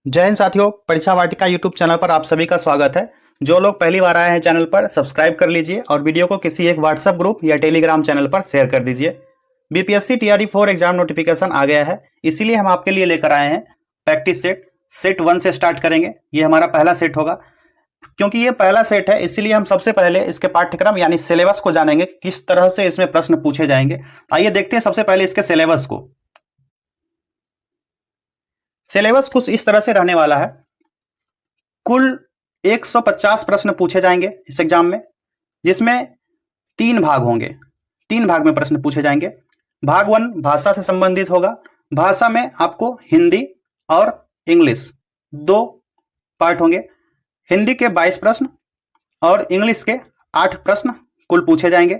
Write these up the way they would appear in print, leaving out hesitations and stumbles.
जय हिंद साथियों, परीक्षा वाटिका यूट्यूब चैनल पर आप सभी का स्वागत है। जो लोग पहली बार आए हैं चैनल पर सब्सक्राइब कर लीजिए और वीडियो को किसी एक व्हाट्सएप ग्रुप या टेलीग्राम चैनल पर शेयर कर दीजिए। बीपीएससी टीआरई 4 एग्जाम नोटिफिकेशन आ गया है, इसीलिए हम आपके लिए लेकर आए हैं प्रैक्टिस सेट 1 से स्टार्ट करेंगे। ये हमारा पहला सेट होगा। क्योंकि ये पहला सेट है इसीलिए हम सबसे पहले इसके पाठ्यक्रम यानी सिलेबस को जानेंगे, किस तरह से इसमें प्रश्न पूछे जाएंगे। आइए देखते हैं सबसे पहले इसके सिलेबस को। सिलेबस कुछ इस तरह से रहने वाला है। कुल 150 प्रश्न पूछे जाएंगे इस एग्जाम में, जिसमें 3 भाग होंगे। 3 भाग में प्रश्न पूछे जाएंगे। भाग 1 भाषा से संबंधित होगा। भाषा में आपको हिंदी और इंग्लिश 2 पार्ट होंगे। हिंदी के 22 प्रश्न और इंग्लिश के 8 प्रश्न कुल पूछे जाएंगे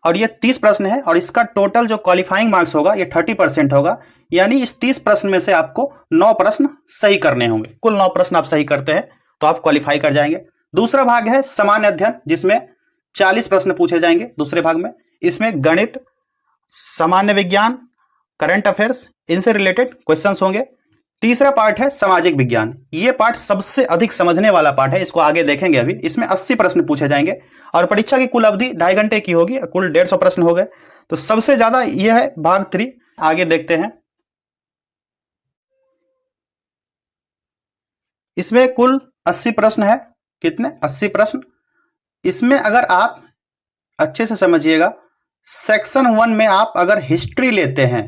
और ये 30 प्रश्न है और इसका टोटल जो क्वालिफाइंग मार्क्स होगा ये 30% होगा। यानी इस 30 प्रश्न में से आपको 9 प्रश्न सही करने होंगे। कुल 9 प्रश्न आप सही करते हैं तो आप क्वालिफाई कर जाएंगे। दूसरा भाग है सामान्य अध्ययन, जिसमें 40 प्रश्न पूछे जाएंगे। दूसरे भाग में इसमें गणित, सामान्य विज्ञान, करंट अफेयर्स, इनसे रिलेटेड क्वेश्चंस होंगे। तीसरा पार्ट है सामाजिक विज्ञान। ये पार्ट सबसे अधिक समझने वाला पार्ट है, इसको आगे देखेंगे। अभी इसमें 80 प्रश्न पूछे जाएंगे और परीक्षा की कुल अवधि 2.5 घंटे की होगी। कुल 150 प्रश्न हो गए, तो सबसे ज्यादा यह है भाग 3। आगे देखते हैं। इसमें कुल 80 प्रश्न है। कितने? 80 प्रश्न। इसमें अगर आप अच्छे से समझिएगा, सेक्शन 1 में आप अगर हिस्ट्री लेते हैं,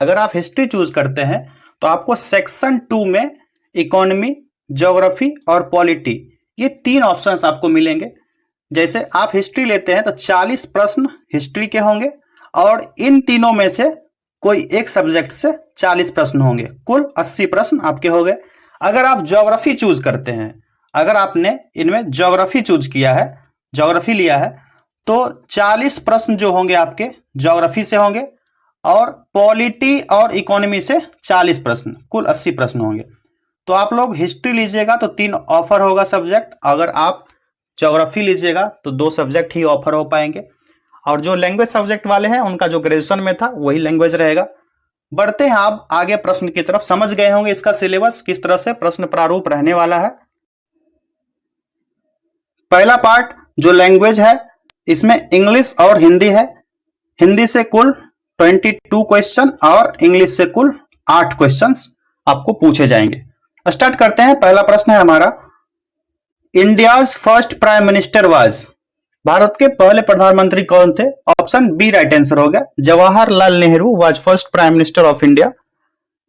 अगर आप हिस्ट्री चूज करते हैं तो आपको सेक्शन 2 में इकोनॉमी, ज्योग्राफी और पॉलिटी, ये 3 ऑप्शंस आपको मिलेंगे। जैसे आप हिस्ट्री लेते हैं तो 40 प्रश्न हिस्ट्री के होंगे और इन तीनों में से कोई एक सब्जेक्ट से 40 प्रश्न होंगे। कुल 80 प्रश्न आपके हो गए। अगर आप ज्योग्राफी चूज करते हैं, अगर आपने इनमें ज्योग्राफी चूज किया है, ज्योग्राफी लिया है, तो 40 प्रश्न जो होंगे आपके ज्योग्राफी से होंगे और पॉलिटी और इकोनॉमी से 40 प्रश्न, कुल 80 प्रश्न होंगे। तो आप लोग हिस्ट्री लीजिएगा तो 3 ऑफर होगा सब्जेक्ट। अगर आप ज्योग्राफी लीजिएगा तो 2 सब्जेक्ट ही ऑफर हो पाएंगे। और जो लैंग्वेज सब्जेक्ट वाले हैं उनका जो ग्रेजुएशन में था वही लैंग्वेज रहेगा। बढ़ते हैं आप आगे प्रश्न की तरफ। समझ गए होंगे इसका सिलेबस किस तरह से प्रश्न प्रारूप रहने वाला है। पहला पार्ट जो लैंग्वेज है, इसमें इंग्लिश और हिंदी है। हिंदी से कुल 22 क्वेश्चन और इंग्लिश से कुल 8 क्वेश्चंस आपको पूछे जाएंगे। स्टार्ट करते हैं। पहला प्रश्न है हमारा, India's first prime minister was, Bharat के पहले प्रधानमंत्री कौन थे? ऑप्शन बी राइट आंसर हो गया, Jawaharlal Nehru was first prime minister of India.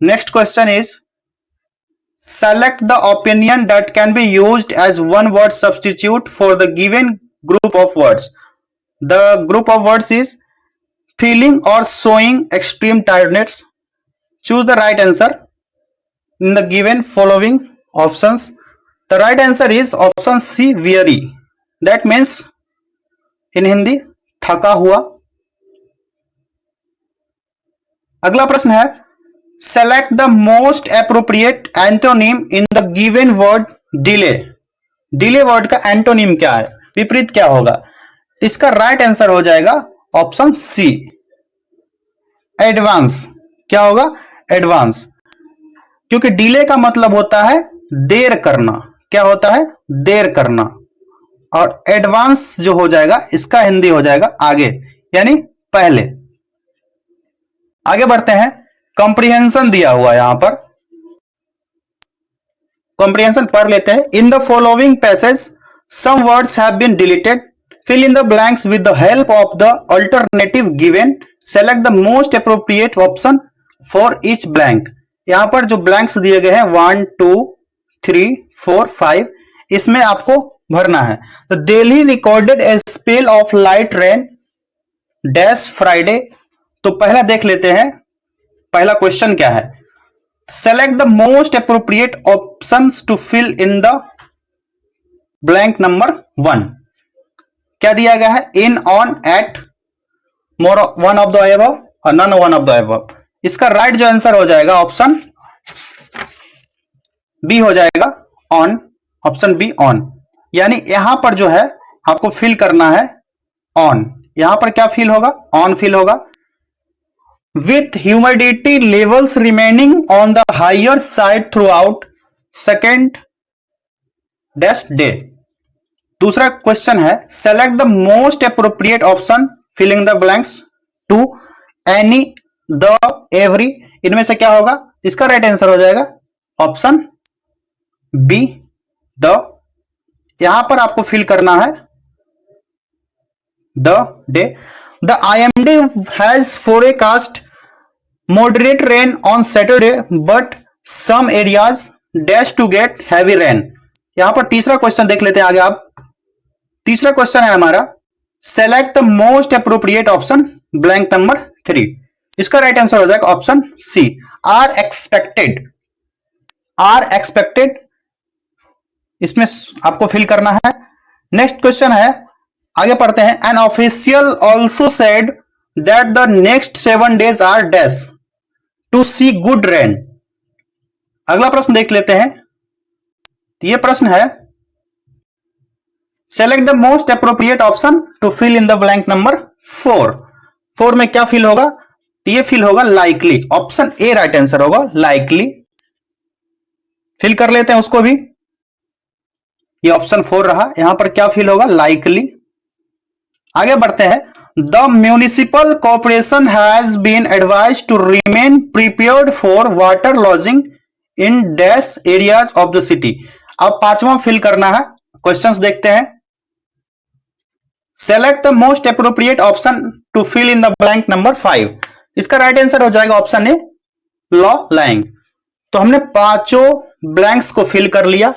Next question is, select the opinion that can be used as one word substitute for the given group of words. The group of words is feeling or showing extreme tiredness. Choose the right answer in the given following options. The right answer is option C, weary. That means in Hindi थका हुआ। अगला प्रश्न है, select the most appropriate antonym in the given word delay. Delay word का antonym क्या है, विपरीत क्या होगा? इसका राइट आंसर हो जाएगा ऑप्शन सी, एडवांस। क्या होगा? एडवांस। क्योंकि डिले का मतलब होता है देर करना। क्या होता है? देर करना। और एडवांस जो हो जाएगा इसका हिंदी हो जाएगा आगे, यानी पहले। आगे बढ़ते हैं। कॉम्प्रिहेंशन दिया हुआ है यहां पर, कॉम्प्रिहेंशन पढ़ लेते हैं। In the following passage some words have been deleted, fill in the blanks with the help of the alternative given, select the most appropriate option for each blank. यहां पर जो ब्लैंक्स दिए गए हैं 1 2 3 4 5, इसमें आपको भरना है। तो Delhi recorded a spell of light rain dash Friday. तो पहला देख लेते हैं, पहला क्वेश्चन क्या है। Select the most appropriate options to fill in the blank number 1। क्या दिया गया है? In, on, at, more one of the above और none one of the above. इसका राइट जो आंसर हो जाएगा ऑप्शन बी हो जाएगा, ऑन। Option B, on. यानी यहां पर जो है आपको फिल करना है ऑन। यहां पर क्या फिल होगा? ऑन फिल होगा। With humidity levels remaining on the higher side throughout, second dash day. दूसरा क्वेश्चन है select the most appropriate option filling the blanks to any the every. इनमें से क्या होगा? इसका राइट आंसर हो जाएगा ऑप्शन बी द। यहां पर आपको फिल करना है the day. The IMD has forecast moderate rain on Saturday but some areas dash to get heavy rain। यहां पर तीसरा क्वेश्चन देख लेते हैं आगे आप। तीसरा क्वेश्चन है हमारा select the most appropriate option blank number 3। इसका राइट आंसर हो जाएगा option C are expected. Are expected इसमें आपको फिल करना है। नेक्स्ट क्वेश्चन है, आगे पढ़ते हैं। An official also said that the next 7 days are dash to see good rain. अगला प्रश्न देख लेते हैं। यह प्रश्न है select the most appropriate option to fill in the blank number 4। 4 में क्या फिल होगा? ये फिल होगा likely. Option A right answer होगा लाइकली। फिल कर लेते हैं उसको भी। ये ऑप्शन 4 रहा। यहां पर क्या फिल होगा? लाइकली। आगे बढ़ते हैं। The municipal corporation has been advised to remain prepared for water logging in dash areas of the city. अब 5वां फिल करना है। क्वेश्चंस देखते हैं। Select the most appropriate option to fill in the blank number 5। इसका right answer हो जाएगा option a law lying. तो हमने 5 ब्लैंक्स को फिल कर लिया।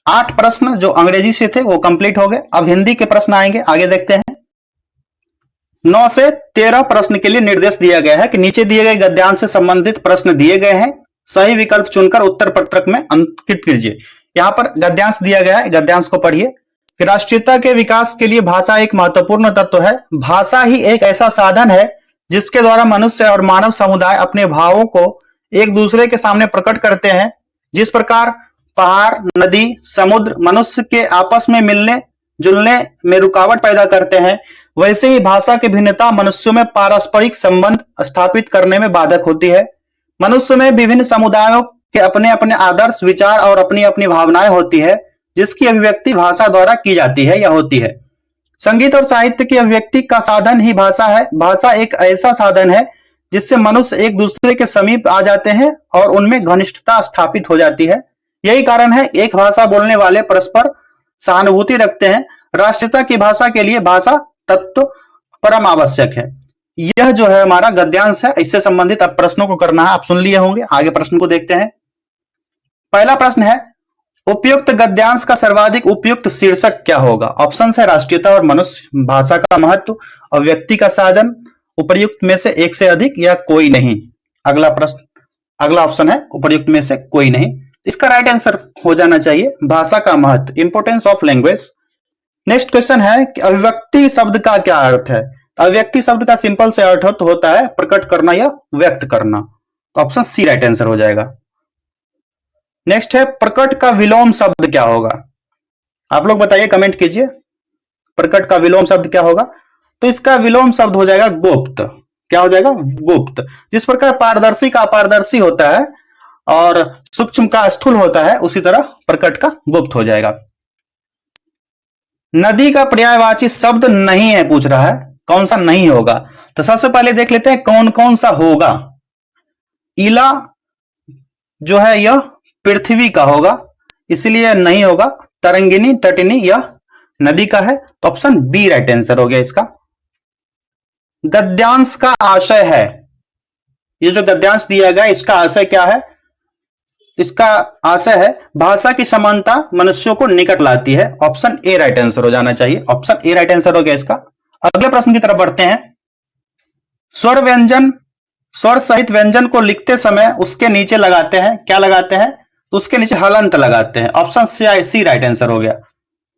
8 प्रश्न जो अंग्रेजी से थे वो कंप्लीट हो गए। अब हिंदी के प्रश्न आएंगे, आगे देखते हैं। 9 से 13 प्रश्न के लिए निर्देश दिया गया है कि नीचे दिए गए गद्यांश से संबंधित प्रश्न दिए गए हैं, सही विकल्प चुनकर उत्तर पत्रक में अंकित कीजिए। यहां पर गद्यांश दिया गया है, गद्यांश को पढ़िए कि राष्ट्रीयता के विकास के लिए भाषा एक महत्वपूर्ण तत्व है। भाषा ही एक ऐसा साधन है जिसके द्वारा मनुष्य और मानव समुदाय अपने भावों को एक दूसरे के सामने प्रकट करते हैं। जिस प्रकार पहाड़, नदी, समुद्र मनुष्य के आपस में मिलने जुलने में रुकावट पैदा करते हैं, वैसे ही भाषा की भिन्नता मनुष्यों में पारस्परिक संबंध स्थापित करने में बाधक होती है। मनुष्य में विभिन्न समुदायों के अपने अपने आदर्श, विचार और अपनी अपनी भावनाएं होती है, जिसकी अभिव्यक्ति भाषा द्वारा की जाती है या होती है। संगीत और साहित्य की अभिव्यक्ति का साधन ही भाषा है। भाषा एक ऐसा साधन है जिससे मनुष्य एक दूसरे के समीप आ जाते हैं और उनमें घनिष्ठता स्थापित हो जाती है। यही कारण है एक भाषा बोलने वाले परस्पर सहानुभूति रखते हैं। राष्ट्रीयता की भाषा के लिए भाषा तत्व परम आवश्यक है। यह जो है हमारा गद्यांश है, इससे संबंधित अब प्रश्नों को करना है। आप सुन लिए होंगे, आगे प्रश्न को देखते हैं। पहला प्रश्न है उपयुक्त गद्यांश का सर्वाधिक उपयुक्त शीर्षक क्या होगा? ऑप्शन है राष्ट्रीयता और मनुष्य, भाषा का महत्व, अभिव्यक्ति का साधन, उपर्युक्त में से एक से अधिक या कोई नहीं। अगला प्रश्न, अगला ऑप्शन है उपर्युक्त में से कोई नहीं। इसका राइट आंसर हो जाना चाहिए भाषा का महत्व, importance of language. Next question है कि अभिव्यक्ति शब्द का क्या अर्थ है? अभिव्यक्ति शब्द का सिंपल से अर्थ होता है प्रकट करना या व्यक्त करना। ऑप्शन सी राइट आंसर हो जाएगा। नेक्स्ट है प्रकट का विलोम शब्द क्या होगा? आप लोग बताइए, कमेंट कीजिए। प्रकट का विलोम शब्द क्या होगा? तो इसका विलोम शब्द हो जाएगा गुप्त। क्या हो जाएगा? गुप्त। जिस प्रकार पारदर्शी का अपारदर्शी होता है और सूक्ष्म का स्थूल होता है, उसी तरह प्रकट का गुप्त हो जाएगा। नदी का पर्यायवाची शब्द नहीं है पूछ रहा है, कौन सा नहीं होगा? तो सबसे पहले देख लेते हैं कौन कौन सा होगा। इला जो है यह पृथ्वी का होगा, इसलिए नहीं होगा। तरंगिनी, तटिनी यह नदी का है, तो ऑप्शन बी राइट आंसर हो गया इसका। गद्यांश का आशय है, ये जो गद्यांश दिया गया इसका आशय क्या है? इसका आशय है भाषा की समानता मनुष्यों को निकट लाती है। ऑप्शन ए राइट आंसर हो जाना चाहिए। ऑप्शन ए राइट आंसर हो गया इसका। अगले प्रश्न की तरफ बढ़ते हैं। स्वर व्यंजन, स्वर सहित व्यंजन को लिखते समय उसके नीचे लगाते हैं, क्या लगाते हैं? तो उसके नीचे हलंत लगाते हैं। ऑप्शन सी राइट आंसर हो गया।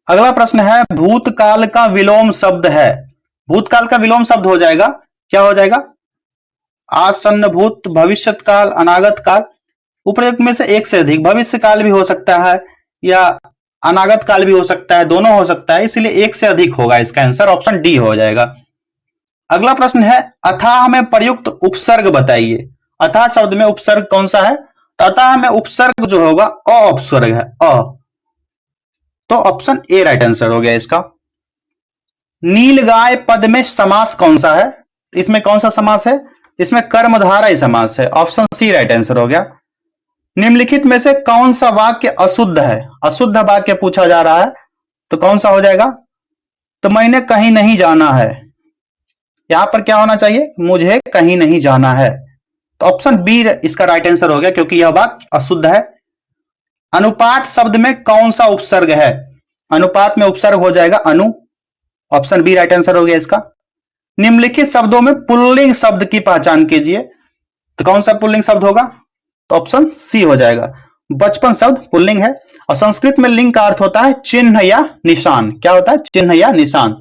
अगला प्रश्न है भूतकाल का विलोम शब्द है। भूतकाल का विलोम शब्द हो जाएगा, क्या हो जाएगा? आसन्न भूत, भविष्यत काल, अनागत काल। उपयुक्त में से एक से अधिक, भविष्य काल भी हो सकता है या अनागत काल भी हो सकता है, दोनों हो सकता है, इसलिए एक से अधिक होगा इसका आंसर। ऑप्शन डी हो जाएगा। अगला प्रश्न है अथाह में प्रयुक्त उपसर्ग बताइए। अथाह शब्द में उपसर्ग कौन सा है? तथा में उपसर्ग जो होगा अ उपसर्ग है, अ, तो ऑप्शन ए राइट आंसर हो गया इसका। नीलगाय पद में समास कौन सा है? इसमें कौन सा समास है? इसमें कर्मधारय समास है, ऑप्शन सी राइट आंसर हो गया। निम्नलिखित में से कौन सा वाक्य अशुद्ध है? अशुद्ध वाक्य पूछा जा रहा है, तो कौन सा हो जाएगा? तो मैंने कहीं नहीं जाना है, यहां पर क्या होना चाहिए? मुझे कहीं नहीं जाना है, तो ऑप्शन बी इसका राइट आंसर हो गया, क्योंकि यह वाक्य अशुद्ध है। अनुपात शब्द में कौन सा उपसर्ग है? अनुपात में उपसर्ग हो जाएगा अनु, ऑप्शन बी राइट आंसर हो गया इसका। निम्नलिखित शब्दों में पुल्लिंग शब्द की पहचान कीजिए, तो कौन सा पुल्लिंग शब्द होगा? तो ऑप्शन सी हो जाएगा। बचपन शब्द पुल्लिंग है, और संस्कृत में लिंग का अर्थ होता है चिन्ह या निशान। क्या होता है? चिन्ह या निशान।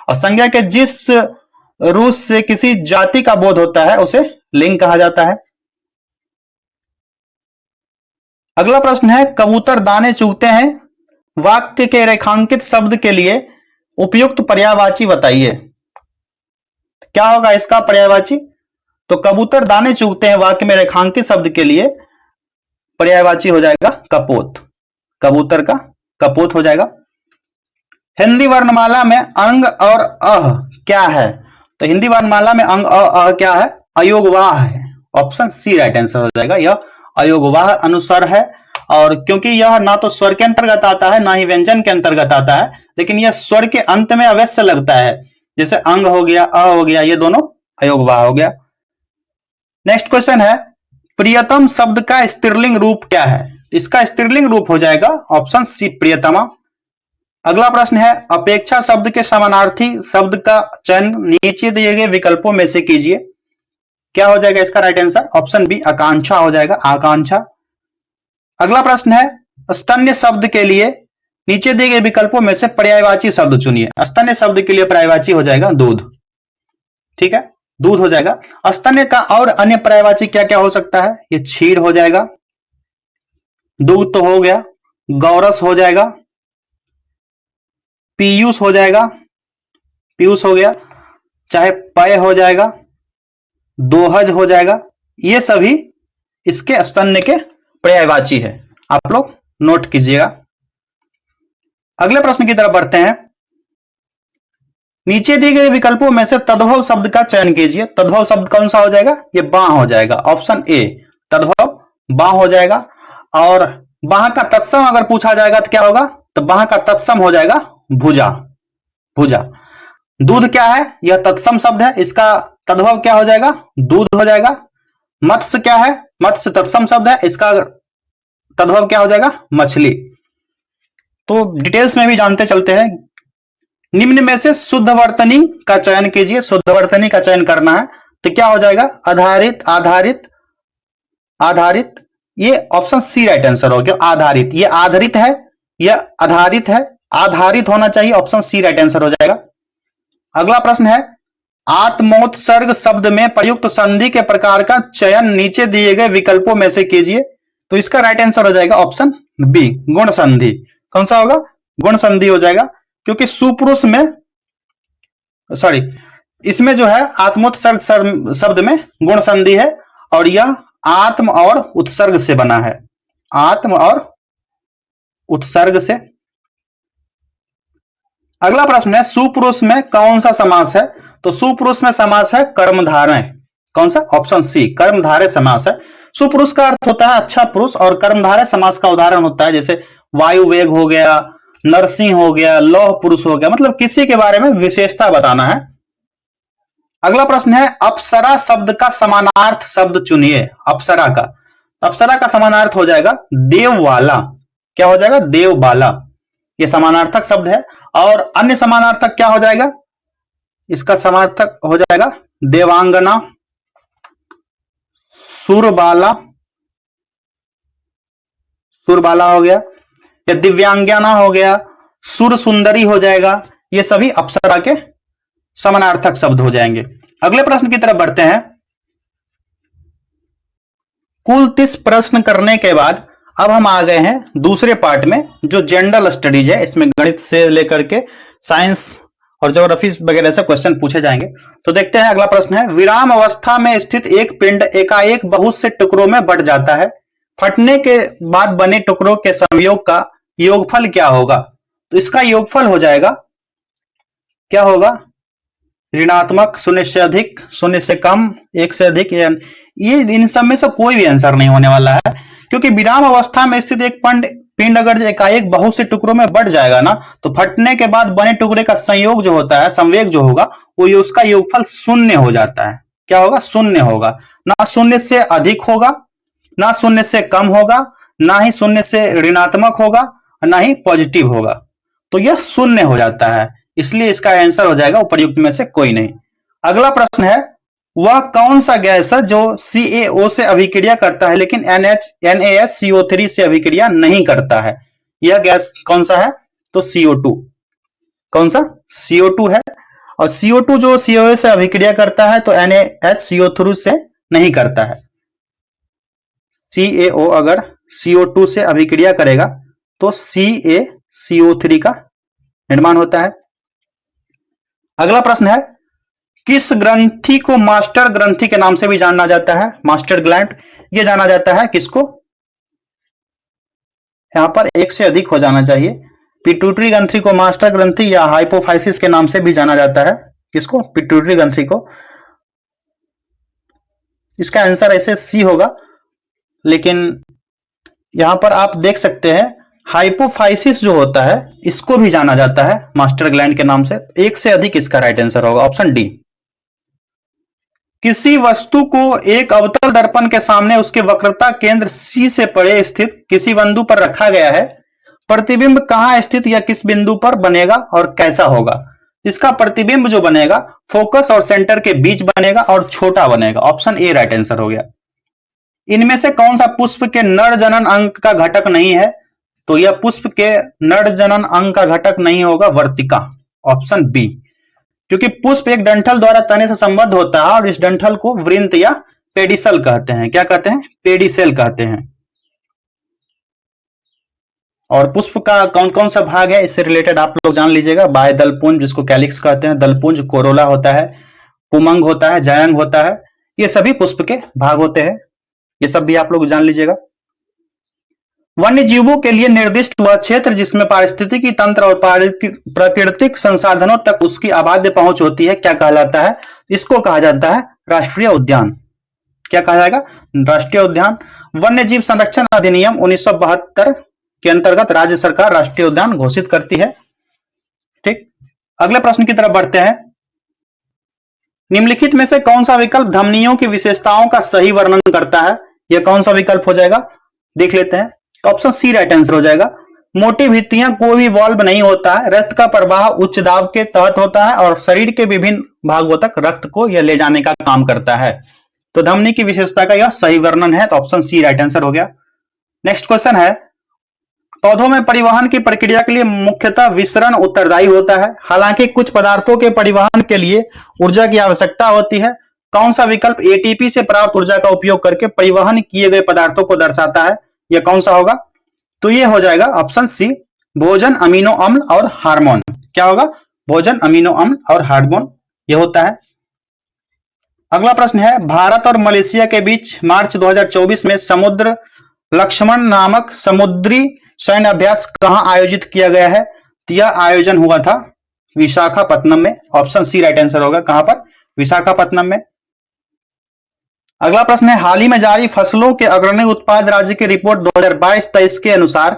और संज्ञा के जिस रूप से किसी जाति का बोध होता है उसे लिंग कहा जाता है। अगला प्रश्न है, कबूतर दाने चुगते हैं, वाक्य के रेखांकित शब्द के लिए उपयुक्त पर्यायवाची बताइए। क्या होगा इसका पर्यायवाची? तो कबूतर दाने चुगते हैं वाक्य में रेखांकित शब्द के लिए पर्यायवाची हो जाएगा कपोत, कबूतर का कपोत हो जाएगा। हिंदी वर्णमाला में अंग और अह क्या है? तो हिंदी वर्णमाला में अंग अह क्या है? अयोगवाह है, ऑप्शन सी राइट आंसर हो जाएगा। यह अयोगवाह अनुस्वर है, और क्योंकि यह ना तो स्वर के अंतर्गत आता है ना ही व्यंजन के अंतर्गत आता है, लेकिन यह स्वर के अंत में अवश्य लगता है, जैसे अंग हो गया, अ हो गया, ये दोनों अयोगवाह हो गया। नेक्स्ट क्वेश्चन है, प्रियतम शब्द का स्त्रीलिंग रूप क्या है? इसका स्त्रीलिंग रूप हो जाएगा ऑप्शन सी प्रियतमा। अगला प्रश्न है, अपेक्षा शब्द के समानार्थी शब्द का चयन नीचे दिए गए विकल्पों में से कीजिए। क्या हो जाएगा इसका राइट आंसर? ऑप्शन बी आकांक्षा हो जाएगा, आकांक्षा। अगला प्रश्न है, स्तन्य शब्द के लिए नीचे दिए गए विकल्पों में से पर्यायवाची शब्द चुनिए। स्तन्य शब्द के लिए पर्यायवाची हो जाएगा दूध, ठीक है, दूध हो जाएगा। स्तन्य का और अन्य पर्यायवाची क्या क्या हो सकता है? ये क्षीर हो जाएगा, दूध तो हो गया, गौरस हो जाएगा, पीयूष हो जाएगा, पीयूष हो गया, चाहे पय हो जाएगा, दोहज हो जाएगा, ये सभी इसके स्तन्य के पर्यायवाची है, आप लोग नोट कीजिएगा। अगले प्रश्न की तरफ बढ़ते हैं। नीचे दिए गए विकल्पों में से तद्भव शब्द का चयन कीजिए। तद्भव शब्द कौन सा हो जाएगा? ये बाह हो जाएगा, ऑप्शन ए तद्भव बाह हो जाएगा। और बाह का तत्सम अगर पूछा जाएगा तो क्या होगा? तो बाह का तत्सम हो जाएगा भुजा, भुजा। दूध क्या है? यह तत्सम शब्द है, इसका तद्भव क्या हो जाएगा? दूध हो जाएगा। मत्स्य क्या है? मत्स्य तत्सम शब्द है, इसका तद्भव क्या हो जाएगा? मछली। तो डिटेल्स में भी जानते चलते हैं। निम्न में से शुद्धवर्तनी का चयन कीजिए। शुद्धवर्तनी का चयन करना है, तो क्या हो जाएगा? आधारित, आधारित, आधारित, ये ऑप्शन सी राइट आंसर हो गया। आधारित, ये आधारित है, यह आधारित है, आधारित होना चाहिए, ऑप्शन सी राइट आंसर हो जाएगा। अगला प्रश्न है, आत्मोत्सर्ग शब्द में प्रयुक्त संधि के प्रकार का चयन नीचे दिए गए विकल्पों में से कीजिए। तो इसका राइट आंसर हो जाएगा ऑप्शन बी गुण संधि। कौन सा होगा? गुण संधि हो जाएगा, क्योंकि सुपुरुष में, सॉरी, इसमें जो है आत्मोत्सर्ग शब्द में गुण संधि है, और यह आत्म और उत्सर्ग से बना है, आत्म और उत्सर्ग से। अगला प्रश्न है, सुपुरुष में कौन सा समास है? तो सुपुरुष में समास है कर्मधारय। कौन सा? ऑप्शन सी कर्मधारय समास है। सुपुरुष का अर्थ होता है अच्छा पुरुष, और कर्मधारय समास का उदाहरण होता है जैसे वायु वेग हो गया, नरसिंह हो गया, लौह पुरुष हो गया, मतलब किसी के बारे में विशेषता बताना है। अगला प्रश्न है, अप्सरा शब्द का समानार्थ शब्द चुनिए। अप्सरा का, अप्सरा का समानार्थ हो जाएगा देववाला। क्या हो जाएगा? देवबाला, ये समानार्थक शब्द है। और अन्य समानार्थक क्या हो जाएगा? इसका समानार्थक हो जाएगा देवांगना, सुरबाला, सुरबाला हो गया, या दिव्यांगना हो गया, सुर सुंदरी हो जाएगा, ये सभी अप्सरा के समानार्थक शब्द हो जाएंगे। अगले प्रश्न की तरफ बढ़ते हैं। कुल 30 प्रश्न करने के बाद अब हम आ गए हैं दूसरे पार्ट में, जो जनरल स्टडीज है। इसमें गणित से लेकर के साइंस और ज्योग्राफी वगैरह से क्वेश्चन पूछे जाएंगे। तो देखते हैं, अगला प्रश्न है, विराम अवस्था में स्थित एक पिंड एकाएक बहुत से टुकड़ों में बंट जाता है फटने के बाद बने टुकड़ों के संयोग का योगफल क्या होगा? तो इसका योगफल हो जाएगा, क्या होगा? ऋणात्मक, शून्य से अधिक, शून्य से कम, एक से अधिक। ये इन सब में से कोई भी आंसर नहीं होने वाला है, क्योंकि विराम अवस्था में स्थित एक पिंड अगर एकाएक बहुत से टुकड़ों में बढ़ जाएगा ना, तो फटने के बाद बने टुकड़े का संयोग जो होता है, संवेग जो होगा, वो उसका योगफल शून्य हो जाता है। क्या होगा? शून्य होगा। ना शून्य से अधिक होगा, ना शून्य से कम होगा, ना ही शून्य से ऋणात्मक होगा, ना ही पॉजिटिव होगा। तो यह शून्य हो जाता है, इसलिए इसका आंसर हो जाएगा उपर्युक्त में से कोई नहीं। अगला प्रश्न है, वह कौन सा गैस है जो CaO से अभिक्रिया करता है लेकिन NaSCO3 से अभिक्रिया नहीं करता है? यह गैस कौन सा है? तो CO2। कौन सा? CO2 है। और CO2 जो CaO से अभिक्रिया करता है तो NaHCO3 से नहीं करता है। CaO अगर CO2 से अभिक्रिया करेगा तो CaCO3 का निर्माण होता है। अगला प्रश्न है, किस ग्रंथि को मास्टर ग्रंथि के नाम से भी जाना जाता है? मास्टर ग्लैंड, ये जाना जाता है किसको? यहां पर एक से अधिक हो जाना चाहिए। पिट्यूटरी ग्रंथि को मास्टर ग्रंथि या हाइपोफाइसिस के नाम से भी जाना जाता है। किसको? पिट्यूटरी ग्रंथि को। इसका आंसर ऐसे सी होगा, लेकिन यहां पर आप देख सकते हैं हाइपोफाइसिस जो होता है इसको भी जाना जाता है मास्टर ग्लैंड के नाम से। एक से अधिक इसका राइट आंसर होगा, ऑप्शन डी। किसी वस्तु को एक अवतल दर्पण के सामने उसके वक्रता केंद्र C से परे स्थित किसी बिंदु पर रखा गया है। प्रतिबिंब कहां स्थित या किस बिंदु पर बनेगा और कैसा होगा? इसका प्रतिबिंब जो बनेगा फोकस और सेंटर के बीच बनेगा और छोटा बनेगा। ऑप्शन ए राइट आंसर हो गया। इनमें से कौन सा पुष्प के नर जनन अंग का घटक नहीं है? तो यह पुष्प के नर जनन अंग का घटक नहीं होगा, वर्तिका। ऑप्शन बी, क्योंकि पुष्प एक डंठल द्वारा तने से संबद्ध होता है और इस डंठल को वृंत या पेडिसल कहते हैं। क्या कहते हैं? पेडिसेल कहते हैं। और पुष्प का कौन कौन सा भाग है इससे रिलेटेड आप लोग जान लीजिएगा। बाह्य दलपुंज जिसको कैलिक्स कहते हैं, दलपुंज, कोरोला होता है, पुमंग होता है, जायंग होता है, ये सभी पुष्प के भाग होते हैं। ये सब भी आप लोग जान लीजिएगा। वन्य जीवों के लिए निर्दिष्ट वह क्षेत्र जिसमें पारिस्थितिकी तंत्र और प्राकृतिक संसाधनों तक उसकी अबाध्य पहुंच होती है, क्या कहलाता है? इसको कहा जाता है राष्ट्रीय उद्यान। क्या कहा जाएगा? राष्ट्रीय उद्यान। वन्य जीव संरक्षण अधिनियम 1972 के अंतर्गत राज्य सरकार राष्ट्रीय उद्यान घोषित करती है। ठीक, अगले प्रश्न की तरफ बढ़ते हैं। निम्नलिखित में से कौन सा विकल्प धमनियों की विशेषताओं का सही वर्णन करता है? यह कौन सा विकल्प हो जाएगा? देख लेते हैं। ऑप्शन सी राइट आंसर हो जाएगा। मोटी भित्तियां कोई भी वॉल्व नहीं होता है, रक्त का प्रवाह उच्च दाब के तहत होता है और शरीर के विभिन्न भागों तक रक्त को यह ले जाने का काम करता है। तो धमनी की विशेषता का यह सही वर्णन है, तो ऑप्शन सी राइट आंसर हो गया। नेक्स्ट क्वेश्चन है, पौधों में परिवहन की प्रक्रिया के लिए मुख्यतः विसरण उत्तरदायी होता है, हालांकि कुछ पदार्थों के परिवहन के लिए ऊर्जा की आवश्यकता होती है। कौन सा विकल्प एटीपी से प्राप्त ऊर्जा का उपयोग करके परिवहन किए गए पदार्थों को दर्शाता है? यह कौन सा होगा? तो यह हो जाएगा ऑप्शन सी, भोजन, अमीनो अम्ल और हार्मोन। क्या होगा? भोजन, अमीनो अम्ल और हार्मोन यह होता है। अगला प्रश्न है, भारत और मलेशिया के बीच मार्च 2024 में समुद्र लक्ष्मण नामक समुद्री सैन्य अभ्यास कहां आयोजित किया गया है? तो यह आयोजन हुआ था विशाखापत्तनम में। ऑप्शन सी राइट आंसर होगा। कहां पर? विशाखापत्तनम में। अगला प्रश्न है, हाल ही में जारी फसलों के अग्रणी उत्पाद राज्य की रिपोर्ट 2022-23 के अनुसार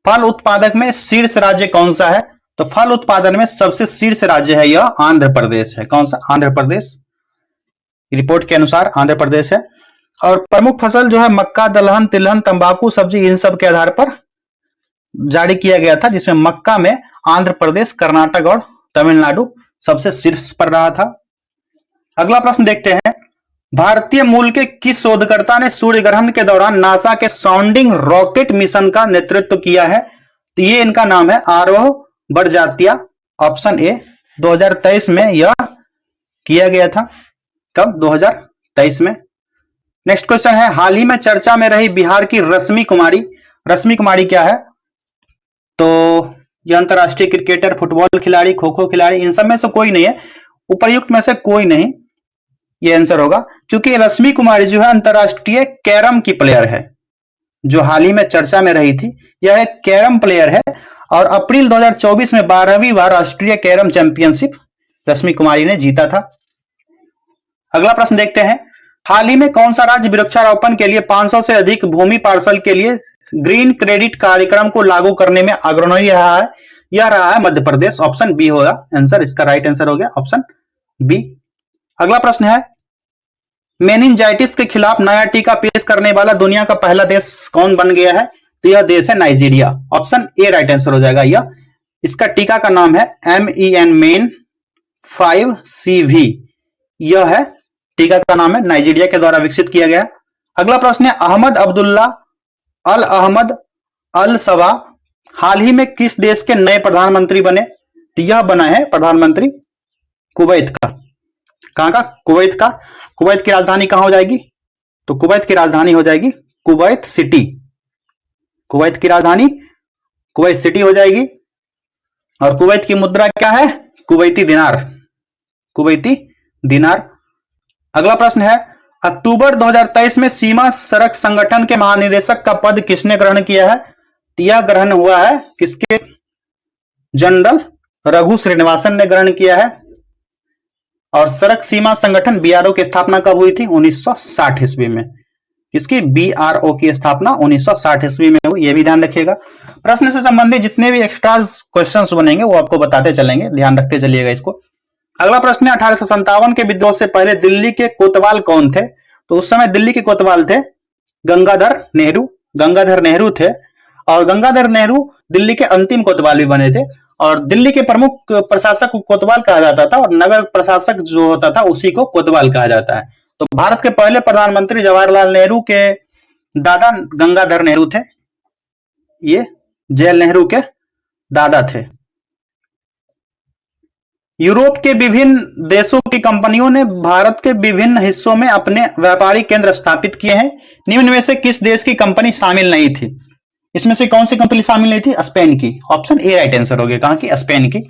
फल उत्पादक में शीर्ष राज्य कौन सा है? तो फल उत्पादन में सबसे शीर्ष राज्य है यह आंध्र प्रदेश है। कौन सा? आंध्र प्रदेश। रिपोर्ट के अनुसार आंध्र प्रदेश है। और प्रमुख फसल जो है मक्का, दलहन, तिलहन, तंबाकू, सब्जी, इन सब के आधार पर जारी किया गया था, जिसमें मक्का में आंध्र प्रदेश, कर्नाटक और तमिलनाडु सबसे शीर्ष पर रहा था। अगला प्रश्न देखते हैं, भारतीय मूल के किस शोधकर्ता ने सूर्य ग्रहण के दौरान नासा के साउंडिंग रॉकेट मिशन का नेतृत्व किया है? तो ये इनका नाम है आरोह बड़जात्या। ऑप्शन ए, 2023 में यह किया गया था। कब? 2023 में। नेक्स्ट क्वेश्चन है, हाल ही में चर्चा में रही बिहार की रश्मि कुमारी। रश्मि कुमारी क्या है? तो यह अंतरराष्ट्रीय क्रिकेटर, फुटबॉल खिलाड़ी, खो खो खिलाड़ी, इन सब में से कोई नहीं है। उपर्युक्त में से कोई नहीं, ये आंसर होगा, क्योंकि रश्मि कुमारी जो है अंतरराष्ट्रीय कैरम की प्लेयर है। जो हाल ही में चर्चा में रही थी। यह एक कैरम प्लेयर है और अप्रैल 2024 में 12वीं बार राष्ट्रीय कैरम चैंपियनशिप रश्मि कुमारी ने जीता था। अगला प्रश्न देखते हैं, हाल ही में कौन सा राज्य वृक्षारोपण के लिए 500 से अधिक भूमि पार्सल के लिए ग्रीन क्रेडिट कार्यक्रम को लागू करने में अग्रणी रहा है? यह रहा है मध्य प्रदेश। ऑप्शन बी होगा आंसर, इसका राइट आंसर हो गया ऑप्शन बी। अगला प्रश्न है, मेनिंजाइटिस के खिलाफ नया टीका पेश करने वाला दुनिया का पहला देश कौन बन गया है? तो यह देश है Nigeria. Option A right answer हो जाएगा यह। इसका टीका का नाम है MEN 5CV। यह है टीका का नाम है, नाइजीरिया के द्वारा विकसित किया गया। अगला प्रश्न है, अहमद अब्दुल्ला अल अहमद अल सबा हाल ही में किस देश के नए प्रधानमंत्री बने? तो यह बना है प्रधानमंत्री कुवैत का। कहां का? कुवैत का। कुवैत की राजधानी कहां हो जाएगी? तो कुवैत की राजधानी हो जाएगी कुवैत सिटी। कुवैत की राजधानी कुवैत सिटी हो जाएगी। और कुवैत की मुद्रा क्या है? कुवैती दिनार। कुवैती दिनार। अगला प्रश्न है, अक्टूबर 2023 में सीमा सड़क संगठन के महानिदेशक का पद किसने ग्रहण किया है? यह ग्रहण हुआ है किसके? जनरल रघु श्रीनिवासन ने ग्रहण किया है। और सड़क सीमा संगठन BRO की स्थापना कब हुई थी? 1960 ईस्वी में। किसकी? BRO की स्थापना 1960 ईस्वी में हुई, यह भी ध्यान रखिएगा। प्रश्न से संबंधित जितने भी एक्स्ट्रा क्वेश्चंस बनेंगे वो आपको बताते चलेंगे, ध्यान रखते चलिएगा इसको। अगला प्रश्न है, 1857 के विद्रोह से पहले दिल्ली के कोतवाल कौन थे? तो उस समय दिल्ली के कोतवाल थे गंगाधर नेहरू। गंगाधर नेहरू थे और गंगाधर नेहरू दिल्ली के अंतिम कोतवाल भी बने थे। और दिल्ली के प्रमुख प्रशासक को कोतवाल कहा जाता था और नगर प्रशासक जो होता था उसी को कोतवाल कहा जाता है। तो भारत के पहले प्रधानमंत्री जवाहरलाल नेहरू के दादा गंगाधर नेहरू थे। ये जवाहरलाल नेहरू के दादा थे। यूरोप के विभिन्न देशों की कंपनियों ने भारत के विभिन्न हिस्सों में अपने व्यापारिक केंद्र स्थापित किए हैं। निम्न में से किस देश की कंपनी शामिल नहीं थी? इसमें से कौन सी कंपनी शामिल नहीं थी? स्पेन की। ऑप्शन ए राइट आंसर हो गया। कहां की? स्पेन की।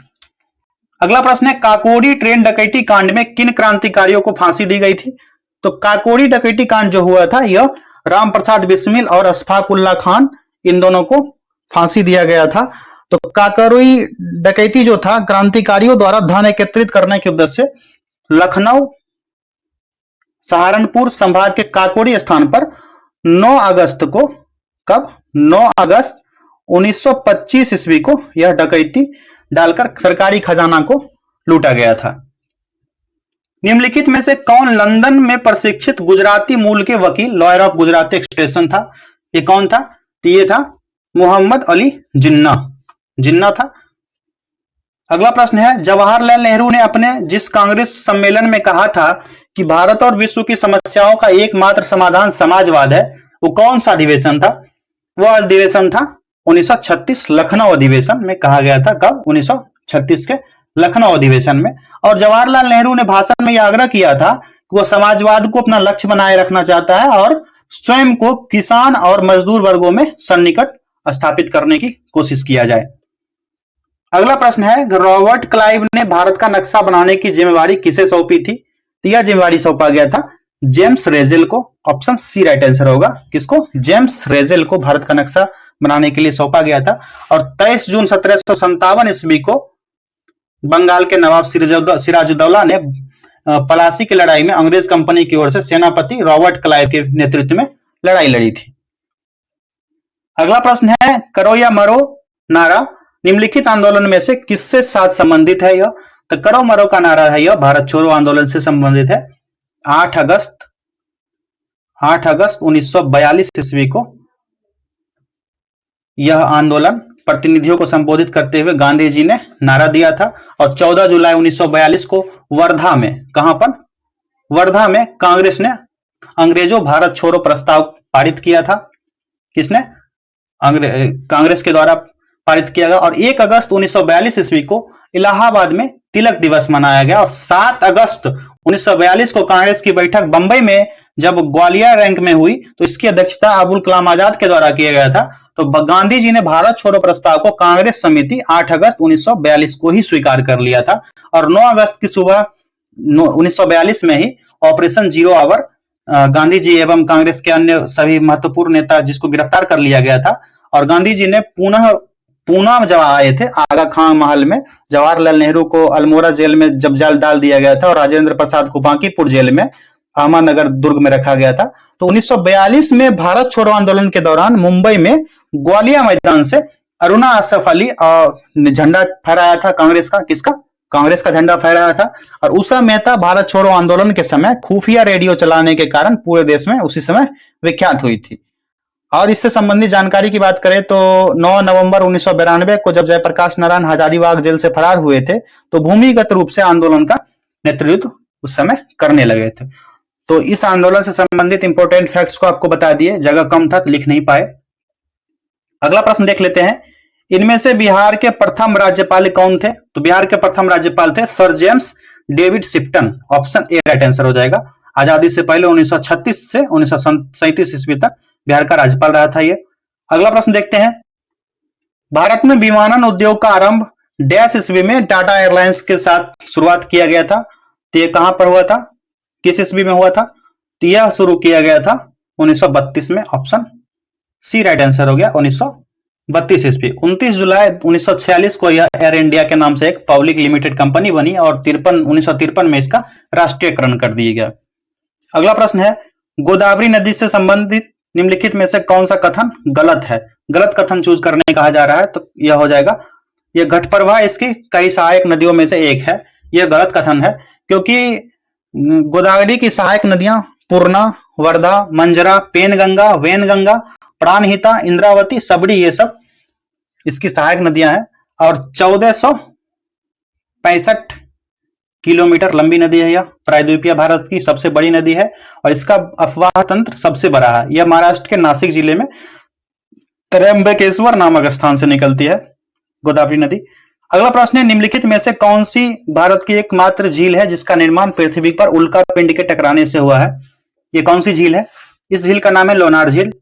अगला प्रश्न है, काकोरी ट्रेन डकैती कांड में किन क्रांतिकारियों को फांसी दी गई थी? तो काकोरी डकैती कांड जो हुआ था यह राम प्रसाद बिस्मिल और अशफाक उल्लाह खान, इन दोनों को फांसी दिया गया था। तो काकोरी डकैती जो था क्रांतिकारियों द्वारा धन एकत्रित करने के उद्देश्य से लखनऊ सहारनपुर संभाग के काकोरी स्थान पर 9 अगस्त को, कब? 9 अगस्त 1925 ईस्वी को यह डकैती डालकर सरकारी खजाना को लूटा गया था। निम्नलिखित में से कौन लंदन में प्रशिक्षित गुजराती मूल के वकील लॉयर ऑफ गुजराती एक्सप्रेशन था? ये कौन था? तो ये था मोहम्मद अली जिन्ना। जिन्ना था। अगला प्रश्न है, जवाहरलाल नेहरू ने अपने जिस कांग्रेस सम्मेलन में कहा था कि भारत और विश्व की समस्याओं का एकमात्र समाधान समाजवाद है, वो कौन सा अधिवेशन था? वह अधिवेशन था 1936 लखनऊ अधिवेशन में कहा गया था। कब? 1936 के लखनऊ अधिवेशन में। और जवाहरलाल नेहरू ने भाषण में यह आग्रह किया था कि वह समाजवाद को अपना लक्ष्य बनाए रखना चाहता है और स्वयं को किसान और मजदूर वर्गों में सन्निकट स्थापित करने की कोशिश किया जाए। अगला प्रश्न है, रॉबर्ट क्लाइव ने भारत का नक्शा बनाने की जिम्मेवारी किसे सौंपी थी? तो यह जिम्मेवारी सौंपा गया था जेम्स रेजेल को। ऑप्शन सी राइट आंसर होगा। किसको? जेम्स रेजेल को भारत का नक्शा बनाने के लिए सौंपा गया था। और 23 जून 1757 ईस्वी को बंगाल के नवाब सिराजुद्दौला ने पलासी की लड़ाई में अंग्रेज कंपनी की ओर से सेनापति रॉबर्ट क्लाइव के नेतृत्व में लड़ाई लड़ी थी। अगला प्रश्न है, करो या मरो नारा निम्नलिखित आंदोलन में से किससे साथ संबंधित है? यह तो करो मरो का नारा है, यह भारत छोड़ो आंदोलन से संबंधित है। 8 अगस्त 1942 ईस्वी को यह आंदोलन प्रतिनिधियों को संबोधित करते हुए गांधी जी ने नारा दिया था। और 14 जुलाई 1942 को वर्धा में, कहां पर? वर्धा में कांग्रेस ने अंग्रेजों भारत छोड़ो प्रस्ताव पारित किया था। किसने? कांग्रेस के द्वारा पारित किया गया। और 1 अगस्त 1942 ईस्वी को इलाहाबाद में तिलक दिवस मनाया गया। और 7 अगस्त 1942 को कांग्रेस की बैठक बंबई में जब ग्वालियर रैंक में हुई तो इसकी अध्यक्षता अबुल कलाम आजाद के द्वारा किया गया था। तो गांधी जी ने भारत छोड़ो प्रस्ताव को कांग्रेस समिति 8 अगस्त 1942 को ही स्वीकार कर लिया था। और 9 अगस्त की सुबह 1942 में ही operation zero hour Gandhi ji एवं कांग्रेस के अन्य सभी महत्वपूर्ण नेता जिसको गिरफ्तार कर लिया गया था, और गांधी जी ने पूना जब आए थे आगा खान महल में, जवाहरलाल नेहरू को अल्मोड़ा जेल में जब जाल डाल दिया गया था और राजेंद्र प्रसाद को बांकीपुर जेल में अहमदनगर दुर्ग में रखा गया था, तो 1942 में भारत छोड़ो आंदोलन के दौरान मुंबई में ग्वालिया मैदान से अरुणा असफ अली ने झंडा फहराया था कांग्रेस का। किसका? कांग्रेस का झंडा फहराया था। और उषा मेहता भारत छोड़ो आंदोलन के समय खुफिया रेडियो चलाने के कारण पूरे देश में उसी समय विख्यात हुई थी। और इससे संबंधित जानकारी की बात करें तो 9 नवंबर 1992 को जब जयप्रकाश नारायण हजारीबाग जेल से फरार हुए थे, तो भूमिगत रूप से आंदोलन का नेतृत्व उस समय करने लगे थे। तो इस आंदोलन से संबंधित इंपॉर्टेंट फैक्ट्स को आपको बता दिए, जगह कम था तो लिख नहीं पाए। अगला प्रश्न देख लेते हैं, इनमें से बिहार के प्रथम राज्यपाल कौन थे? तो बिहार के प्रथम राज्यपाल थे sir James David Shipton. Option A right answer हो जाएगा। आजादी से पहले 1936 से 1937 ईस्वी तक बिहार का राज्यपाल रहा था ये। अगला प्रश्न देखते हैं, भारत में विमानन उद्योग का आरंभ डैश ईस्वी में टाटा एयरलाइंस के साथ शुरुआत किया गया था। तो ये कहां पर हुआ था, किस ईस्वी में हुआ था? तो यह शुरू किया गया था 1932 में। ऑप्शन सी राइट आंसर हो गया, 1932 ईस्वी। 29 जुलाई 1946 को यह एयर इंडिया के नाम से एक पब्लिक लिमिटेड कंपनी बनी और 1953 में इसका राष्ट्रीयकरण कर दिया गया। अगला प्रश्न है, गोदावरी नदी से संबंधित निम्नलिखित में से कौन सा कथन गलत है? गलत कथन चूज करने कहा जा रहा है, तो यह हो जाएगा, यह घटप्रवाह इसकी कई सहायक नदियों में से एक है। यह गलत कथन है, क्योंकि गोदावरी की सहायक नदियां पूर्णा, वर्धा, मंजरा, पेनगंगा, वेनगंगा, प्राणहिता, इंद्रावती, सबड़ी, ये सब इसकी सहायक नदियां हैं। और 1465 किलोमीटर लंबी नदी है। यह प्रायद्वीपीय भारत की सबसे बड़ी नदी है और इसका अफवाह तंत्र सबसे बड़ा है। यह महाराष्ट्र के नासिक जिले में त्र्यंबकेश्वर नामक स्थान से निकलती है गोदावरी नदी। अगला प्रश्न है, निम्नलिखित में से कौन सी भारत की एकमात्र झील है जिसका निर्माण पृथ्वी पर उल्का पिंड के टकराने से हुआ है? ये कौन सी झील है? इस झील का नाम है लोनार झील।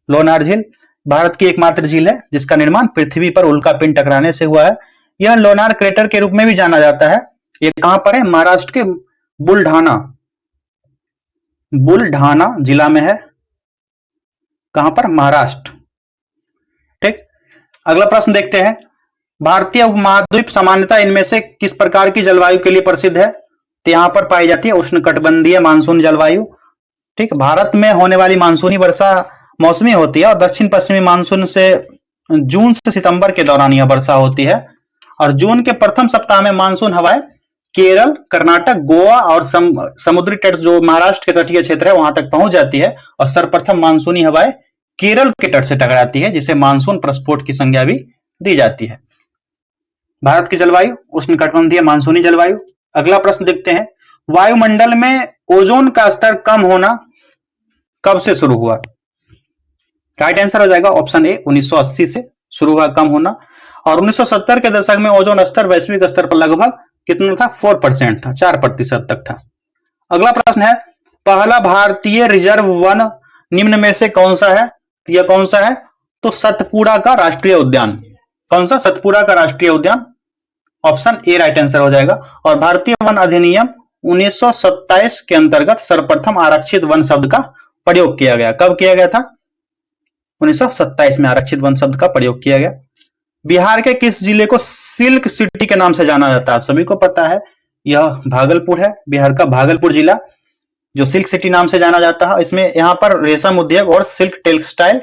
लोनार झील भारत की एकमात्र झील है जिसका निर्माण पृथ्वी पर उल्का पिंड टकराने से हुआ है। यह लोनार क्रेटर के रूप में भी जाना जाता है। ये कहां पर है? महाराष्ट्र के बुलढाना जिला में है। कहां पर? महाराष्ट्र। ठीक। अगला प्रश्न देखते हैं, भारतीय उपमहाद्वीप सामान्यतः इनमें से किस प्रकार की जलवायु के लिए प्रसिद्ध है? तो यहां पर पाई जाती है उष्णकटिबंधीय मानसून जलवायु। ठीक। भारत में होने वाली मानसूनी वर्षा मौसमी होती है और दक्षिण पश्चिमी मानसून से जून से सितंबर के दौरान यह वर्षा होती है। और जून के प्रथम सप्ताह में मानसून हवाएं केरल, कर्नाटक, गोवा और समुद्री तट जो महाराष्ट्र के तटीय क्षेत्र है वहां तक पहुंच जाती है और सर्वप्रथम मानसूनी हवाएं केरल के तट से टकराती है, जिसे मानसून प्रस्फोट की संज्ञा भी दी जाती है। भारत की जलवायु उष्णकटिबंधीय मानसूनी जलवायु। अगला प्रश्न देखते हैं, वायुमंडल में ओजोन का स्तर कम होना कब से शुरू हुआ? राइट आंसर हो जाएगा ऑप्शन ए, 1980 से शुरू हुआ कम होना। और 1970 के दशक में ओजोन स्तर वैश्विक स्तर पर लगभग कितना था? 4% था, 4% तक था। अगला प्रश्न है, पहला भारतीय रिजर्व वन निम्न में से कौन सा है? यह कौन सा है? तो सतपुड़ा का राष्ट्रीय उद्यान। कौन सा? सतपुड़ा का राष्ट्रीय उद्यान। ऑप्शन ए राइट आंसर हो जाएगा। और भारतीय वन अधिनियम 1927 के अंतर्गत सर्वप्रथम आरक्षित वन शब्द का प्रयोग किया गया। कब किया गया था? 1927 में आरक्षित वन शब्द का प्रयोग किया गया। बिहार के किस जिले को सिल्क सिटी के नाम से जाना जाता है? सभी को पता है, यह भागलपुर है। बिहार का भागलपुर जिला जो सिल्क सिटी नाम से जाना जाता है। इसमें यहाँ पर रेशम उद्योग और सिल्क टेक्सटाइल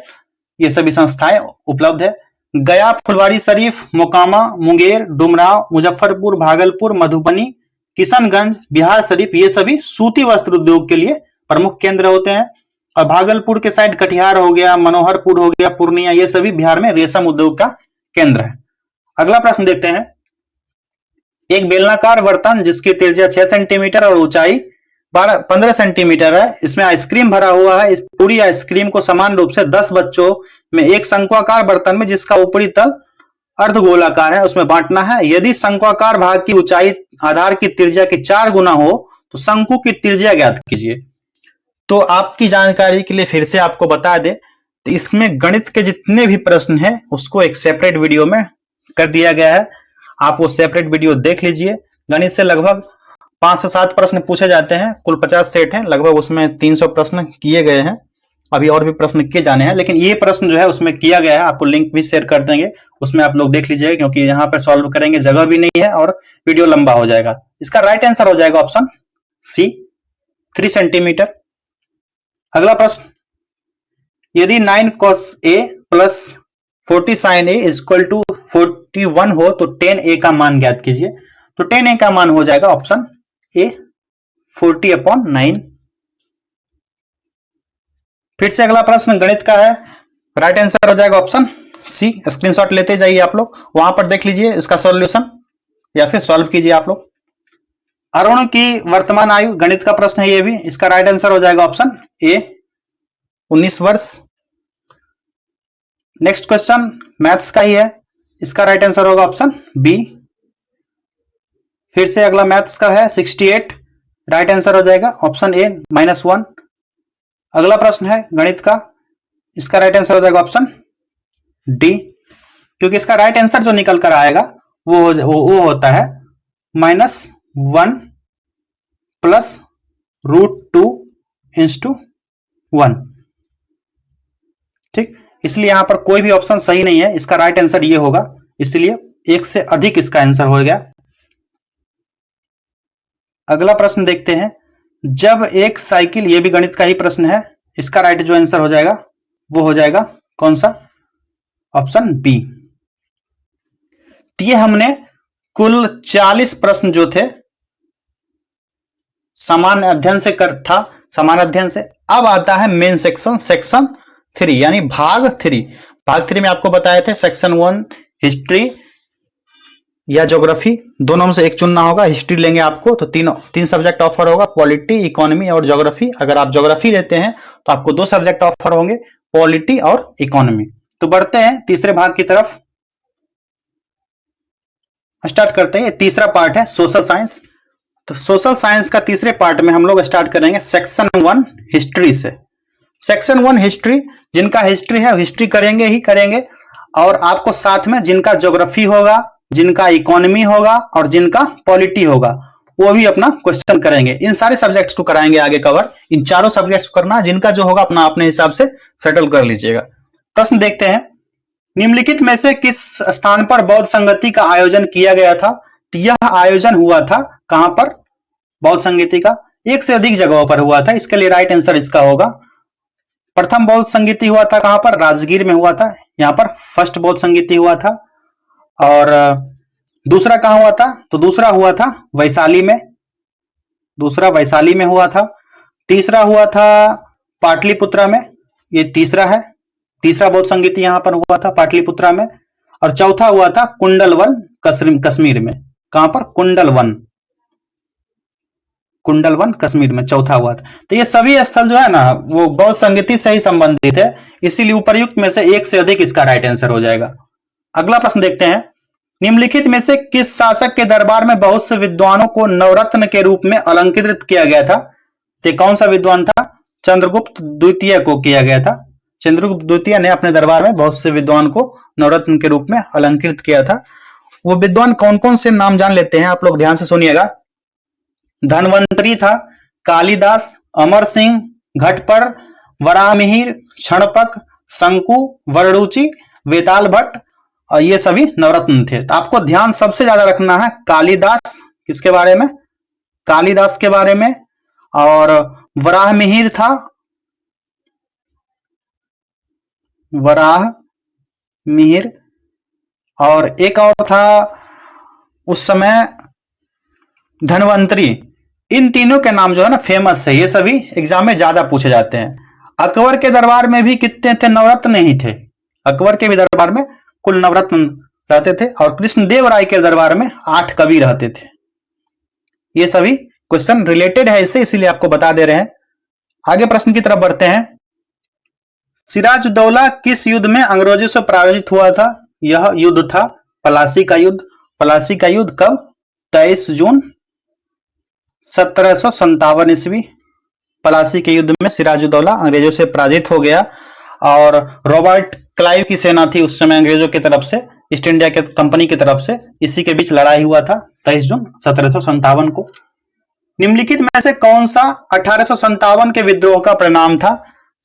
ये सभी संस्थाएं उपलब्ध है। गया, फुलवारी शरीफ, मोकामा, मुंगेर, डुमराव, मुजफ्फरपुर, भागलपुर, मधुबनी, किशनगंज, बिहार शरीफ ये सभी सूती वस्त्र उद्योग के लिए प्रमुख केंद्र होते हैं। और भागलपुर के साइड कटिहार हो गया, मनोहरपुर हो गया, पूर्णिया, ये सभी बिहार में रेशम उद्योग का केंद्र है। अगला प्रश्न देखते हैं, एक बेलनाकार बर्तन जिसकी त्रिज्या 6 सेंटीमीटर और ऊंचाई 15 सेंटीमीटर है, इसमें आइसक्रीम भरा हुआ है। इस पूरी आइसक्रीम को समान रूप से 10 बच्चों में एक शंक्वाकार बर्तन में जिसका ऊपरी तल अर्धगोलाकार है उसमें बांटना है। यदि शंक्वाकार भाग की ऊंचाई आधार की त्रिज्या के 4 गुना हो तो शंकु की त्रिज्या ज्ञात कीजिए। तो आपकी जानकारी के लिए फिर से आपको बता दें, तो इसमें गणित के जितने भी प्रश्न हैं उसको एक सेपरेट वीडियो में कर दिया गया है। आप वो सेपरेट वीडियो देख लीजिए। गणित से लगभग 5 से 7 प्रश्न पूछे जाते हैं, कुल 50 सेट हैं, लगभग उसमें 300 प्रश्न किए गए हैं। अभी और भी प्रश्न किए जाने हैं, लेकिन ये प्रश्न जो है उसमें किया गया है, आपको लिंक भी शेयर कर देंगे, उसमें आप लोग देख लीजिएगा, क्योंकि यहाँ पर सॉल्व करेंगे जगह भी नहीं है और वीडियो लंबा हो जाएगा। इसका राइट आंसर हो जाएगा ऑप्शन सी, 3 सेंटीमीटर। अगला प्रश्न, यदि 9 cos A plus 40 sin A equal to 41 हो तो 10A का मान ज्ञात कीजिए। तो 10A का मान हो जाएगा ऑप्शन ए 40/9। फिर से अगला प्रश्न गणित का है, राइट आंसर हो जाएगा ऑप्शन सी। स्क्रीनशॉट लेते जाइए आप लोग, वहां पर देख लीजिए इसका सॉल्यूशन या फिर सॉल्व कीजिए आप लोग। अरुण की वर्तमान आयु, गणित का प्रश्न है ये भी, इसका राइट आंसर हो जाएगा ऑप्शन ए 19 वर्ष। नेक्स्ट क्वेश्चन मैथ्स का ही है, इसका राइट आंसर होगा ऑप्शन बी। फिर से अगला मैथ्स का है 68, राइट आंसर हो जाएगा ऑप्शन ए -1। अगला प्रश्न है गणित का, इसका राइट आंसर हो जाएगा ऑप्शन डी, क्योंकि इसका राइट आंसर जो निकल कर आएगा वो होता है -1 प्लस √2 × 1। ठीक, इसलिए यहां पर कोई भी ऑप्शन सही नहीं है, इसका राइट आंसर ये होगा, इसलिए 1 से अधिक इसका आंसर हो गया। अगला प्रश्न देखते हैं, जब एक साइकिल, ये भी गणित का ही प्रश्न है, इसका राइट जो आंसर हो जाएगा वो हो जाएगा कौन सा, ऑप्शन बी। ये हमने कुल 40 प्रश्न जो थे सामान्य अध्ययन से था, सामान्य अध्ययन से। अब आता है मेन सेक्शन, सेक्शन 3 यानी भाग 3। भाग 3 में आपको बताए थे सेक्शन 1 हिस्ट्री या ज्योग्राफी, दोनों में से एक चुनना होगा। हिस्ट्री लेंगे आपको तो तीन सब्जेक्ट ऑफर होगा, पॉलिटी, इकोनॉमी और ज्योग्राफी। अगर आप ज्योग्राफी लेते हैं तो आपको 2 सब्जेक्ट ऑफर होंगे, पॉलिटी और इकोनॉमी। तो बढ़ते हैं तीसरे भाग की तरफ, स्टार्ट करते हैं। तीसरा पार्ट है सोशल साइंस। तो सोशल साइंस का तीसरे पार्ट में हम लोग स्टार्ट करेंगे सेक्शन 1 हिस्ट्री से। सेक्शन 1 हिस्ट्री, जिनका हिस्ट्री है हिस्ट्री करेंगे ही करेंगे, और आपको साथ में जिनका ज्योग्राफी होगा, जिनका इकोनॉमी होगा और जिनका पॉलिटी होगा वो भी अपना क्वेश्चन करेंगे। इन सारे सब्जेक्ट्स को कराएंगे आगे कवर, इन चारों सब्जेक्ट्स को करना, जिनका जो होगा अपना अपने हिसाब से सेटल कर लीजिएगा। प्रश्न देखते हैं, निम्नलिखित में से किस स्थान पर बौद्ध संगति का आयोजन किया गया था। तो यह आयोजन हुआ था कहां पर, बौद्ध संगति का 1 से अधिक जगहों पर हुआ था, इसके लिए राइट आंसर इसका होगा। प्रथम बौद्ध संगति हुआ था कहां पर, राजगीर में हुआ था, यहां पर फर्स्ट बौद्ध संगति हुआ था। और दूसरा कहां हुआ था, तो दूसरा हुआ था वैशाली में, दूसरा वैशाली में हुआ था। तीसरा हुआ था पाटलिपुत्रा में, ये तीसरा है, तीसरा बौद्ध संगीति यहां पर हुआ था पाटलिपुत्रा में। और चौथा हुआ था कुंडलवन कश्मीर में, कहां पर, कुंडलवन कश्मीर में चौथा हुआ था। तो ये सभी स्थल जो है ना वो बौद्ध संगीति से ही संबंधित है, इसीलिए उपर्युक्त में से 1 से अधिक इसका राइट आंसर हो जाएगा। अगला प्रश्न देखते हैं, निम्नलिखित में से किस शासक के दरबार में बहुत से विद्वानों को नवरत्न के रूप में अलंकृत किया गया था। तो कौन सा विद्वान था, चंद्रगुप्त द्वितीय को किया गया था। चंद्रगुप्त द्वितीय ने अपने दरबार में बहुत से विद्वान को नवरत्न के रूप में अलंकृत किया था। वो विद्वान कौन कौन से नाम जान लेते हैं आप लोग, ध्यान से सुनिएगा। धनवंतरी था, कालिदास, अमर सिंह, घटपर, वराहमिहिर, क्षणपक, शंकु, वररुचि, वेताल भट्ट, और ये सभी नवरत्न थे। तो आपको ध्यान सबसे ज्यादा रखना है कालिदास, किसके बारे में, कालिदास के बारे में, और वराहमिहिर था, वराहमिहिर, और एक और था उस समय धनवंतरी। इन तीनों के नाम जो है ना फेमस है, ये सभी एग्जाम में ज्यादा पूछे जाते हैं। अकबर के दरबार में भी कितने थे, नवरत्न ही थे। अकबर के भी दरबार में कुल नवरत्न रहते थे, और कृष्णदेव राय के दरबार में 8 कवि रहते थे। ये सभी क्वेश्चन रिलेटेड है इससे, इसीलिए आपको बता दे रहे हैं। आगे प्रश्न की तरफ बढ़ते हैं। सिराजुद्दौला किस युद्ध में अंग्रेजों से पराजित हुआ था। यह युद्ध था प्लासी का युद्ध। प्लासी का युद्ध कब, 23 जून 1757 ईस्वी। प्लासी के युद्ध में सिराजुद्दौला अंग्रेजों से पराजित हो गया, और रॉबर्ट क्लाइव की सेना थी उस समय अंग्रेजों की तरफ से, ईस्ट इंडिया के कंपनी की तरफ से, इसी के बीच लड़ाई हुआ था 23 जून 1757 को। निम्नलिखित में से कौन सा 1857 के विद्रोह का परिणाम था?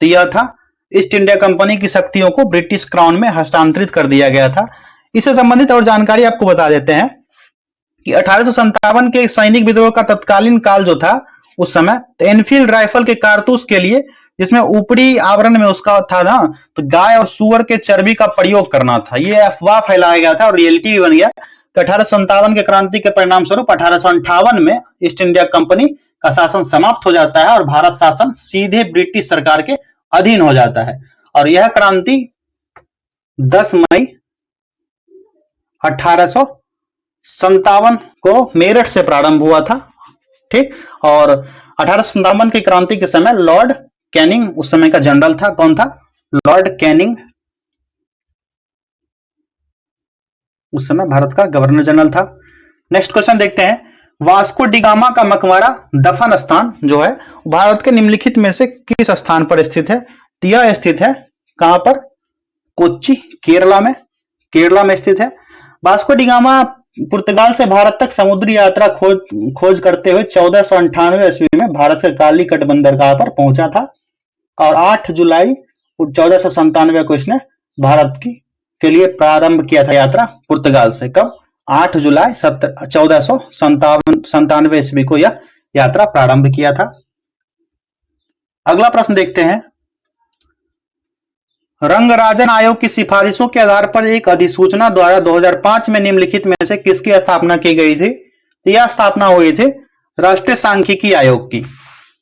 तो यह था ईस्ट इंडिया कंपनी की शक्तियों को ब्रिटिश क्राउन में हस्तांतरित कर दिया गया था। इससे संबंधित और जानकारी आपको बता देते हैं कि 1857 के सैनिक विद्रोह का तत्कालीन काल जो था उस समय, तो एनफील्ड राइफल के कारतूस के लिए, जिसमें ऊपरी आवरण में उसका था ना, तो गाय और सुअर के चर्बी का प्रयोग करना था। ये अफवाह फैलाया गया था और रियलिटी भी बन गया कि 1857 के क्रांति के परिणाम स्वरूप 1858 में ईस्ट इंडिया कंपनी का शासन समाप्त हो जाता है और भारत शासन सीधे ब्रिटिश सरकार के अधीन हो जाता है। और यह क्रांति 10 मई 1857 को मेरठ से प्रारंभ हुआ था। ठीक, और 1857 की क्रांति के समय लॉर्ड कैनिंग उस समय का जनरल था। कौन था? लॉर्ड कैनिंग उस समय भारत का गवर्नर जनरल था। नेक्स्ट क्वेश्चन देखते हैं, वास्को डी गामा का मकबरा दफन स्थान जो है भारत के निम्नलिखित में से किस स्थान पर स्थित है? तो यह स्थित है कहां पर? कोच्चि, केरला में। केरला में स्थित है। वास्को डी गामा पुर्तगाल से भारत तक समुद्री यात्रा खोज करते हुए 1498 ईस्वी में भारत के कालीकट बंदरगाह पर पहुंचा था और 8 जुलाई 1497 को इसने भारत के लिए प्रारंभ किया था यात्रा पुर्तगाल से। कब? 8 जुलाई 1497 ईस्वी को यह यात्रा प्रारंभ किया था। अगला प्रश्न देखते हैं, रंगराजन आयोग की सिफारिशों के आधार पर एक अधिसूचना द्वारा 2005 में निम्नलिखित में से किसकी स्थापना की गई थी? तो यह स्थापना हुई थी राष्ट्रीय सांख्यिकी आयोग की।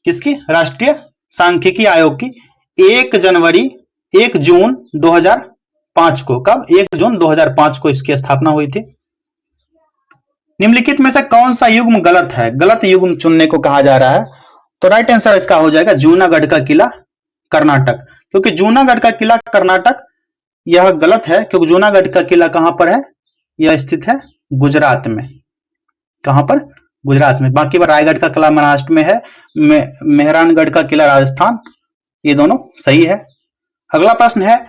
किसकी? राष्ट्रीय सांख्यिकी आयोग की 1 जून 2005 को। कब? 1 जून 2005 को इसकी स्थापना हुई थी। निम्नलिखित में से कौन सा युग्म गलत है? गलत युग्म चुनने को कहा जा रहा है। तो राइट आंसर इसका हो जाएगा जूनागढ़ का किला, कर्नाटक। क्योंकि जूनागढ़ का किला कर्नाटक, यह गलत है क्योंकि जूनागढ़ का किला कहां पर है? यह स्थित है गुजरात में। कहां पर? गुजरात में। बाकी रायगढ़ का किला महाराष्ट्र में है, मेहरानगढ़ का किला राजस्थान। ये दोनों सही है। अगला प्रश्न है,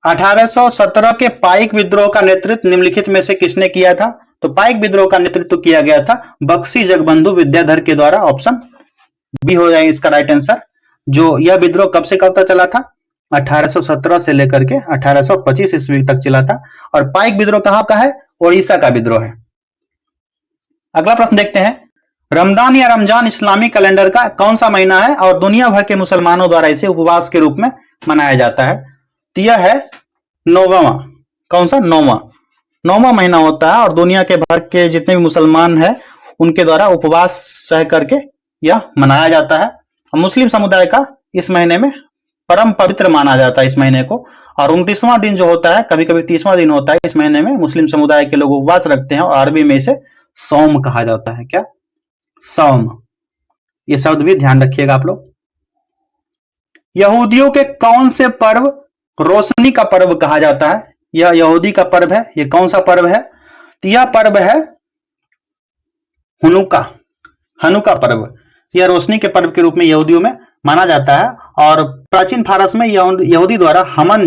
1817 के पाइक विद्रोह का नेतृत्व निम्नलिखित में से किसने किया था? तो पाइक विद्रोह का नेतृत्व किया गया था बख्शी जगबंधु विद्याधर के द्वारा। ऑप्शन बी हो जाएगा इसका राइट आंसर। जो यह विद्रोह कब से कब तक चला था? 1817 से लेकर के 1825 ईस्वी तक चला था। और पाइक विद्रोह कहां का है? ओडिशा का विद्रोह है। अगला प्रश्न देखते हैं, रमजान या रमजान इस्लामी कैलेंडर का कौन सा महीना है और दुनिया भर के मुसलमानों द्वारा इसे उपवास के रूप में मनाया जाता है? तो यह है नौवां। कौन सा? नौवां महीना होता है और दुनिया के भर के जितने भी मुसलमान हैं उनके द्वारा उपवास सह करके यह मनाया जाता है। मुस्लिम समुदाय का इस महीने में परम पवित्र माना जाता है इस महीने को। और 29वां दिन जो होता है, कभी कभी 30वां दिन होता है, इस महीने में मुस्लिम समुदाय के लोग उपवास रखते हैं और अरबी में इसे सौम कहा जाता है। क्या? सौम। ये शब्द भी ध्यान रखिएगा आप लोग। यहूदियों के कौन से पर्व रोशनी का पर्व कहा जाता है? यह यहूदी का पर्व है। ये कौन सा पर्व है? तो यह पर्व है हनुका पर्व। यह रोशनी के पर्व के रूप में यहूदियों में माना जाता है। और प्राचीन फारस में यहूदी द्वारा हमन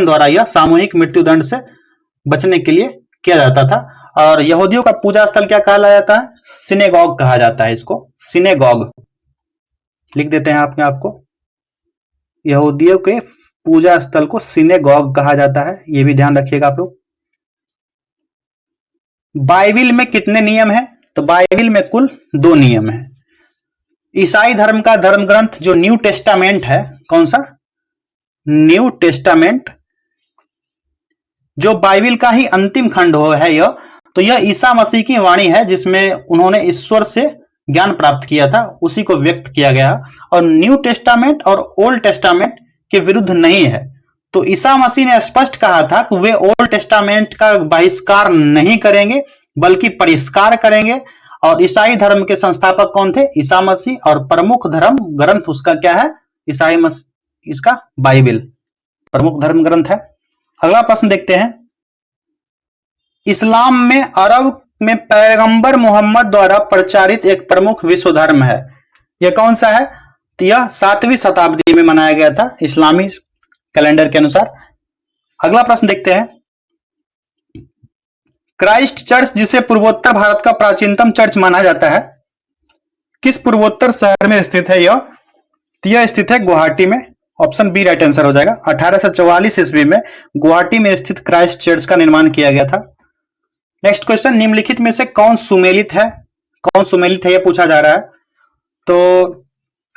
द्वारा यह सामूहिक मृत्युदंड से बचने के लिए किया जाता था। और यहूदियों का पूजा स्थल क्या कहा जाता है? सिनेगॉग कहा जाता है इसको। सिनेगॉग लिख देते हैं आपको। यहूदियों के पूजा स्थल को सिनेगॉग कहा जाता है, यह भी ध्यान रखिएगा आप लोग। बाइबिल में कितने नियम हैं? तो बाइबिल में कुल 2 नियम हैं। ईसाई धर्म का धर्म ग्रंथ जो न्यू टेस्टामेंट है, कौन सा? न्यू टेस्टामेंट, जो बाइबिल का ही अंतिम खंड है यह। तो यह ईसा मसीह की वाणी है जिसमें उन्होंने ईश्वर से ज्ञान प्राप्त किया था, उसी को व्यक्त किया गया। और न्यू टेस्टामेंट और ओल्ड टेस्टामेंट के विरुद्ध नहीं है। तो ईसा मसीह ने स्पष्ट कहा था कि वे ओल्ड टेस्टामेंट का बहिष्कार नहीं करेंगे बल्कि परिष्कार करेंगे। और ईसाई धर्म के संस्थापक कौन थे? ईसा मसीह। और प्रमुख धर्म ग्रंथ उसका क्या है? ईसाई मसीह, इसका बाइबिल प्रमुख धर्म ग्रंथ है। अगला प्रश्न देखते हैं, इस्लाम में अरब में पैगंबर मोहम्मद द्वारा प्रचारित एक प्रमुख विश्व धर्म है, यह कौन सा है? तो यह 7वीं शताब्दी में मनाया गया था इस्लामी कैलेंडर के अनुसार। अगला प्रश्न देखते हैं, क्राइस्ट चर्च जिसे पूर्वोत्तर भारत का प्राचीनतम चर्च माना जाता है, किस पूर्वोत्तर शहर में स्थित है यह? तो यह स्थित है गुवाहाटी में। ऑप्शन बी राइट आंसर हो जाएगा। 1844 ईस्वी में गुवाहाटी में स्थित क्राइस्ट चर्च का निर्माण किया गया था। नेक्स्ट क्वेश्चन, निम्नलिखित में से कौन सुमेलित है? कौन सुमेलित है यह पूछा जा रहा है। तो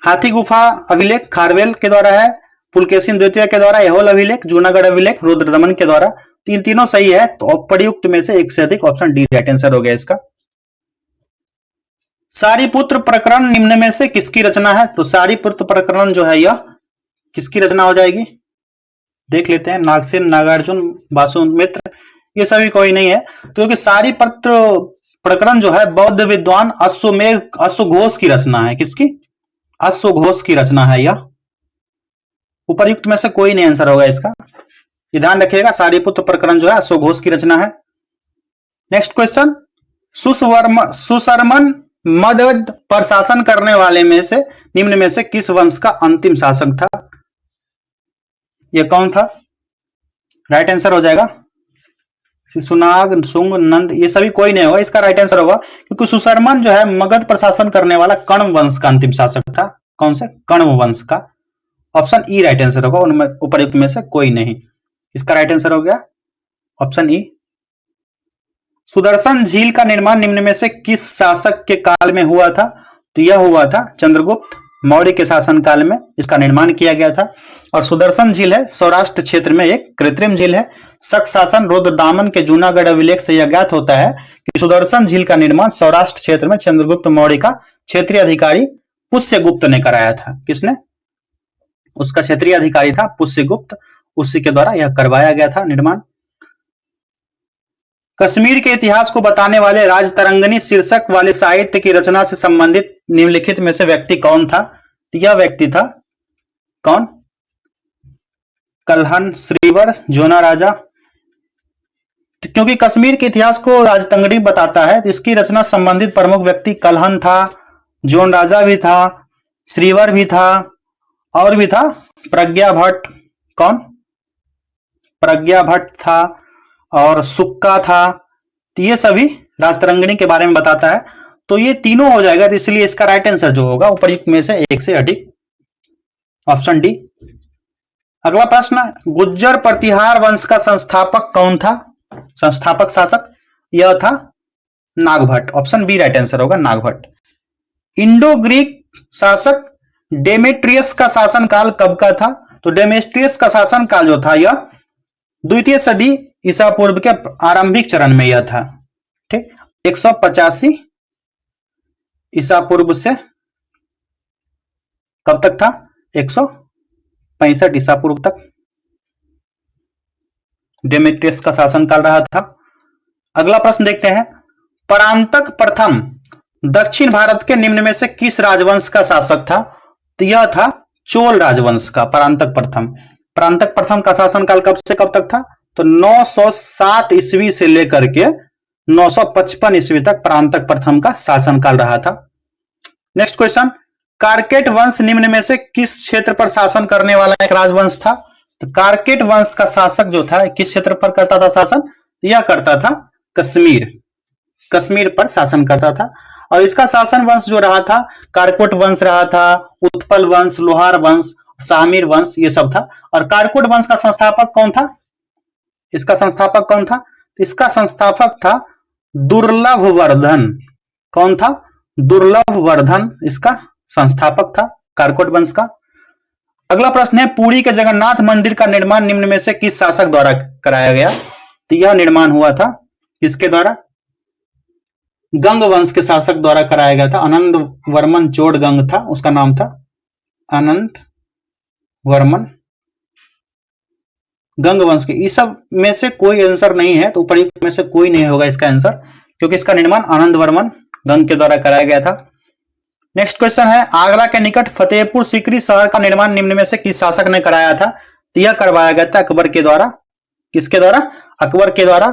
हाथी गुफा अभिलेख खारवेल के द्वारा है, पुलकेशिन द्वितीय के द्वारा, ऐहोल अभिलेख, जूनागढ़ अभिलेख रुद्रदमन के द्वारा। तीनों सही है, तो प्रयुक्त में से एक से अधिक, ऑप्शन डी राइट आंसर हो गया इसका। सारीपुत्र प्रकरण निम्न में से किसकी रचना है? तो सारीपुत्र प्रकरण जो है यह किसकी रचना हो जाएगी, देख लेते हैं। नागसेन, नागार्जुन, वासुमित्र, ये सभी कोई नहीं है। तो क्योंकि सारीपुत्र प्रकरण जो है बौद्ध विद्वान अश्वघोष की रचना है। किसकी? अश्वघोष की रचना है यह। उपर्युक्त में से कोई नहीं आंसर होगा इसका, ये ध्यान रखिएगा। सारीपुत्र प्रकरण जो है अश्वघोष की रचना है। नेक्स्ट क्वेश्चन, सुशर्मन मगध पर शासन करने वाले में से निम्न में से किस वंश का अंतिम शासक था? यह कौन था? राइट आंसर हो जाएगा शिशुनाग, शुंग, नंद, ये सभी कोई नहीं होगा, इसका राइट आंसर होगा। क्योंकि सुशर्मन जो है मगध पर शासन करने वाला कण्व वंश का अंतिम शासक था। कौन से? कण्व वंश का। ऑप्शन ई राइट आंसर होगा, उनमें उपर्युक्त में से कोई नहीं। इसका राइट आंसर हो गया ऑप्शन ई। सुदर्शन झील का निर्माण निम्न में से किस शासक के काल में हुआ था? तो यह हुआ था चंद्रगुप्त मौर्य के शासन काल में इसका निर्माण किया गया था। और सुदर्शन झील है सौराष्ट्र क्षेत्र में एक कृत्रिम झील है। शक शासन रुद्रदामन के जूनागढ़ अभिलेख से यह ज्ञात होता है कि सुदर्शन झील का निर्माण सौराष्ट्र क्षेत्र में चंद्रगुप्त मौर्य का क्षेत्रीय अधिकारी पुष्यगुप्त ने कराया था। किसने? उसका क्षेत्रीय अधिकारी था पुष्यगुप्त, उसी के द्वारा यह करवाया गया था निर्माण। कश्मीर के इतिहास को बताने वाले राजतरंगिणी शीर्षक वाले साहित्य की रचना से संबंधित निम्नलिखित में से व्यक्ति कौन था? यह व्यक्ति था कौन? कल्हन, श्रीवर, जोना राजा। क्योंकि कश्मीर के इतिहास को राजतरंगिणी बताता है, तो इसकी रचना संबंधित प्रमुख व्यक्ति कल्हन था, जोन राजा भी था, श्रीवर भी था, और भी था प्रज्ञा भट्ट। कौन? प्रज्ञा भट्ट था और सुक्का था। तो ये सभी राजतरंगिणी के बारे में बताता है। तो ये तीनों हो जाएगा, तो इसलिए इसका राइट आंसर जो होगा उपर्युक्त में से एक से अधिक, ऑप्शन डी। अगला प्रश्न, गुज्जर प्रतिहार वंश का संस्थापक कौन था? संस्थापक शासक यह था Nagabhata. Option B right answer होगा, नागभट्ट। इंडो ग्रीक शासक डेमेट्रियस का शासनकाल कब का था? तो डेमेट्रियस का शासनकाल जो था यह द्वितीय सदी ईसा पूर्व के आरंभिक चरण में यह था। ठीक, 185 ईसा पूर्व से कब तक था? 165 ईसा पूर्व तक डेमेट्रियस का शासनकाल रहा था। अगला प्रश्न देखते हैं, परांतक प्रथम दक्षिण भारत के निम्न में से किस राजवंश का शासक था? तो यह था चोल राजवंश का परांतक प्रथम। परांतक प्रथम का शासनकाल कब से कब तक था? तो 907 ईस्वी से लेकर के 955 ईस्वी तक परांतक प्रथम का शासनकाल रहा था। नेक्स्ट क्वेश्चन, कारकेट वंश निम्न में से किस क्षेत्र पर शासन करने वाला एक राजवंश था? तो कारकेट वंश का शासक जो था किस क्षेत्र पर करता था शासन? यह करता था कश्मीर, कश्मीर पर शासन करता था। और इसका शासन वंश जो रहा था कारकोट वंश रहा था, उत्पल वंश, लोहार वंश, शाहमीर वंश, ये सब था। और कारकोट वंश का संस्थापक कौन था? इसका संस्थापक कौन था? इसका संस्थापक था दुर्लभ वर्धन। कौन था? दुर्लभ वर्धन इसका संस्थापक था कारकोट वंश का। अगला प्रश्न है, पुरी के जगन्नाथ मंदिर का निर्माण निम्न में से किस शासक द्वारा कराया गया? तो यह निर्माण हुआ था किसके द्वारा? गंग वंश के शासक द्वारा कराया गया था। आनंद वर्मन चोड़गंग था उसका नाम था, आनंद वर्मन गंग वंश के। इस सब में से कोई आंसर नहीं है, तो उपर्युक्त में से कोई नहीं होगा इसका आंसर, क्योंकि इसका निर्माण आनंद वर्मन गंग के द्वारा कराया गया था। नेक्स्ट क्वेश्चन है, आगरा के निकट फतेहपुर सीकरी शहर का निर्माण निम्न में से किस शासक ने कराया था? तो यह करवाया गया था अकबर के द्वारा। किसके द्वारा? अकबर के द्वारा।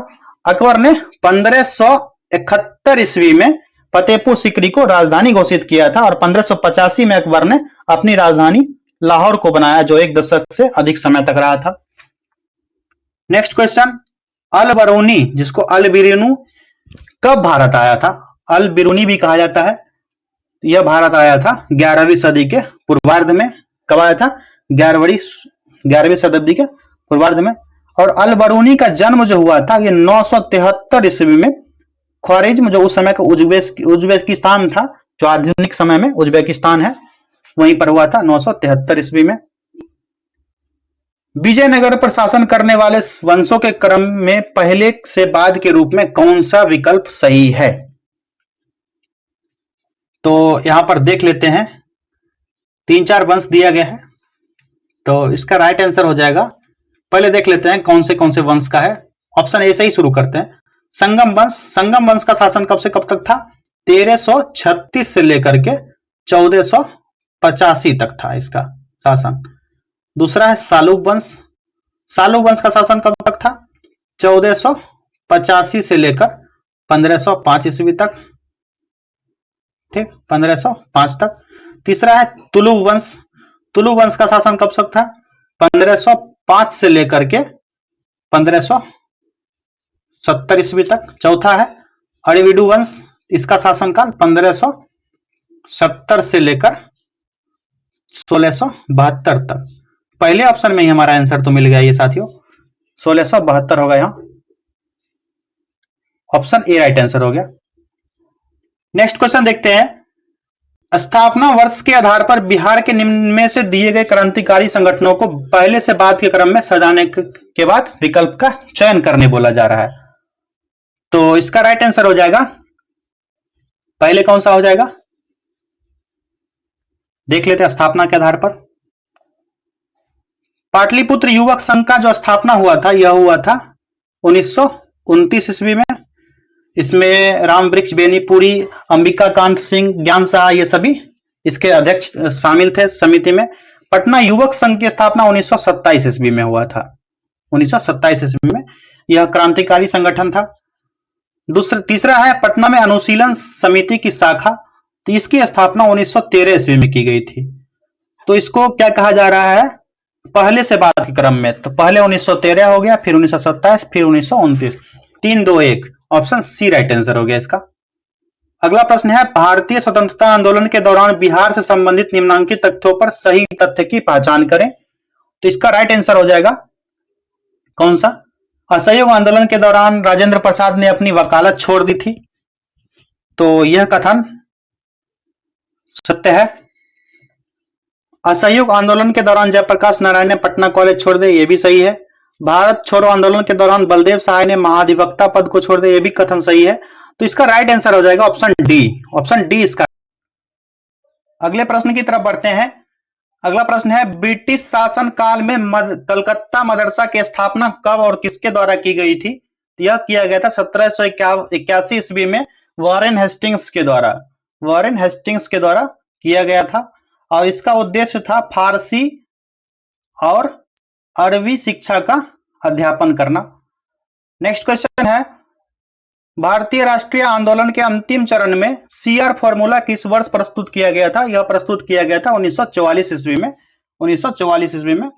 अकबर ने 1571 ईस्वी में फतेहपुर सीकरी को राजधानी घोषित किया था, और 1585 में अकबर ने अपनी राजधानी लाहौर को बनाया, जो एक दशक से अधिक समय तक रहा था। नेक्स्ट क्वेश्चन, अल बरूनी जिसको अल बिरूनी कब भारत आया था? अल बिरूनी भी कहा जाता है, यह भारत आया था 11वीं सदी के पूर्वार्ध में। कब आया था? 11वीं शताब्दी के पूर्वार्ध में। और अल बरूनी का जन्म जो हुआ था ये 973 ईस्वी में ख्वारिज्म, जो उस समय का उज्बेकिस्तान था, जो आधुनिक समय में उज्बेकिस्तान है, वहीं पर हुआ था 973 ईस्वी में। विजयनगर पर शासन करने वाले वंशों के क्रम में पहले से बाद के रूप में कौन सा विकल्प सही है? तो यहां पर देख लेते हैं, 3-4 वंश दिया गया है, तो इसका राइट आंसर हो जाएगा। पहले देख लेते हैं कौन से वंश का है। ऑप्शन ए से ही शुरू करते हैं। संगम वंश। संगम वंश का शासन कब से कब तक था? 1336 से लेकर के 1485 तक था इसका शासन। दूसरा है सालुब वंश। सालुब वंश का शासन कब तक था? 1485 से लेकर 1505 ईस्वी तक। ठीक, 1505 तक। तीसरा है तुलु वंश। तुलु वंश का शासन कब तक था? 1505 से लेकर के 1570 ईस्वी तक। चौथा है अरिविडु वंश। इसका शासनकाल 1570 से लेकर 1672 तक। पहले ऑप्शन में ही हमारा आंसर तो मिल गया ये साथियों, 1672 होगा यहां। ऑप्शन ए राइट आंसर हो गया। नेक्स्ट क्वेश्चन देखते हैं। स्थापना वर्ष के आधार पर बिहार के निम्न में से दिए गए क्रांतिकारी संगठनों को पहले से बाद के क्रम में सजाने के बाद विकल्प का चयन करने बोला जा रहा है। तो इसका राइट आंसर हो जाएगा, पहले कौन सा हो जाएगा देख लेते हैं। स्थापना के आधार पर पाटलिपुत्र युवक संघ का जो स्थापना हुआ था यह हुआ था 1929 ईस्वी में। इसमें राम वृक्ष बेनीपुरी, अंबिका कांत सिंह, ज्ञान शाह, ये सभी इसके अध्यक्ष शामिल थे समिति में। पटना युवक संघ की स्थापना 1927 ईस्वी में हुआ था। 1927 ईस्वी में यह क्रांतिकारी संगठन था। तीसरा है पटना में अनुशीलन समिति की शाखा, तो इसकी स्थापना 1913 ईस्वी में की गई थी। तो इसको क्या कहा जा रहा है? पहले से बाद के क्रम में। तो पहले 1913 हो गया, फिर 1927, फिर 1929। 3, 2, 1। ऑप्शन सी राइट आंसर हो गया इसका। अगला प्रश्न है, भारतीय स्वतंत्रता आंदोलन के दौरान बिहार से संबंधित निम्नलिखित तथ्यों पर सही तथ्य की पहचान करें। तो इसका राइट आंसर हो जाएगा कौन सा? असहयोग आंदोलन के दौरान राजेंद्र प्रसाद ने अपनी वकालत छोड़ दी थी, तो यह कथन सत्य है। असहयोग आंदोलन के दौरान जयप्रकाश नारायण ने पटना कॉलेज छोड़ दिया, यह भी सही है। भारत छोड़ो आंदोलन के दौरान बलदेव सहाय ने महाधिवक्ता पद को छोड़ दिया, यह भी कथन सही है। तो इसका राइट आंसर हो जाएगा ऑप्शन डी। ऑप्शन डी इसका। अगले प्रश्न की तरफ बढ़ते हैं। अगला प्रश्न है, ब्रिटिश शासन काल में कलकत्ता मदरसा की स्थापना कब और किसके द्वारा की गई थी? यह किया गया था 1781 ईस्वी में वॉरेन हेस्टिंग्स के द्वारा। वॉरेन हेस्टिंग्स के द्वारा किया गया था और इसका उद्देश्य था फारसी और अरबी शिक्षा का अध्यापन करना। नेक्स्ट क्वेश्चन है, भारतीय राष्ट्रीय आंदोलन के अंतिम चरण में सीआर फॉर्मूला किस वर्ष प्रस्तुत किया गया था? यह प्रस्तुत किया गया था 1944 ईस्वी में। 1944 ईस्वी में।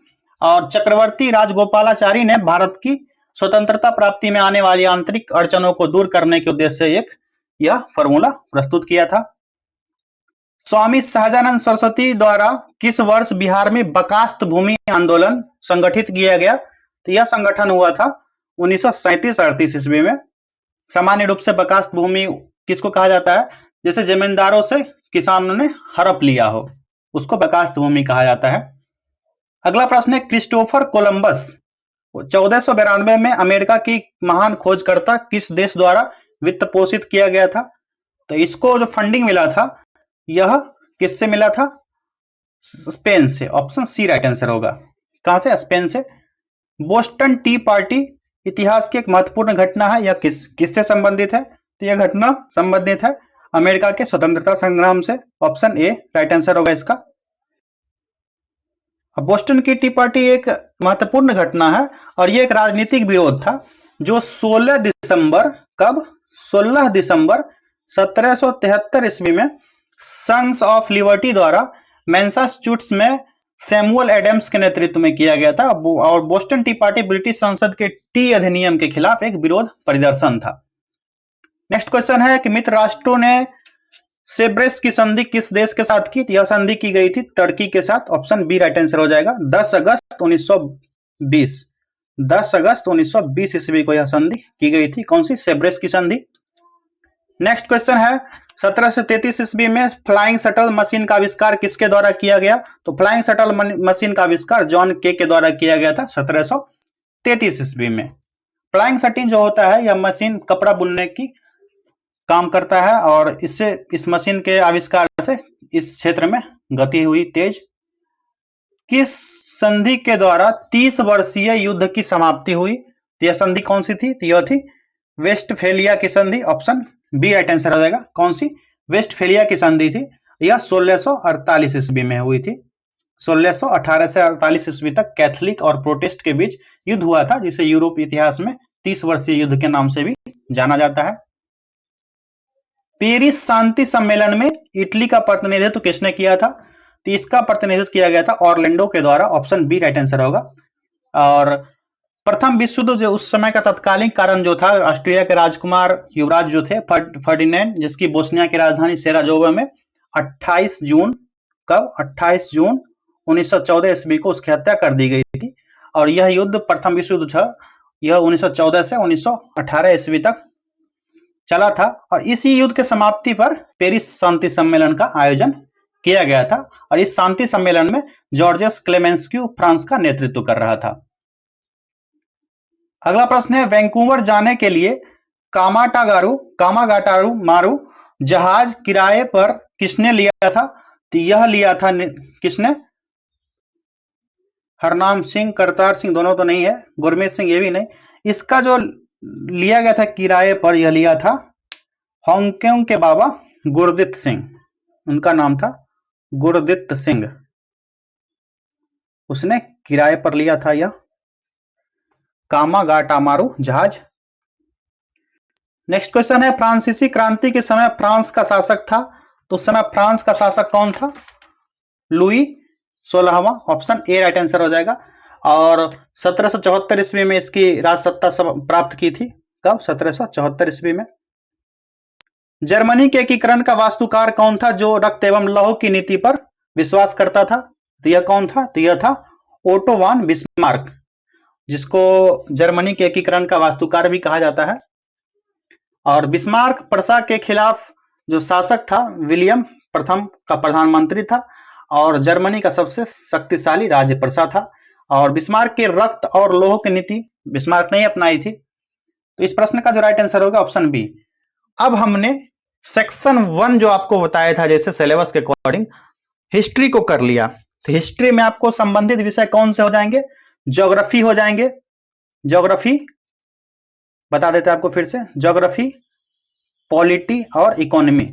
और चक्रवर्ती राजगोपालाचारी ने भारत की स्वतंत्रता प्राप्ति में आने वाली आंतरिक अड़चनों को दूर करने के उद्देश्य से यह फॉर्मूला प्रस्तुत किया था। स्वामी सहजानंद सरस्वती द्वारा किस वर्ष बिहार में बकास्त भूमि आंदोलन संगठित किया गया? तो यह संगठन हुआ था 1937-38 ईस्वी में। सामान्य रूप से बकास्त भूमि किसको कहा जाता है? जैसे जमींदारों से किसानों ने हड़प लिया हो, उसको बकास्त भूमि कहा जाता है। अगला प्रश्न है, क्रिस्टोफर कोलंबस 1492 में अमेरिका की महान खोजकर्ता किस देश द्वारा वित्त पोषित किया गया था? तो इसको जो फंडिंग मिला था यह किससे मिला था? स्पेन से। ऑप्शन सी राइट आंसर होगा। कहां से? स्पेन से। बोस्टन टी पार्टी इतिहास की एक महत्वपूर्ण घटना है, यह किससे संबंधित है? तो यह घटना संबंधित है अमेरिका के स्वतंत्रता संग्राम से। ऑप्शन ए राइट आंसर होगा इसका। बोस्टन की टी पार्टी एक महत्वपूर्ण घटना है और यह एक राजनीतिक विरोध था जो 16 दिसंबर 1773 ईस्वी में सन्स ऑफ लिबर्टी द्वारा मैसाचुसेट्स में सैमुअल एडम्स के नेतृत्व में किया गया था। और बोस्टन टी पार्टी ब्रिटिश संसद के टी अधिनियम के खिलाफ एक विरोध प्रदर्शन था। नेक्स्ट क्वेश्चन है कि मित्र राष्ट्रों ने सेब्रेस की संधि किस देश के साथ की? यह संधि की गई थी तुर्की के साथ। ऑप्शन बी राइट आंसर हो जाएगा। 10 अगस्त 1920, 10 अगस्त 1920 ईस्वी को यह संधि की गई थी। कौन सी? सेब्रेस की संधि। नेक्स्ट क्वेश्चन है 1733 ईस्वी में फ्लाइंग शटल मशीन का आविष्कार किसके द्वारा किया गया? तो फ्लाइंग शटल मशीन का आविष्कार जॉन के द्वारा किया गया था 1733 ईस्वी में। फ्लाइंग शटिल जो होता है यह मशीन कपड़ा बुनने की काम करता है और इससे इस मशीन के आविष्कार से इस क्षेत्र में गति हुई तेज। किस संधि के द्वारा 30 वर्षीय युद्ध की समाप्ति हुई? तो यह संधि कौन सी थी? तो यह थी वेस्टफेलिया की संधि। ऑप्शन बी राइट आंसर हो जाएगा। कौन सी? वेस्टफेलिया की संधि थी। यह 1648 ईस्वी में हुई थी। 1618 से 48 ईस्वी तक कैथोलिक और प्रोटेस्ट के बीच युद्ध हुआ था, जिसे यूरोप इतिहास में 30 वर्षीय युद्ध के नाम से भी जाना जाता है। पेरिस शांति सम्मेलन में इटली का प्रतिनिधित्व किसने किया था? तो इसका प्रतिनिधित्व किया गया था ऑरलैंडो के द्वारा। ऑप्शन बी राइट आंसर होगा। और प्रथम विश्व युद्ध जो उस समय का तत्कालीन कारण जो था, ऑस्ट्रिया के राजकुमार युवराज जो थे फर्डिनेंड, जिसकी बोस्निया की राजधानी सेराजेवो में 28 जून 1914 ईस्वी को उसकी हत्या कर दी गई थी। और यह युद्ध प्रथम विश्व युद्ध था, यह 1914 से 1918 ईस्वी तक चला था। और इसी युद्ध के समाप्ति पर पेरिस शांति सम्मेलन का आयोजन किया गया था। और इस शांति सम्मेलन में जॉर्जेस क्लेमेंस्क्यू फ्रांस का नेतृत्व कर रहा था। अगला प्रश्न है वैंकूवर जाने के लिए कामागाटारू मारू जहाज किराए पर किसने लिया था? तो यह लिया था किसने? हरनाम सिंह, करतार सिंह दोनों तो नहीं है, गुरमीत सिंह ये भी नहीं। इसका जो लिया गया था किराए पर, यह लिया था हांगकांग के बाबा गुरदित्त सिंह। उनका नाम था गुरदित्त सिंह। उसने किराए पर लिया था यह कामागाटामारू जहाज। नेक्स्ट क्वेश्चन है फ्रांसीसी क्रांति के समय फ्रांस का शासक था, तो उस समय फ्रांस का शासक कौन था? लुई 16वां। ऑप्शन ए राइट आंसर हो जाएगा। और 1774 ईस्वी में इसकी राजसत्ता प्राप्त की थी। कब? 1774 ईस्वी में। जर्मनी के एकीकरण का वास्तुकार कौन था जो रक्त एवं लौह की नीति पर विश्वास करता था? तो यह कौन था? तो यह था ओटो वान बिस्मार्क, जिसको जर्मनी के एकीकरण का वास्तुकार भी कहा जाता है। और बिस्मार्क प्रशा के खिलाफ जो शासक था, विलियम प्रथम का प्रधानमंत्री था और जर्मनी का सबसे शक्तिशाली राज्य प्रशा था। और बिस्मार्क के रक्त और लौह की नीति बिस्मार्क ने अपनाई थी। तो इस प्रश्न का जो राइट आंसर होगा ऑप्शन बी। अब हमने सेक्शन 1 जो आपको बताया था जैसे सिलेबस के अकॉर्डिंग हिस्ट्री को कर लिया। तो हिस्ट्री में आपको संबंधित विषय कौन से हो जाएंगे? ज्योग्राफी हो जाएंगे। ज्योग्राफी बता देते हैं आपको फिर से, ज्योग्राफी, पॉलिटी और इकोनॉमी।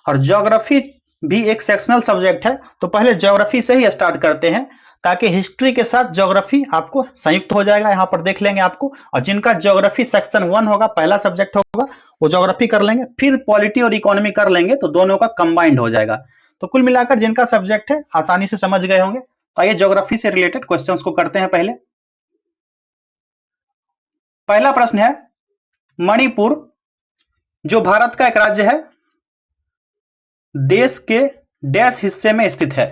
और ज्योग्राफी भी एक सेक्शनल सब्जेक्ट है, तो पहले ज्योग्राफी से ही स्टार्ट करते हैं ताकि हिस्ट्री के साथ ज्योग्राफी आपको संयुक्त हो जाएगा। यहां पर देख लेंगे आपको। और जिनका ज्योग्राफी सेक्शन 1 होगा, पहला सब्जेक्ट होगा, वो ज्योग्राफी कर लेंगे, फिर पॉलिटी और इकोनॉमी कर लेंगे, तो दोनों का कंबाइंड हो जाएगा। तो कुल मिलाकर जिनका सब्जेक्ट है आसानी से समझ गए होंगे। तो आइए ज्योग्राफी से रिलेटेड क्वेश्चंस को करते हैं। पहला प्रश्न है मणिपुर जो भारत का एक राज्य है, देश के डैश हिस्से में स्थित है?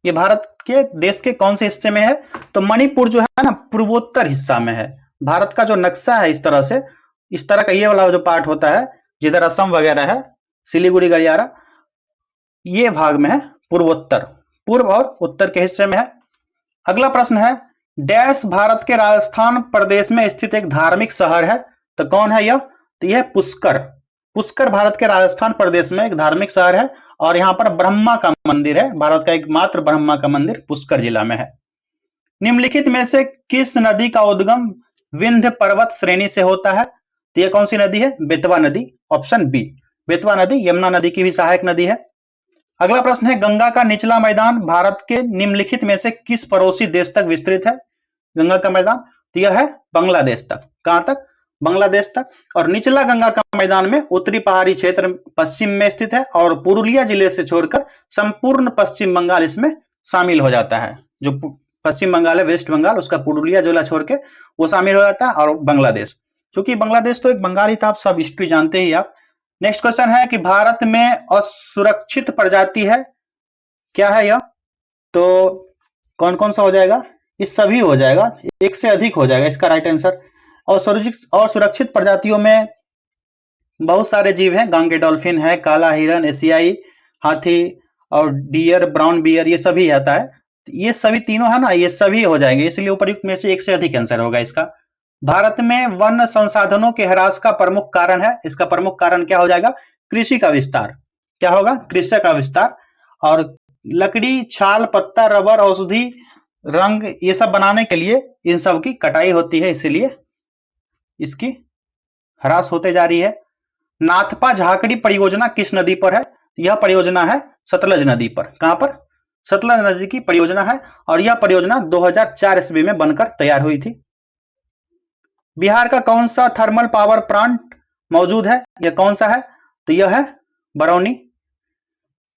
ये भारत के देश के कौन से हिस्से में है? तो मणिपुर जो है ना, पूर्वोत्तर हिस्सा में है। भारत का जो नक्शा है इस तरह का ये वाला जो पार्ट होता है, जिधर असम वगैरह है, सिलीगुड़ी गलियारा, ये भाग में है पूर्वोत्तर, पूर्व और उत्तर के हिस्से में है। अगला प्रश्न है डैश भारत के राजस्थान प्रदेश में स्थित एक धार्मिक शहर है, तो कौन है यह? तो यह पुष्कर। पुष्कर भारत के राजस्थान प्रदेश में एक धार्मिक शहर है और यहाँ पर ब्रह्मा का मंदिर है। भारत का एकमात्र ब्रह्मा का मंदिर पुष्कर जिला में है। निम्नलिखित में से किस नदी का उद्गम विंध्य पर्वत श्रेणी से होता है? तो यह कौन सी नदी है? बेतवा नदी। Option B. बेतवा नदी यमुना नदी की भी सहायक नदी है। अगला प्रश्न है गंगा का निचला मैदान भारत के निम्नलिखित में से किस पड़ोसी देश तक विस्तृत है? गंगा का मैदान तो यह है बांग्लादेश तक। कहां तक? बांग्लादेश तक। और निचला गंगा का मैदान में उत्तरी पहाड़ी क्षेत्र पश्चिम में स्थित है और पुरुलिया जिले से छोड़कर संपूर्ण पश्चिम बंगाल इसमें शामिल हो जाता है। जो पश्चिम बंगाल है, वेस्ट बंगाल, उसका पुरुलिया जिला छोड़ के वो शामिल हो जाता है। और बांग्लादेश, क्योंकि बांग्लादेश तो एक बंगाली था, आप सब हिस्ट्री जानते ही आप। नेक्स्ट क्वेश्चन है कि भारत में असुरक्षित प्रजाति है, क्या है यह? तो कौन कौन सा हो जाएगा? ये सभी हो जाएगा, एक से अधिक हो जाएगा इसका राइट आंसर। और सुरक्षित प्रजातियों में बहुत सारे जीव हैं, गांगे डॉल्फिन है, काला हिरन, एशियाई हाथी और डियर, ब्राउन बियर, ये सभी आता है। ये सभी तीनों है ना, ये सभी हो जाएंगे, इसलिए उपर्युक्त में से एक से अधिक आंसर होगा इसका। भारत में वन संसाधनों के ह्रास का प्रमुख कारण है, इसका प्रमुख कारण क्या हो जाएगा? कृषि का विस्तार। क्या होगा? कृषि का विस्तार। और लकड़ी, छाल, पत्ता, रबर, औषधि, रंग, ये सब बनाने के लिए इन सब की कटाई होती है, इसीलिए इसकी ह्रास होते जा रही है। नाथपा झाकड़ी परियोजना किस नदी पर है? यह परियोजना है सतलज नदी पर। कहां पर? सतलज नदी की परियोजना है, और यह परियोजना 2004 ईस्वी में बनकर तैयार हुई थी। बिहार का कौन सा थर्मल पावर प्लांट मौजूद है? यह कौन सा है? तो यह है बरौनी।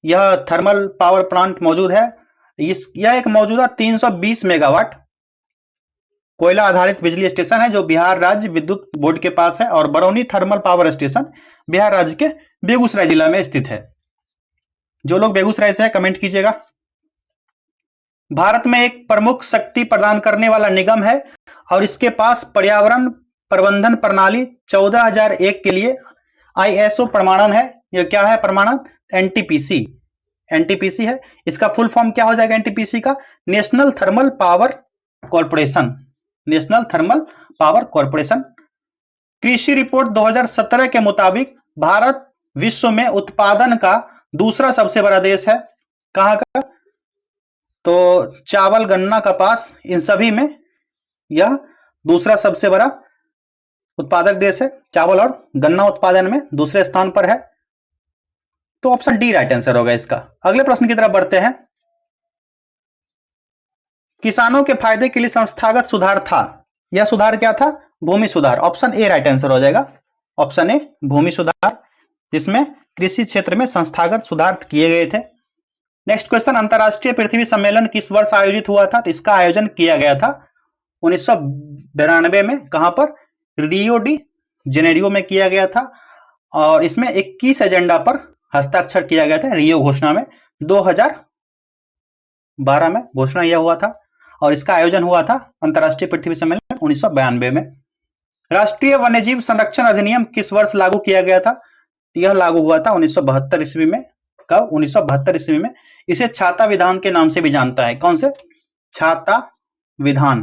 यह थर्मल पावर प्लांट मौजूद है। यह एक मौजूदा 320 मेगावाट कोयला आधारित बिजली स्टेशन है, जो बिहार राज्य विद्युत बोर्ड के पास है। और Barauni thermal power station Bihar राज्य के बेगूसराय जिला में स्थित है। जो लोग बेगूसराय से है कमेंट कीजिएगा। भारत में एक प्रमुख शक्ति प्रदान करने वाला निगम है, और इसके पास पर्यावरण प्रबंधन प्रणाली 14001 के लिए ISO प्रमाणन है। यह क्या है प्रमाणन? NTPC। NTPC है। इसका फुल फॉर्म क्या हो जाएगा NTPC का? National thermal power corporation. National thermal power corporation. कृषि रिपोर्ट 2017 के मुताबिक भारत विश्व में उत्पादन का दूसरा सबसे बड़ा देश है। कहां का? तो चावल, गन्ना, कपास, इन सभी में यह दूसरा सबसे बड़ा उत्पादक देश है। चावल और गन्ना उत्पादन में दूसरे स्थान पर है। तो ऑप्शन डी राइट आंसर होगा इसका। अगले प्रश्न की तरफ बढ़ते हैं। किसानों के फायदे के लिए संस्थागत सुधार था। यह सुधार क्या था? भूमि सुधार। ऑप्शन ए राइट आंसर हो जाएगा। ऑप्शन ए भूमि सुधार, जिसमें कृषि क्षेत्र में संस्थागत सुधार किए गए थे। नेक्स्ट क्वेश्चन, अंतरराष्ट्रीय पृथ्वी सम्मेलन किस वर्ष आयोजित हुआ था? तो इसका आयोजन किया गया था 1992 में। कहां पर? रियो डी जेनेरियो में किया गया था। और इसमें 21 एजेंडा पर हस्ताक्षर किया गया था रियो घोषणा में। 2012 में घोषणा यह हुआ था, और इसका आयोजन हुआ था अंतरराष्ट्रीय पृथ्वी सम्मेलन 1992 में। राष्ट्रीय वन्यजीव संरक्षण अधिनियम किस वर्ष लागू किया गया था? यह लागू हुआ था 1972 ईस्वी में। कब? 1972 ईस्वी में। इसे छाता विधान के नाम से भी जानता है। कौन से? छाता विधान।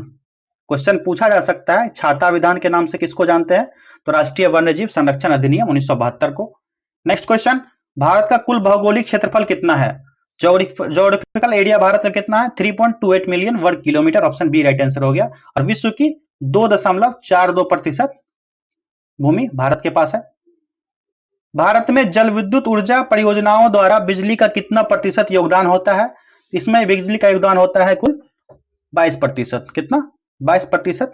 क्वेश्चन पूछा जा सकता है छाता विधान के नाम से किसको जानते हैं? तो राष्ट्रीय वन्यजीव संरक्षण अधिनियम 1972 को। नेक्स्ट क्वेश्चन, भारत का कुल भौगोलिक क्षेत्रफल कितना है? ज्योग्राफिकल एरिया भारत का कितना है? 3.28 मिलियन वर्ग kilometre. Option B right answer हो गया। और विश्व की 2.42% भूमि भारत के पास है। भारत में जल विद्युत ऊर्जा परियोजनाओं द्वारा बिजली का कितना प्रतिशत योगदान होता है? इसमें बिजली का योगदान होता है कुल 22%। कितना? 22%।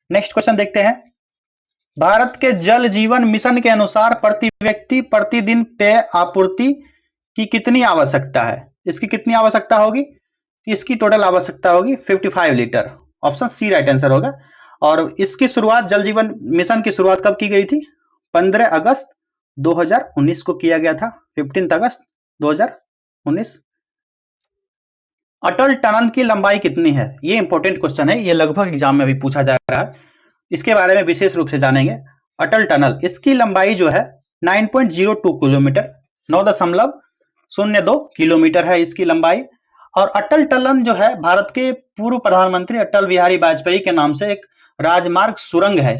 नेक्स्ट क्वेश्चन देखते हैं। भारत के जल जीवन मिशन के अनुसार प्रति व्यक्ति प्रतिदिन पेय आपूर्ति की कितनी आवश्यकता है? इसकी कितनी आवश्यकता होगी? इसकी टोटल आवश्यकता होगी 55 litre. Option C right answer होगा। और इसकी शुरुआत, जल जीवन मिशन की शुरुआत कब की गई थी? 15 अगस्त 2019 को किया गया था। 15 अगस्त 2019। अटल टनल की लंबाई कितनी है? ये इंपॉर्टेंट क्वेश्चन है, ये लगभग एग्जाम में भी पूछा जा रहा है। इसके बारे में विशेष रूप से जानेंगे। अटल टनल, इसकी लंबाई जो है 9.02 किलोमीटर, 9.02 किलोमीटर है इसकी लंबाई। और अटल टनल जो है भारत के पूर्व प्रधानमंत्री अटल बिहारी वाजपेयी के नाम से एक राजमार्ग सुरंग है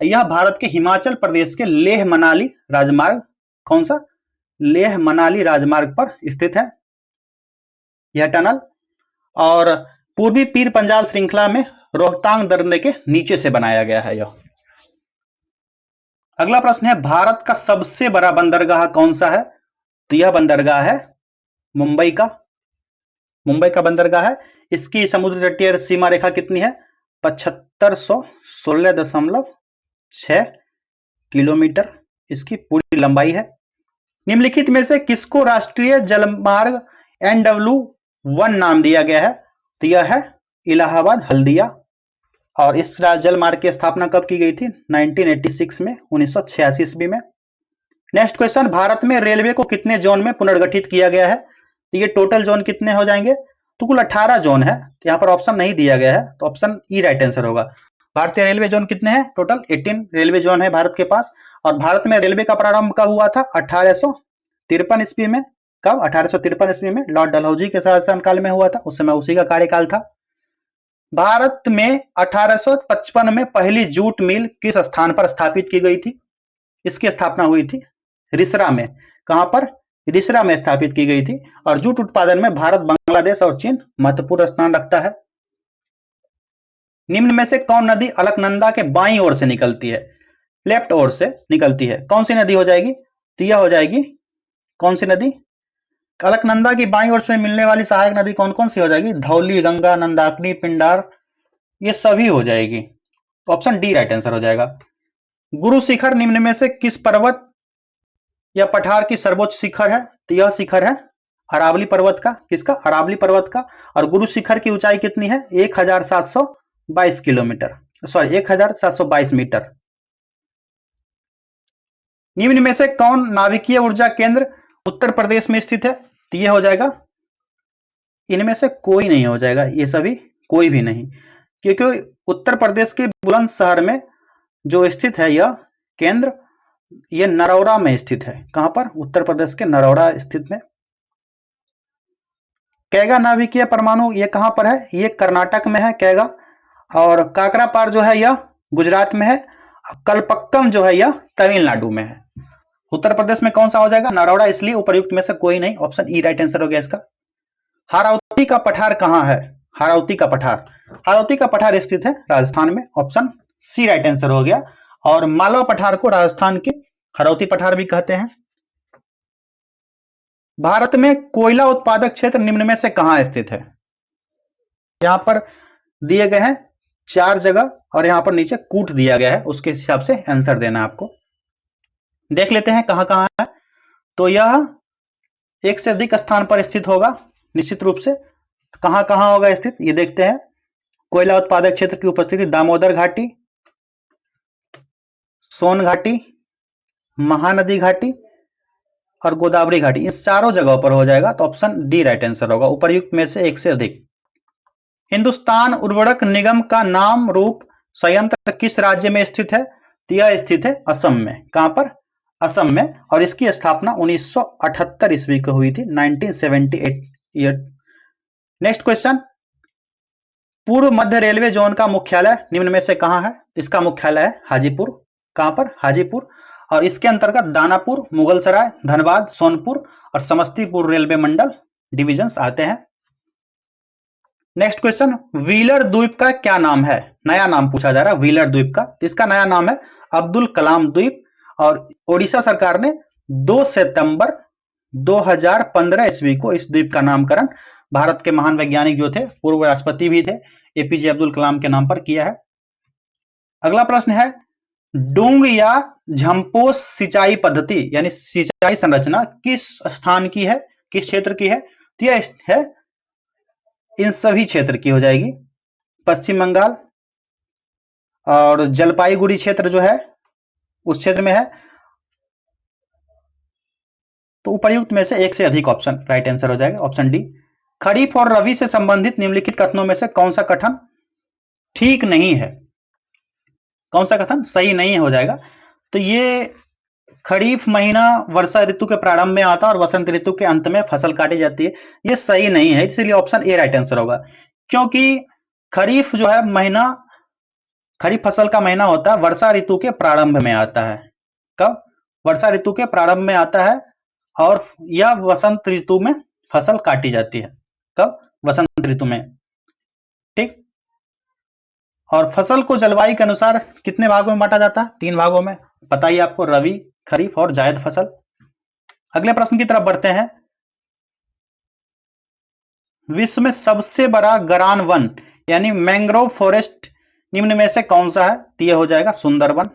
यह भारत के हिमाचल प्रदेश के लेह मनाली राजमार्ग, कौन सा? लेह मनाली राजमार्ग पर स्थित है यह टनल। और पूर्वी पीर पंजाल श्रृंखला में रोहतांग दर्रे के नीचे से बनाया गया है यह। अगला प्रश्न है, भारत का सबसे बड़ा बंदरगाह कौन सा है? तो यह बंदरगाह है मुंबई का बंदरगाह है। इसकी समुद्र तटीय सीमा रेखा कितनी है? 7516.6 किलोमीटर इसकी पूरी लंबाई है। निम्नलिखित में से किसको राष्ट्रीय जलमार्ग NW1 नाम दिया गया है? तो यह है इलाहाबाद हल्दिया। और इस जलमार्ग की स्थापना कब की गई थी? 1986 में, 1986 ईस्वी में। नेक्स्ट क्वेश्चन, भारत में रेलवे को कितने जोन में पुनर्गठित किया गया है? तो ये टोटल जोन कितने हो जाएंगे? तो कुल 18 जोन है। यहाँ पर ऑप्शन नहीं दिया गया है, तो ऑप्शन ई राइट आंसर होगा। भारतीय रेलवे जोन कितने हैं? टोटल 18 रेलवे जोन है भारत के पास। और भारत में रेलवे का प्रारंभ कब हुआ था? 1853 ईस्वी में। कब? 1853 ईस्वी में लॉर्ड डलहौजी के शासनकाल में हुआ था, उस समय उसी का कार्यकाल था। भारत में 1855 में पहली जूट मिल किस स्थान पर स्थापित की गई थी? इसकी स्थापना हुई थी रिसरा में। कहां पर? रिसरा में स्थापित की गई थी। और जूट उत्पादन में भारत, बांग्लादेश और चीन महत्वपूर्ण स्थान रखता है। निम्न में से कौन नदी अलकनंदा के बाईं ओर से निकलती है? लेफ्ट ओर से निकलती है। कौन सी नदी हो जाएगी? तो यह हो जाएगी कौन सी नदी? अलकनंदा की बाईं ओर से मिलने वाली सहायक नदी कौन कौन सी हो जाएगी? धौली, गंगा, नंदाकिनी, पिंडार, ये सभी हो जाएगी। तो ऑप्शन डी राइट आंसर हो जाएगा। गुरु शिखर निम्न में से किस पर्वत या पठार की सर्वोच्च शिखर है? तो यह शिखर है अरावली पर्वत का। किसका? अरावली पर्वत का। और गुरु शिखर की ऊंचाई कितनी है? 1722 किलोमीटर, सॉरी 1722 मीटर। निम्न में से कौन नाभिकीय ऊर्जा केंद्र उत्तर प्रदेश में स्थित है? तो यह हो जाएगा, इनमें से कोई नहीं हो जाएगा, ये सभी कोई भी नहीं, क्योंकि उत्तर प्रदेश के बुलंदशहर में जो स्थित है यह केंद्र, ये नरौरा में स्थित है। कहां पर? उत्तर प्रदेश के नरौरा स्थित में। कैगा नाभिकीय परमाणु ये कहां पर है? ये कर्नाटक में है कैगा। और काकरापार जो है यह गुजरात में है। कलपक्कम जो है यह तमिलनाडु में है। उत्तर प्रदेश में कौन सा हो जाएगा? नरौरा, इसलिए उपर्युक्त में से कोई नहीं। ऑप्शन ई राइट आंसर हो गया इसका। हारावती का पठार कहां है? हारावती का पठार, हारावती का पठार स्थित है राजस्थान में। ऑप्शन सी राइट आंसर हो गया। और मालवा पठार को राजस्थान के हारावती पठार भी कहते हैं। भारत में कोयला उत्पादक क्षेत्र निम्न में से कहां स्थित है? यहां पर दिए गए हैं 4 जगह और यहां पर नीचे कूट दिया गया है, उसके हिसाब से आंसर देना है आपको। देख लेते हैं कहां कहां है। तो यह एक से अधिक स्थान पर स्थित होगा निश्चित रूप से। कहां कहां होगा स्थित ये देखते हैं। कोयला उत्पादक क्षेत्र की उपस्थिति दामोदर घाटी, सोन घाटी, महानदी घाटी और गोदावरी घाटी, इस चारों जगहों पर हो जाएगा। तो ऑप्शन डी राइट आंसर होगा, उपर्युक्त में से एक से अधिक। हिंदुस्तान उर्वरक निगम का नाम रूप संयंत्र किस राज्य में स्थित है? तो यह स्थित है असम में। कहां पर? असम में। और इसकी स्थापना 1978 ईस्वी को हुई थी, 1978 ईयर। नेक्स्ट क्वेश्चन, पूर्व मध्य रेलवे जोन का मुख्यालय निम्न में से कहां है? इसका मुख्यालय है हाजीपुर। कहां पर? हाजीपुर। और इसके अंतर्गत दानापुर, मुगलसराय, धनबाद, सोनपुर और समस्तीपुर रेलवे मंडल डिविजन्स आते हैं। नेक्स्ट क्वेश्चन, व्हीलर द्वीप का क्या नाम है? नया नाम पूछा जा रहा है व्हीलर द्वीप का। इसका नया नाम है अब्दुल कलाम द्वीप। और ओडिशा सरकार ने 2 सितंबर 2015 ईस्वी को इस द्वीप का नामकरण भारत के महान वैज्ञानिक जो थे, पूर्व राष्ट्रपति भी थे, एपीजे अब्दुल कलाम के नाम पर किया है। अगला प्रश्न है, डूंग या झंपोश सिंचाई पद्धति यानी सिंचाई संरचना किस स्थान की है, किस क्षेत्र की है? तो यह है इन सभी क्षेत्र की हो जाएगी। पश्चिम बंगाल और जलपाईगुड़ी क्षेत्र जो है उस क्षेत्र में है। तो उपर्युक्त में से एक से अधिक ऑप्शन राइट आंसर हो जाएगा, ऑप्शन डी। खरीफ और रबी से संबंधित निम्नलिखित कथनों में से कौन सा कथन ठीक नहीं है? कौन सा कथन सही नहीं हो जाएगा? तो ये खरीफ महीना वर्षा ऋतु के प्रारंभ में आता है और वसंत ऋतु के अंत में फसल काटी जाती है, ये सही नहीं है, इसलिए ऑप्शन ए राइट आंसर होगा। क्योंकि खरीफ जो है महीना, खरीफ फसल का महीना होता है वर्षा ऋतु के प्रारंभ में आता है। कब? वर्षा ऋतु के प्रारंभ में आता है। और यह वसंत ऋतु में फसल काटी जाती है। कब? वसंत ऋतु में। ठीक। और फसल को जलवायु के अनुसार कितने भागों में बांटा जाता है? 3 भागों में। पता ही आपको, रबी, खरीफ और जायद फसल। अगले प्रश्न की तरफ बढ़ते हैं। विश्व में सबसे बड़ा गरान वन यानी मैंग्रोव फॉरेस्ट निम्न में से कौन सा है? तो यह हो जाएगा सुंदरवन।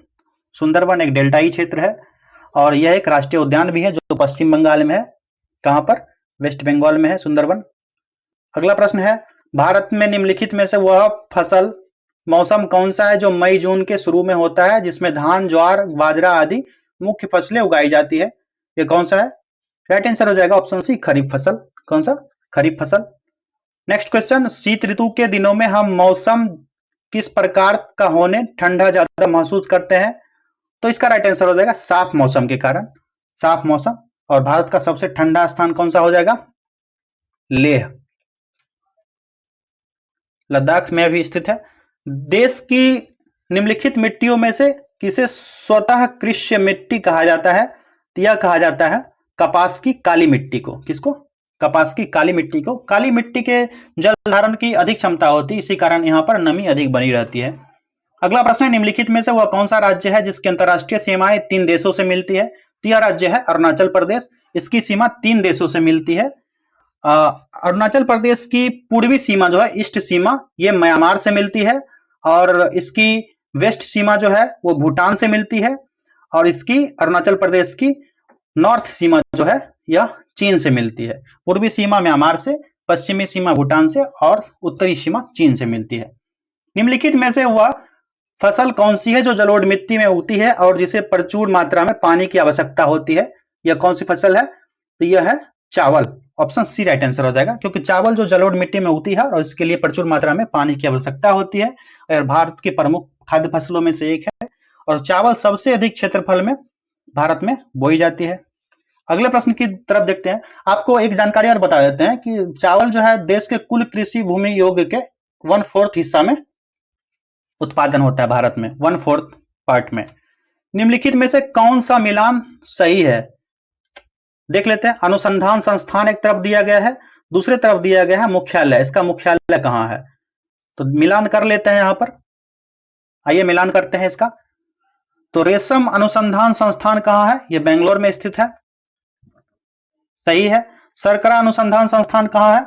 सुंदरवन एक डेल्टाई क्षेत्र है और यह एक राष्ट्रीय उद्यान भी है जो पश्चिम बंगाल में है। कहां पर? वेस्ट बंगाल में है सुंदरवन। अगला प्रश्न है, भारत में निम्नलिखित में से वह फसल मौसम कौन सा है जो मई जून के शुरू में होता है, जिसमें धान, ज्वार, बाजरा आदि मुख्य फसलें उगाई जाती है। ये कौन सा है? राइट आंसर हो जाएगा ऑप्शन सी, खरीफ फसल। कौन सा? खरीफ फसल। नेक्स्ट क्वेश्चन, शीत ऋतु के दिनों में हम मौसम किस प्रकार का होने ठंडा ज्यादा महसूस करते हैं? तो इसका राइट आंसर हो जाएगा साफ मौसम के कारण, साफ मौसम। और भारत का सबसे ठंडा स्थान कौन सा हो जाएगा? लेह, लद्दाख में भी स्थित है। देश की निम्नलिखित मिट्टियों में से किसे स्वतः कृष्य मिट्टी कहा जाता है? तो यह कहा जाता है कपास की काली मिट्टी को। किसको? कपास की काली मिट्टी को। काली मिट्टी के जल धारण की अधिक क्षमता होती है, इसी कारण यहां पर नमी अधिक बनी रहती है। अगला प्रश्न है, निम्नलिखित में से वह कौन सा राज्य है जिसकी अंतरराष्ट्रीय सीमाएं 3 देशों से मिलती है? तो यह राज्य है अरुणाचल प्रदेश। इसकी सीमा 3 देशों से मिलती है। अरुणाचल प्रदेश की पूर्वी सीमा जो है, ईस्ट सीमा, ये म्यांमार से मिलती है। और इसकी वेस्ट सीमा जो है वो भूटान से मिलती है। और इसकी अरुणाचल प्रदेश की नॉर्थ सीमा जो है यह चीन से मिलती है। पूर्वी सीमा म्यांमार से, पश्चिमी सीमा भूटान से और उत्तरी सीमा चीन से मिलती है। निम्नलिखित में से वह फसल कौन सी है जो जलोढ़ मिट्टी में उगती है और जिसे प्रचुर मात्रा में पानी की आवश्यकता होती है? यह कौन सी फसल है? तो यह है चावल। ऑप्शन सी राइट आंसर हो जाएगा, क्योंकि चावल जो जलोढ़ मिट्टी में उगती है और इसके लिए प्रचुर मात्रा में पानी की आवश्यकता होती है और भारत की प्रमुख खाद्य फसलों में से एक है। और चावल सबसे अधिक क्षेत्रफल में भारत में बोई जाती है। अगले प्रश्न की तरफ देखते हैं। आपको एक जानकारी और बता देते हैं कि चावल जो है देश के कुल कृषि भूमि योग के 1/4 हिस्सा में उत्पादन होता है भारत में, 1/4 पार्ट में। निम्नलिखित में से कौन सा मिलान सही है? देख लेते हैं। अनुसंधान संस्थान एक तरफ दिया गया है, दूसरे तरफ दिया गया है मुख्यालय। इसका मुख्यालय कहां है? तो मिलान कर लेते हैं यहां पर। आइए मिलान करते हैं इसका। तो रेशम अनुसंधान संस्थान कहां है? यह बेंगलोर में स्थित है, सही है। शर्करा अनुसंधान संस्थान कहां है?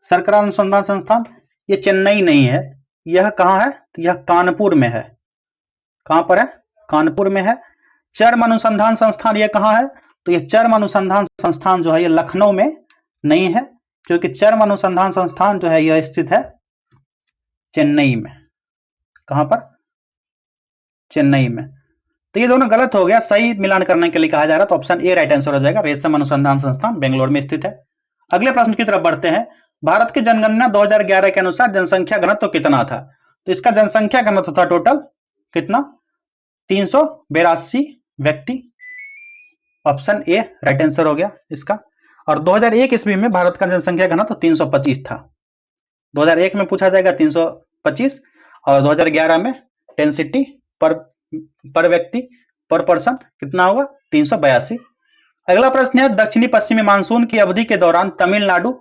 शर्करा अनुसंधान संस्थान ये चेन्नई नहीं है, यह कहां है? तो यह कानपुर में है। कहां पर है? कानपुर में है। चर्म अनुसंधान संस्थान यह कहां है? तो यह चर्म अनुसंधान संस्थान जो है यह लखनऊ में नहीं है, क्योंकि चर्म अनुसंधान संस्थान जो है यह स्थित है चेन्नई में। कहां पर? चेन्नई में। तो ये दोनों गलत हो गया, सही मिलान करने के लिए कहा जा रहा है। तो ऑप्शन ए राइट आंसर हो जाएगा, रेशम अनुसंधान संस्थान बेंगलोर में स्थित है। अगले प्रश्न की तरफ बढ़ते हैं। भारत की जनगणना 2011 के अनुसार जनसंख्या घनत्व तो कितना था? तो इसका जनसंख्या घनत्व था टोटल कितना? 382 व्यक्ति। ऑप्शन ए राइट आंसर हो गया इसका। और 2001 ईस्वी में भारत का जनसंख्या घनत्व 325 था। 2001 में पूछा जाएगा 325 और 2011 में डेंसिटी पर व्यक्ति पर पर्सन कितना होगा? 382। अगला प्रश्न है, दक्षिणी पश्चिमी मानसून की अवधि के दौरान तमिलनाडु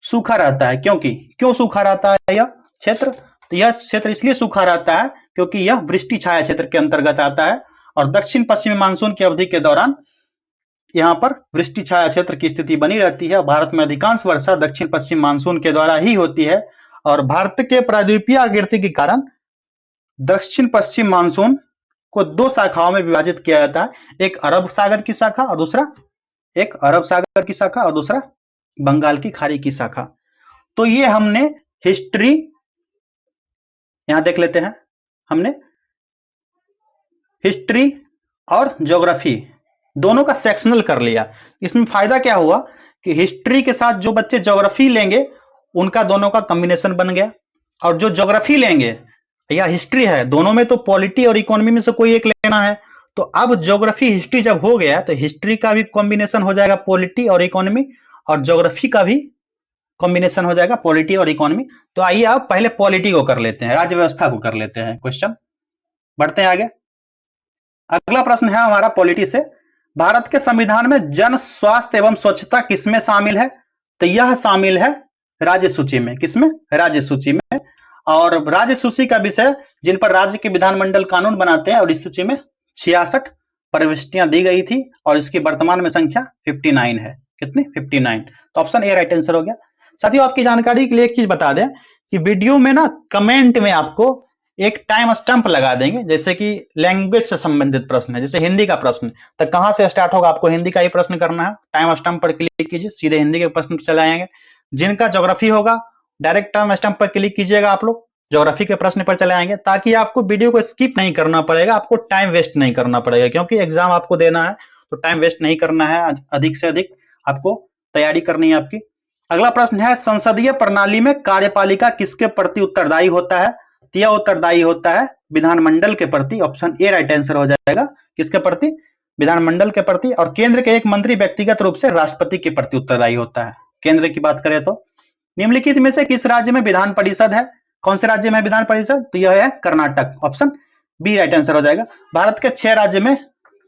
सूखा रहता है, क्यों सूखा रहता है यह क्षेत्र? तो यह क्षेत्र इसलिए सूखा रहता है क्योंकि यह वृष्टि छाया क्षेत्र के अंतर्गत आता है। और दक्षिण पश्चिमी मानसून की अवधि के दौरान यहां पर वृष्टि छाया क्षेत्र की स्थिति बनी रहती है। भारत में अधिकांश वर्षा दक्षिण पश्चिम मानसून के द्वारा ही होती है। और भारत के प्रायद्वीपीय आकृति के कारण दक्षिण पश्चिम मानसून को 2 शाखाओं में विभाजित किया जाता है, एक अरब सागर की शाखा और दूसरा बंगाल की खाड़ी की शाखा। तो ये हमने हिस्ट्री यहां देख लेते हैं। हमने हिस्ट्री और ज्योग्राफी दोनों का सेक्शनल कर लिया। इसमें फायदा क्या हुआ कि हिस्ट्री के साथ जो बच्चे ज्योग्राफी लेंगे उनका दोनों का कॉम्बिनेशन बन गया, और जो ज्योग्राफी लेंगे या हिस्ट्री है, दोनों में तो पॉलिटी और इकोनॉमी में से कोई एक लेना है। तो अब ज्योग्राफी हिस्ट्री जब हो गया तो हिस्ट्री का भी कॉम्बिनेशन हो जाएगा पॉलिटी और इकोनॉमी, और ज्योग्राफी का भी कॉम्बिनेशन हो जाएगा पॉलिटी और इकोनॉमी। तो आइए आप पहले पॉलिटी को कर लेते हैं, राज्य व्यवस्था को कर लेते हैं क्वेश्चन। बढ़ते हैं आगे। अगला प्रश्न है हमारा पॉलिटी से, भारत के संविधान में जन स्वास्थ्य एवं स्वच्छता किसमें शामिल है? तो यह शामिल है राज्य सूची में। किसमें? राज्य सूची में। और राज्य सूची का विषय जिन पर राज्य के विधानमंडल कानून बनाते हैं, और इस सूची में 66 प्रविष्टियां दी गई थी और इसकी वर्तमान में संख्या 59 है। कितनी? 59। तो ऑप्शन ए राइट आंसर हो गया। साथियों, आपकी जानकारी के लिए एक चीज बता दें कि वीडियो में ना कमेंट में आपको एक टाइम स्टंप लगा देंगे, जैसे कि लैंग्वेज से संबंधित प्रश्न है, जैसे हिंदी का प्रश्न, तो कहां से स्टार्ट होगा? आपको हिंदी का ही प्रश्न करना है। टाइम स्टंप पर क्लिक कीजिए, सीधे हिंदी के प्रश्न चले आएंगे। जिनका ज्योग्राफी होगा डायरेक्ट टाइम स्टंप पर क्लिक कीजिएगा आप लोग, ज्योग्राफी के प्रश्न पर चले आएंगे, ताकि आपको वीडियो को स्किप नहीं करना पड़ेगा, आपको टाइम वेस्ट नहीं करना पड़ेगा, क्योंकि एग्जाम आपको देना है तो टाइम वेस्ट नहीं करना है, अधिक से अधिक आपको तैयारी करनी है आपकी। अगला प्रश्न है, संसदीय प्रणाली में कार्यपालिका किसके प्रति उत्तरदायी होता है? यह उत्तरदायी होता है विधानमंडल के प्रति। ऑप्शन ए राइट आंसर हो जाएगा। किसके प्रति? विधानमंडल के प्रति। और केंद्र के एक मंत्री व्यक्तिगत रूप से राष्ट्रपति के प्रति उत्तरदायी होता है। केंद्र की बात करें तो निम्नलिखित में से किस राज्य में विधान परिषद है? कौन से राज्य में विधान परिषद? तो यह है Karnataka. Option B right answer हो जाएगा। भारत के 6 राज्य में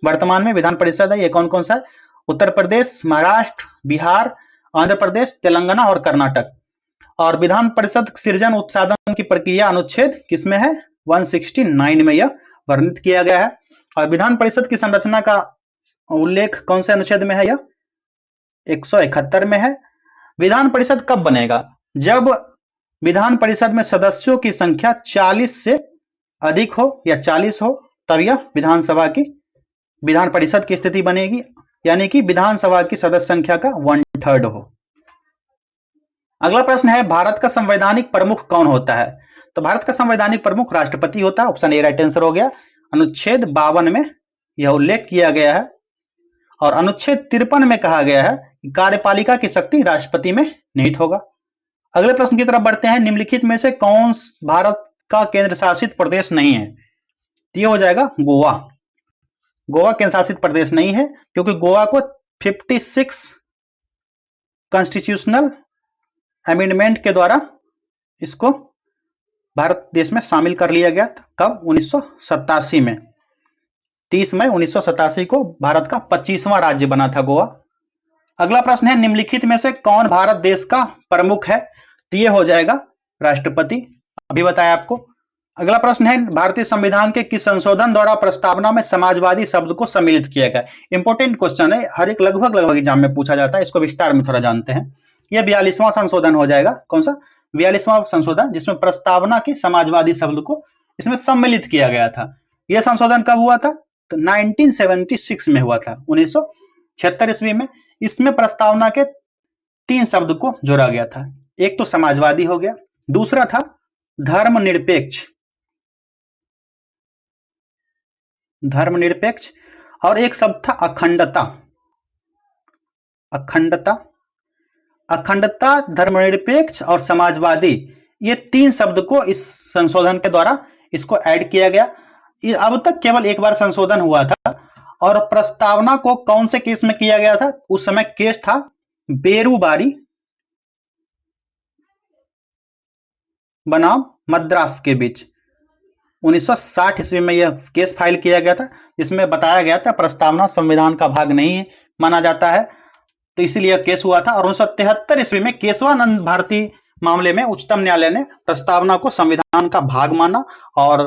वर्तमान में विधान परिषद है। ये कौन कौन सा है? उत्तर प्रदेश, महाराष्ट्र, बिहार, आंध्र प्रदेश, तेलंगाना और कर्नाटक। और विधान परिषद सृजन उत्साधन की प्रक्रिया अनुच्छेद किसमें है? 169 में यह वर्णित किया गया है। और विधान परिषद की संरचना का उल्लेख कौन से अनुच्छेद में है? यह 171 में है। विधान परिषद कब बनेगा? जब विधान परिषद में सदस्यों की संख्या 40 से अधिक हो या 40 हो, तब यह विधान परिषद की स्थिति बनेगी, यानी कि विधानसभा की सदस्य संख्या का 1/3 हो। अगला प्रश्न है, भारत का संवैधानिक प्रमुख कौन होता है? तो भारत का संवैधानिक प्रमुख राष्ट्रपति होता है। ऑप्शन ए राइट आंसर हो गया। अनुच्छेद 52 में यह उल्लेख किया गया है। और अनुच्छेद 53 में कहा गया है कि कार्यपालिका की शक्ति राष्ट्रपति में निहित होगा। अगले प्रश्न की तरफ बढ़ते हैं, निम्नलिखित में से कौन भारत का केंद्र शासित प्रदेश नहीं है? तो यह हो जाएगा गोवा। गोवा केंद्र शासित प्रदेश नहीं है, क्योंकि गोवा को 56 कॉन्स्टिट्यूशनल अमेंडमेंट के द्वारा इसको भारत देश में शामिल कर लिया गया था। कब? 1987 में। 30 मई 1987 को भारत का 25वां राज्य बना था गोवा। अगला प्रश्न है, निम्नलिखित में से कौन भारत देश का प्रमुख है? तो ये हो जाएगा राष्ट्रपति। अभी बताया आपको। अगला प्रश्न है, भारतीय संविधान के किस संशोधन द्वारा प्रस्तावना में समाजवादी शब्द को सम्मिलित किया गया? इंपॉर्टेंट क्वेश्चन है, हर एक लगभग एग्जाम में पूछा जाता है। इसको विस्तार में थोड़ा जानते हैं। यह 42वां संशोधन हो जाएगा। कौन सा? 42वां संशोधन, जिसमें प्रस्तावना के समाजवादी शब्द को इसमें सम्मिलित किया गया था। यह संशोधन कब हुआ था? तो 1976 में हुआ था, 1976 ईस्वी में। इसमें प्रस्तावना के 3 शब्द को जोड़ा गया था। एक तो समाजवादी हो गया, दूसरा था धर्मनिरपेक्ष, और एक शब्द था अखंडता, धर्मनिरपेक्ष और समाजवादी। ये 3 शब्द को इस संशोधन के द्वारा इसको ऐड किया गया। अब तक केवल एक बार संशोधन हुआ था। और प्रस्तावना को कौन से केस में किया गया था? उस समय केस था बेरूबारी बनाम मद्रास के बीच। 1960 ईस्वी में यह केस फाइल किया गया था, जिसमें बताया गया था प्रस्तावना संविधान का भाग नहीं माना जाता है, तो इसीलिए केस हुआ था। और 1973 ईस्वी में केशवानंद भारती मामले में उच्चतम न्यायालय ने प्रस्तावना को संविधान का भाग माना। और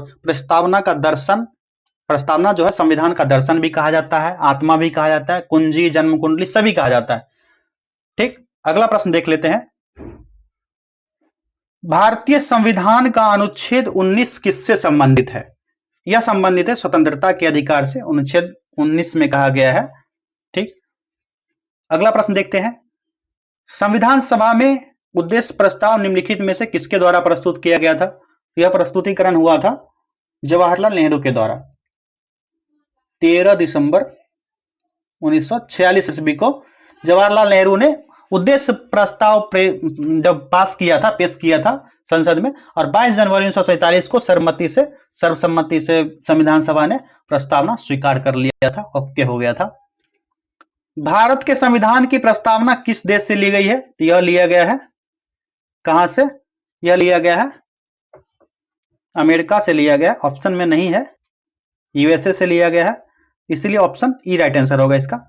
प्रस्तावना जो है संविधान का दर्शन भी कहा जाता है, आत्मा भी कहा जाता है, कुंजी, जन्म कुंडली सभी कहा जाता है। ठीक, अगला प्रश्न देख लेते हैं। भारतीय संविधान का अनुच्छेद 19 किससे संबंधित है? यह संबंधित है स्वतंत्रता के अधिकार से। अनुच्छेद 19 में कहा गया है। ठीक, अगला प्रश्न देखते हैं। संविधान सभा में उद्देश्य प्रस्ताव निम्नलिखित में से किसके द्वारा प्रस्तुत किया गया था? यह प्रस्तुतिकरण हुआ था जवाहरलाल नेहरू के द्वारा। 13 दिसंबर 1946 ईस्वी को जवाहरलाल नेहरू ने उद्देश्य प्रस्ताव जब पेश किया था संसद में। और 22 जनवरी 1947 को सर्वसम्मति से संविधान सभा ने प्रस्तावना स्वीकार कर लिया था, ओके हो गया था। भारत के संविधान की प्रस्तावना किस देश से ली गई है? तो यह लिया गया है, कहां से? यह लिया गया है अमेरिका से लिया गया। ऑप्शन में नहीं है, यूएसए से लिया गया है, इसलिए ऑप्शन ई राइट आंसर होगा इसका।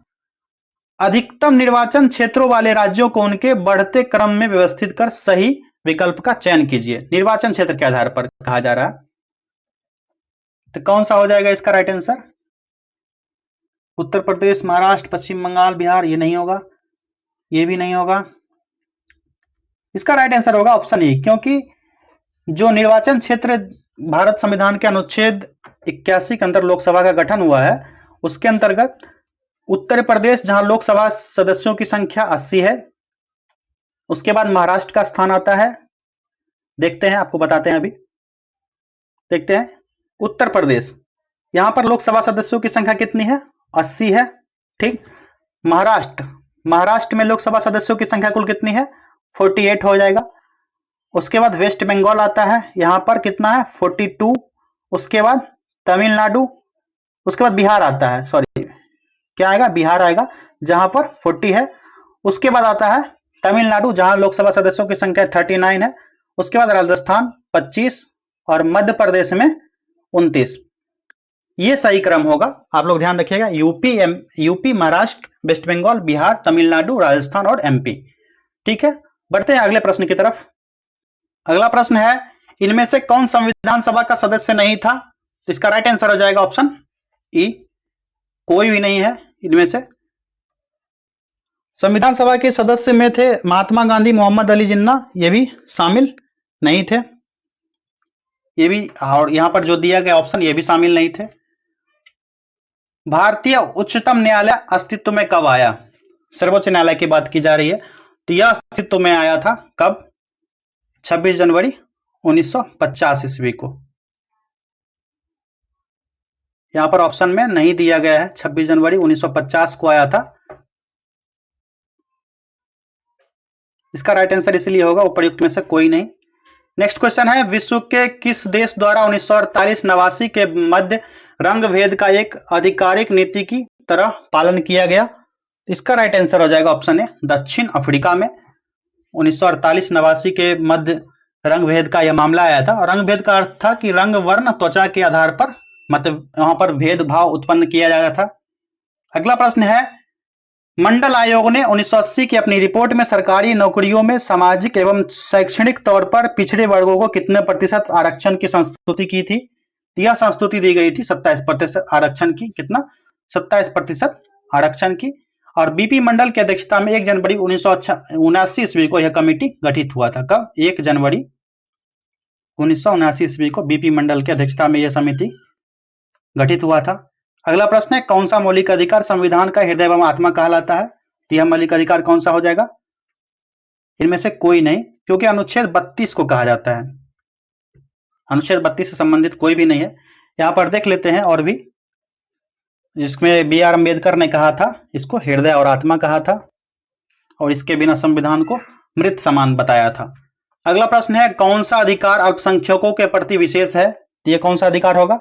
अधिकतम निर्वाचन क्षेत्रों वाले राज्यों को उनके बढ़ते क्रम में व्यवस्थित कर सही विकल्प का चयन कीजिए। निर्वाचन क्षेत्र के आधार पर कहा जा रहा है, तो कौन सा हो जाएगा इसका राइट आंसर? उत्तर प्रदेश, महाराष्ट्र, पश्चिम बंगाल, बिहार। ये नहीं होगा, ये भी नहीं होगा। इसका राइट आंसर होगा ऑप्शन ई, क्योंकि जो निर्वाचन क्षेत्र भारत संविधान के अनुच्छेद 81 के अंदर लोकसभा का गठन हुआ है, उसके अंतर्गत उत्तर प्रदेश, जहां लोकसभा सदस्यों की संख्या 80 है, उसके बाद महाराष्ट्र का स्थान आता है। देखते हैं, आपको बताते हैं अभी। देखते हैं उत्तर प्रदेश, यहां पर लोकसभा सदस्यों की संख्या कितनी है? 80 है। ठीक। महाराष्ट्र में लोकसभा सदस्यों की संख्या कुल कितनी है? 48 हो जाएगा। उसके बाद वेस्ट बंगाल आता है, यहां पर कितना है? 42। उसके बाद तमिलनाडु, उसके बाद बिहार आता है, सॉरी क्या आएगा? बिहार आएगा, जहां पर 40 है। उसके बाद आता है तमिलनाडु, जहां लोकसभा सदस्यों की संख्या 39 है। उसके बाद राजस्थान 25 और मध्य प्रदेश में 29। ये सही क्रम होगा, आप लोग ध्यान रखिएगा। यूपी, महाराष्ट्र, वेस्ट बंगाल, बिहार, तमिलनाडु, राजस्थान और एमपी। ठीक है, बढ़ते हैं अगले प्रश्न की तरफ। अगला प्रश्न है, इनमें से कौन संविधान सभा का सदस्य नहीं था? तो इसका राइट आंसर हो जाएगा ऑप्शन ई, कोई भी नहीं है इनमें से। संविधान सभा के सदस्य में थे महात्मा गांधी, मोहम्मद अली जिन्ना, ये भी शामिल नहीं थे, ये भी, और यहां पर जो दिया गया ऑप्शन ये भी शामिल नहीं थे। भारतीय उच्चतम न्यायालय अस्तित्व में कब आया? सर्वोच्च न्यायालय की बात की जा रही है, तो यह अस्तित्व में आया था कब? 26 जनवरी 1950 ईस्वी को। यहां पर ऑप्शन में नहीं दिया गया है, 26 जनवरी 1950 को आया था। इसका राइट आंसर इसलिए होगा उपर्युक्त में से कोई नहीं। नेक्स्ट क्वेश्चन है, विश्व के किस देश द्वारा 1948 89 के मध्य रंग भेद का एक आधिकारिक नीति की तरह पालन किया गया? इसका राइट आंसर हो जाएगा ऑप्शन ए, दक्षिण अफ्रीका में। 1948 89 के मध्य रंग भेद का यह मामला आया था, और रंग भेद का अर्थ था कि रंग, वर्ण, त्वचा के आधार पर मतलब वहां पर भेदभाव उत्पन्न किया जा रहा था। अगला प्रश्न है, मंडल आयोग ने 1980 की अपनी रिपोर्ट में सरकारी नौकरियों में सामाजिक एवं शैक्षणिक तौर पर पिछड़े वर्गों को कितने प्रतिशत आरक्षण की संस्तुति की थी? यह संस्तुति दी गई थी 27% आरक्षण की। कितना? 27% आरक्षण की। और बीपी मंडल की अध्यक्षता में 1 जनवरी 1979 ईस्वी को यह कमेटी गठित हुआ था। कब? 1 जनवरी 1979 ईस्वी को बीपी मंडल की अध्यक्षता में यह समिति गठित हुआ था। अगला प्रश्न है, कौन सा मौलिक अधिकार संविधान का हृदय एवं आत्मा कहलाता है? तो यह मौलिक अधिकार कौन सा हो जाएगा? इनमें से कोई नहीं, क्योंकि अनुच्छेद 32 को कहा जाता है। अनुच्छेद 32 से संबंधित कोई भी नहीं है। यहां पर देख लेते हैं और भी, जिसमें बी आर अम्बेडकर ने कहा था इसको हृदय और आत्मा कहा था, और इसके बिना संविधान को मृत समान बताया था। अगला प्रश्न है, कौन सा अधिकार अल्पसंख्यकों के प्रति विशेष है? तो यह कौन सा अधिकार होगा?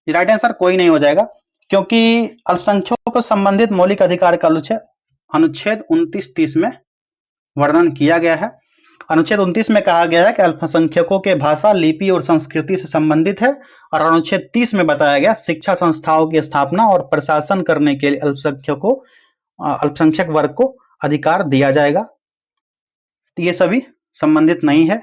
राइट आंसर कोई नहीं हो जाएगा, क्योंकि अल्पसंख्यकों को संबंधित मौलिक अधिकार का अनुच्छेद 29-30 में वर्णन किया गया है। अनुच्छेद 29 में कहा गया है कि अल्पसंख्यकों के भाषा, लिपि और संस्कृति से संबंधित है, और अनुच्छेद 30 में बताया गया शिक्षा संस्थाओं की स्थापना और प्रशासन करने के लिए अल्पसंख्यक वर्ग को अधिकार दिया जाएगा। तो ये सभी संबंधित नहीं है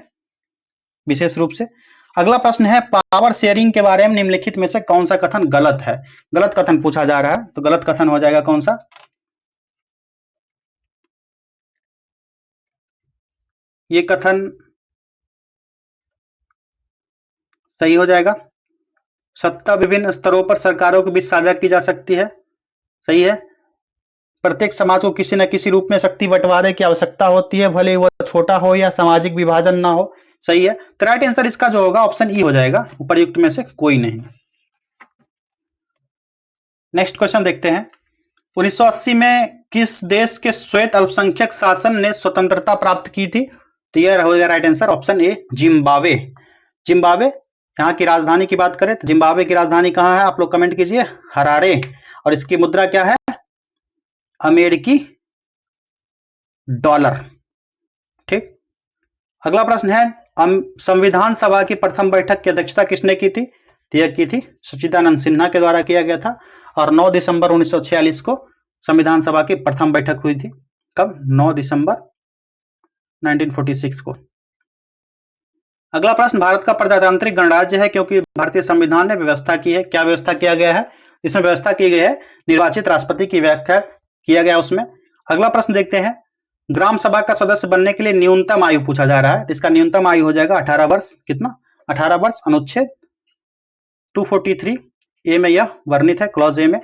विशेष रूप से। अगला प्रश्न है, पावर शेयरिंग के बारे में निम्नलिखित में से कौन सा कथन गलत है? गलत कथन पूछा जा रहा है, तो गलत कथन हो जाएगा कौन सा? ये कथन सही हो जाएगा। सत्ता विभिन्न स्तरों पर सरकारों के बीच साझा की जा सकती है, सही है। प्रत्येक समाज को किसी न किसी रूप में शक्ति बंटवारे की आवश्यकता होती है, भले वह छोटा हो या सामाजिक विभाजन ना हो, सही है। तो राइट आंसर इसका जो होगा ऑप्शन ई हो जाएगा, उपर्युक्त में से कोई नहीं। नेक्स्ट क्वेश्चन देखते हैं, 1980 में किस देश के श्वेत अल्पसंख्यक शासन ने स्वतंत्रता प्राप्त की थी? तो यह हो जाएगा right answer option A, Zimbabwe. Zimbabwe, यहाँ की राजधानी की बात करें तो जिम्बाब्वे की राजधानी कहाँ है? आप लोग कमेंट कीजिए, हरारे। और इसकी मुद्रा क्या है? अमेरिकी डॉलर। ठीक। अगला प्रश्न है, संविधान सभा की प्रथम बैठक की अध्यक्षता किसने की थी? यह की थी सच्चिदानंद सिन्हा के द्वारा किया गया था, और 9 दिसंबर 1946 को संविधान सभा की प्रथम बैठक हुई थी। कब? 9 दिसंबर 1946 को। अगला प्रश्न, भारत का प्रजातांत्रिक गणराज्य है क्योंकि भारतीय संविधान ने व्यवस्था की है। क्या व्यवस्था किया गया है? इसमें व्यवस्था की गई है निर्वाचित राष्ट्रपति की व्याख्या किया गया उसमें। अगला प्रश्न देखते हैं, ग्राम सभा का सदस्य बनने के लिए न्यूनतम आयु पूछा जा रहा है, इसका न्यूनतम आयु हो जाएगा 18 वर्ष। कितना? 18 वर्ष, अनुच्छेद 243 ए में यह वर्णित है, क्लॉज ए में।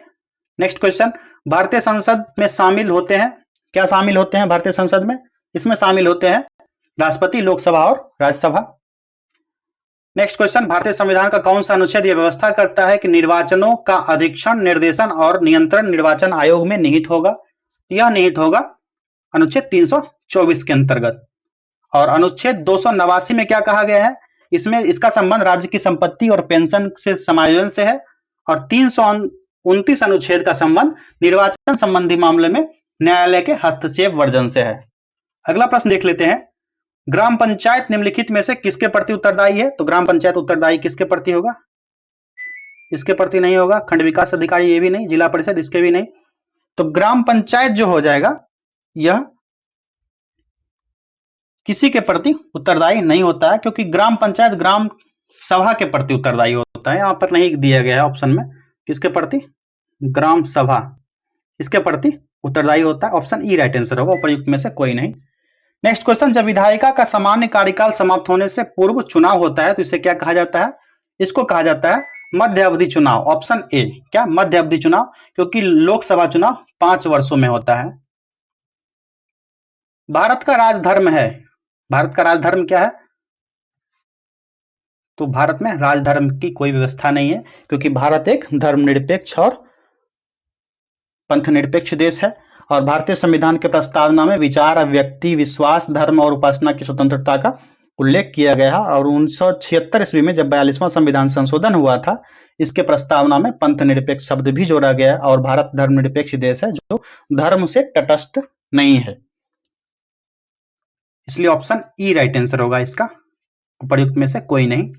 नेक्स्ट क्वेश्चन, भारतीय संसद में शामिल होते हैं, क्या शामिल होते हैं भारतीय संसद में? इसमें शामिल होते हैं राष्ट्रपति, लोकसभा और राज्यसभा। नेक्स्ट क्वेश्चन, भारतीय संविधान का कौन सा अनुच्छेद यह व्यवस्था करता है कि निर्वाचनों का अधीक्षण, निर्देशन और नियंत्रण निर्वाचन आयोग में निहित होगा? यह निहित होगा अनुच्छेद 324 के अंतर्गत। और अनुच्छेद 289 में क्या कहा गया है? इसमें इसका संबंध राज्य की संपत्ति और पेंशन से समायोजन से है। और 329 अनुच्छेद का संबंध निर्वाचन संबंधी मामले में न्यायालय के हस्तक्षेप वर्जन से है। अगला प्रश्न देख लेते हैं, ग्राम पंचायत निम्नलिखित में से किसके प्रति उत्तरदायी है? तो ग्राम पंचायत उत्तरदायी किसके प्रति होगा? इसके प्रति नहीं होगा। खंड विकास अधिकारी ये भी नहीं, जिला परिषद इसके भी नहीं। तो ग्राम पंचायत जो हो जाएगा यह किसी के प्रति उत्तरदायी नहीं होता है, क्योंकि ग्राम पंचायत ग्राम सभा के प्रति उत्तरदायी होता है। यहां पर नहीं दिया गया है ऑप्शन में, किसके प्रति? ग्राम सभा इसके प्रति उत्तरदायी होता है। ऑप्शन ई राइट आंसर होगा, उपयुक्त में से कोई नहीं। नेक्स्ट क्वेश्चन, जब विधायिका का सामान्य कार्यकाल समाप्त होने से पूर्व चुनाव होता है तो इसे क्या कहा जाता है? इसको कहा जाता है मध्य अवधि चुनाव। ऑप्शन ए, क्या? मध्य अवधि चुनाव, क्योंकि लोकसभा चुनाव 5 वर्षों में होता है। भारत का राजधर्म है, भारत का राजधर्म क्या है? तो भारत में राजधर्म की कोई व्यवस्था नहीं है, क्योंकि भारत एक धर्मनिरपेक्ष और पंथ निरपेक्ष देश है। और भारतीय संविधान के प्रस्तावना में विचार, व्यक्ति, विश्वास, धर्म और उपासना की स्वतंत्रता का उल्लेख किया गया है। और 1976 ईस्वी में जब 42वां संविधान संशोधन हुआ था, इसके प्रस्तावना में पंथ निरपेक्ष शब्द भी जोड़ा गया। और भारत धर्मनिरपेक्ष देश है जो धर्म से तटस्थ नहीं है, इसलिए ऑप्शन ई राइट आंसर होगा इसका, उपयुक्त में से कोई नहीं।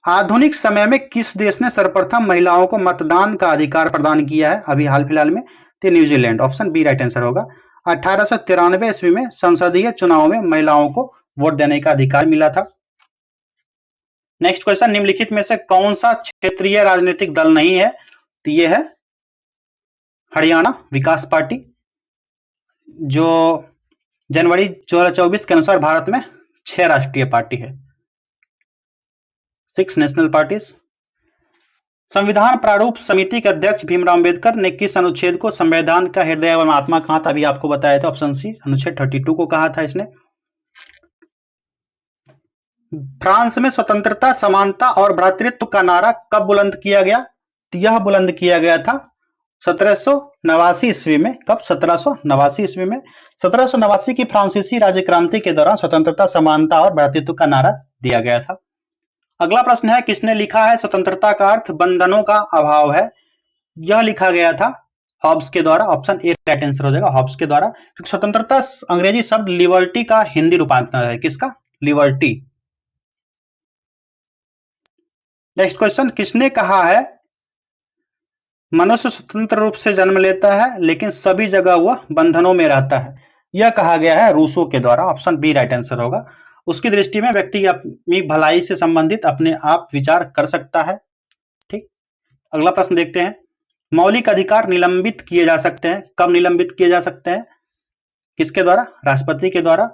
आधुनिक समय में किस देश ने सर्वप्रथम महिलाओं को मतदान का अधिकार प्रदान किया है? अभी हाल फिलहाल में तो New Zealand. Option B right answer होगा। 1893 ईस्वी में संसदीय चुनाव में महिलाओं को वोट देने का अधिकार मिला था। नेक्स्ट क्वेश्चन, निम्नलिखित में से कौन सा क्षेत्रीय राजनीतिक दल नहीं है? तो ये है हरियाणा विकास पार्टी, जो जनवरी 2024 के अनुसार भारत में 6 राष्ट्रीय पार्टी है, 6 नेशनल पार्टीज। संविधान प्रारूप समिति के अध्यक्ष भीमराव अंबेडकर ने किस अनुच्छेद को संविधान का हृदय एवं आत्मा कहा था? अभी आपको बताया था, ऑप्शन सी अनुच्छेद 32 को कहा था इसने। फ्रांस में स्वतंत्रता, समानता और भ्रातृत्व का नारा कब बुलंद किया गया? तो यह बुलंद किया गया था 1789 ईस्वी में। कब? 1789 ईस्वी में। 1789 की फ्रांसीसी राज्य क्रांति के दौरान स्वतंत्रता, समानता और भ्रातृत्व का नारा दिया गया था। अगला प्रश्न है, किसने लिखा है स्वतंत्रता का अर्थ बंधनों का अभाव है? यह लिखा गया था हॉब्स के द्वारा। ऑप्शन ए राइट आंसर हो जाएगा, हॉब्स के द्वारा, क्योंकि स्वतंत्रता अंग्रेजी शब्द लिबर्टी का हिंदी रूपांतर है। किसका? लिबर्टी। नेक्स्ट क्वेश्चन, किसने कहा है मनुष्य स्वतंत्र रूप से जन्म लेता है लेकिन सभी जगह वह बंधनों में रहता है? यह कहा गया है रूसो के द्वारा। ऑप्शन बी राइट आंसर होगा। उसकी दृष्टि में व्यक्ति अपनी भलाई से संबंधित अपने आप विचार कर सकता है। ठीक, अगला प्रश्न देखते हैं, मौलिक अधिकार निलंबित किए जा सकते हैं। कब निलंबित किए जा सकते हैं? किसके द्वारा? राष्ट्रपति के द्वारा।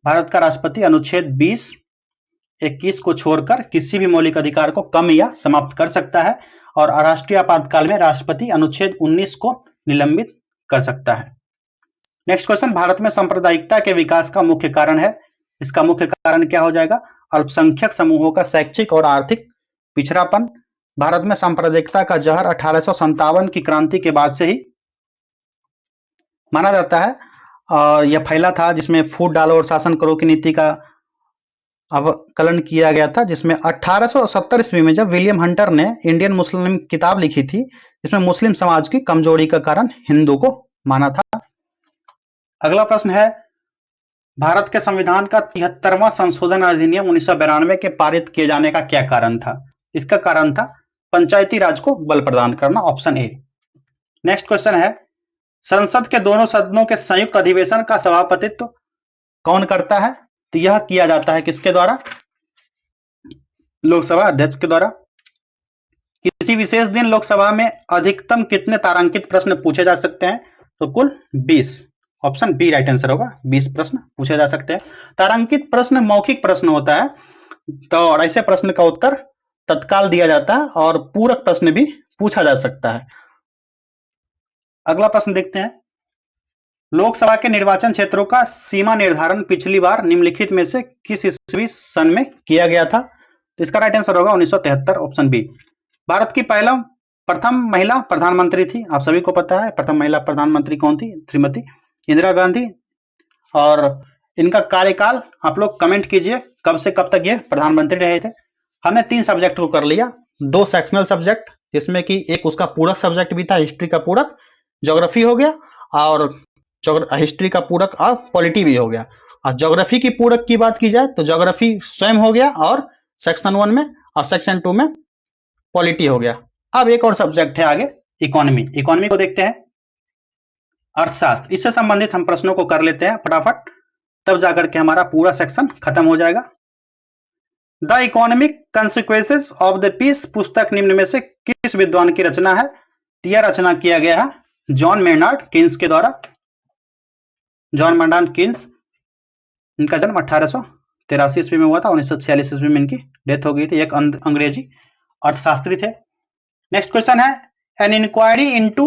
भारत का राष्ट्रपति अनुच्छेद 20-21 को छोड़कर किसी भी मौलिक अधिकार को कम या समाप्त कर सकता है। और राष्ट्रीय आपातकाल में राष्ट्रपति अनुच्छेद 19 को निलंबित कर सकता है। नेक्स्ट क्वेश्चन, भारत में सांप्रदायिकता के विकास का मुख्य कारण है। इसका मुख्य कारण क्या हो जाएगा? अल्पसंख्यक समूहों का शैक्षिक और आर्थिक पिछड़ापन। भारत में सांप्रदायिकता का जहर 1857 की क्रांति के बाद से ही माना जाता है और यह फैला था, जिसमें फूट डालो और शासन करो की नीति का अवकलन किया गया था, जिसमें 1870 ईस्वी में जब विलियम हंटर ने इंडियन मुस्लिम किताब लिखी थी, जिसमें मुस्लिम समाज की कमजोरी का कारण हिंदू को माना था। अगला प्रश्न है, भारत के संविधान का 73वां संशोधन अधिनियम 1992 के पारित किए जाने का क्या कारण था? इसका कारण था पंचायती राज को बल प्रदान करना। Option A. नेक्स्ट क्वेश्चन है, संसद के दोनों सदनों के संयुक्त अधिवेशन का सभापतित्व कौन करता है? तो यह किया जाता है किसके द्वारा? लोकसभा अध्यक्ष के द्वारा। किसी विशेष दिन लोकसभा में अधिकतम कितने तारांकित प्रश्न पूछे जा सकते हैं? तो कुल 20। ऑप्शन बी राइट आंसर होगा, 20 प्रश्न पूछे जा सकते हैं। तारांकित प्रश्न मौखिक प्रश्न होता है, तो ऐसे प्रश्न का उत्तर तत्काल दिया जाता है और पूरक प्रश्न भी पूछा जा सकता है। अगला प्रश्न देखते हैं, लोकसभा के निर्वाचन क्षेत्रों का सीमा निर्धारण पिछली बार निम्नलिखित में से किस ईस्वी सन में किया गया था? तो इसका राइट आंसर होगा 1973, ऑप्शन बी। भारत की प्रथम महिला प्रधानमंत्री थी, आप सभी को पता है प्रथम महिला प्रधानमंत्री कौन थी, श्रीमती इंदिरा गांधी। और इनका कार्यकाल आप लोग कमेंट कीजिए कब से कब तक ये प्रधानमंत्री रहे थे। हमने 3 सब्जेक्ट को कर लिया, 2 सेक्शनल सब्जेक्ट जिसमें कि एक उसका पूरक सब्जेक्ट भी था, हिस्ट्री का पूरक, ज्योग्राफी हो गया, और हिस्ट्री का पूरक और पॉलिटी भी हो गया। और ज्योग्राफी की पूरक की बात की जाए तो ज्योग्राफी स्वयं हो गया और सेक्शन 1 में, और सेक्शन 2 में पॉलिटी हो गया। अब एक और सब्जेक्ट है आगे, इकोनॉमी। इकोनॉमी को देखते हैं, अर्थशास्त्र, इससे संबंधित हम प्रश्नों को कर लेते हैं फटाफट, तब जाकर के हमारा पूरा सेक्शन खत्म हो जाएगा। The economic consequences of the peace पुस्तक निम्न में से किस विद्वान की रचना है? यह रचना किया गया है जॉन मेनार्ड कीन्स के द्वारा। जॉन मेनार्ड कीन्स, इनका जन्म 1883 ईस्वी में हुआ था, 1946 ईस्वी में इनकी डेथ हो गई थी। एक अंग्रेजी अर्थशास्त्री थे। नेक्स्ट क्वेश्चन है, an inquiry into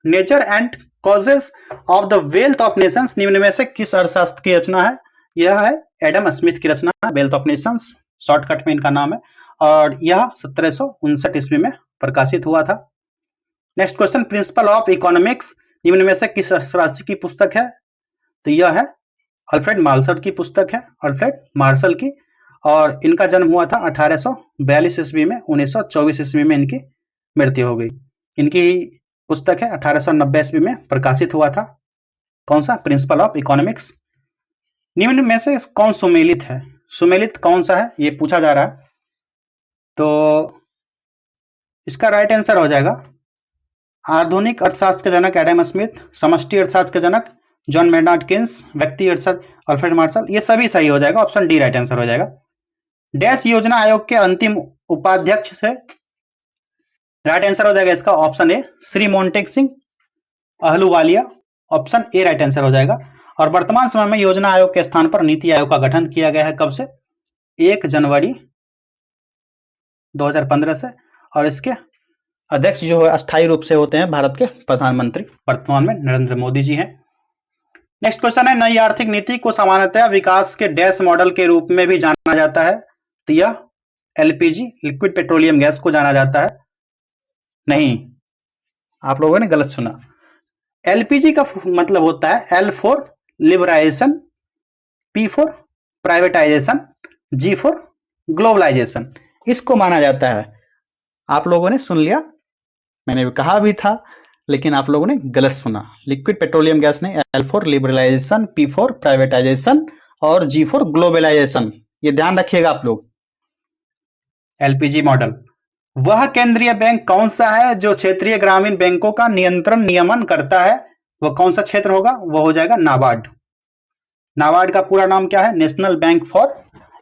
nature and causes of the wealth of nations निम्न में से किस अर्थशास्त्र की रचना है? यह है एडम स्मिथ की रचना, वेल्थ ऑफ नेशंस, शॉर्टकट में इनका नाम है, और यह 1759 ईस्वी में प्रकाशित हुआ था। Next question, principle of economics निम्न में से किस अर्थशास्त्री की पुस्तक है? तो यह है अल्फ्रेड मार्शल की पुस्तक है, अल्फ्रेड मार्शल की, और इनका जन्म हुआ था 1842 ईस्वी में, 1924 ईस्वी में इनकी मृत्यु हो गई। इनकी पुस्तक है 1890 ईस्वी में प्रकाशित हुआ था। कौन सा? Principle of economics. निम्न में से कौन सुमेलित है? सुमेलित कौन सा है ये पूछा जा रहा है, तो इसका राइट आंसर हो जाएगा आधुनिक अर्थशास्त्र के जनक एडम स्मिथ, समष्टि अर्थशास्त्र के जनक जॉन मेनार्ड कीन्स, व्यक्ति अर्थशास्त्र अल्फ्रेड मार्शल, ये सभी सही हो जाएगा, ऑप्शन डी राइट आंसर हो जाएगा। डैश योजना आयोग के अंतिम उपाध्यक्ष थे? राइट आंसर हो जाएगा इसका option A, Shri Montek Singh Ahluwalia, option A right answer हो जाएगा। और वर्तमान समय में योजना आयोग के स्थान पर नीति आयोग का गठन किया गया है, कब से? 1 जनवरी 2015 से, और इसके अध्यक्ष जो है अस्थायी रूप से होते हैं भारत के प्रधानमंत्री, वर्तमान में नरेंद्र मोदी जी हैं। नेक्स्ट क्वेश्चन है, नई आर्थिक नीति को सामान्यतः विकास के डैश मॉडल के रूप में भी जाना जाता है? तो यह एलपीजी, लिक्विड पेट्रोलियम गैस को जाना जाता है। नहीं, आप लोगों ने गलत सुना। एलपीजी का मतलब होता है L for liberalisation, P for privatisation, G for globalisation, इसको माना जाता है। आप लोगों ने सुन लिया, मैंने कहा भी था, लेकिन आप लोगों ने गलत सुना। लिक्विड पेट्रोलियम गैस ने L for liberalisation, P for privatisation और जी फॉर ग्लोबलाइजेशन, ये ध्यान रखिएगा आप लोग। LPG model. वह केंद्रीय बैंक कौन सा है जो क्षेत्रीय ग्रामीण बैंकों का नियमन करता है? वह कौन सा क्षेत्र होगा? वह हो जाएगा नाबार्ड। नाबार्ड का पूरा नाम क्या है? National bank for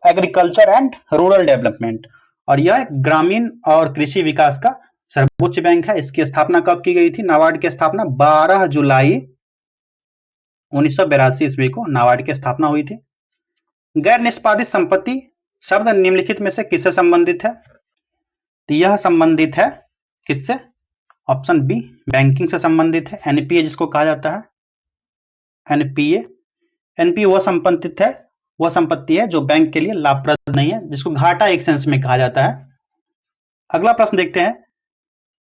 agriculture and rural development, और यह ग्रामीण और कृषि विकास का सर्वोच्च बैंक है। इसकी स्थापना कब की गई थी? नाबार्ड की स्थापना 12 जुलाई 1982 ईस्वी को नाबार्ड की स्थापना हुई थी। गैर निष्पादित संपत्ति शब्द निम्नलिखित में से किससे संबंधित है? तो यह संबंधित है किससे? ऑप्शन बी, बैंकिंग से संबंधित है। एनपीए जिसको कहा जाता है, एनपीए वह संपत्ति है जो बैंक के लिए लाभप्रद नहीं है, जिसको घाटा एक सेंस में कहा जाता है। अगला प्रश्न देखते हैं,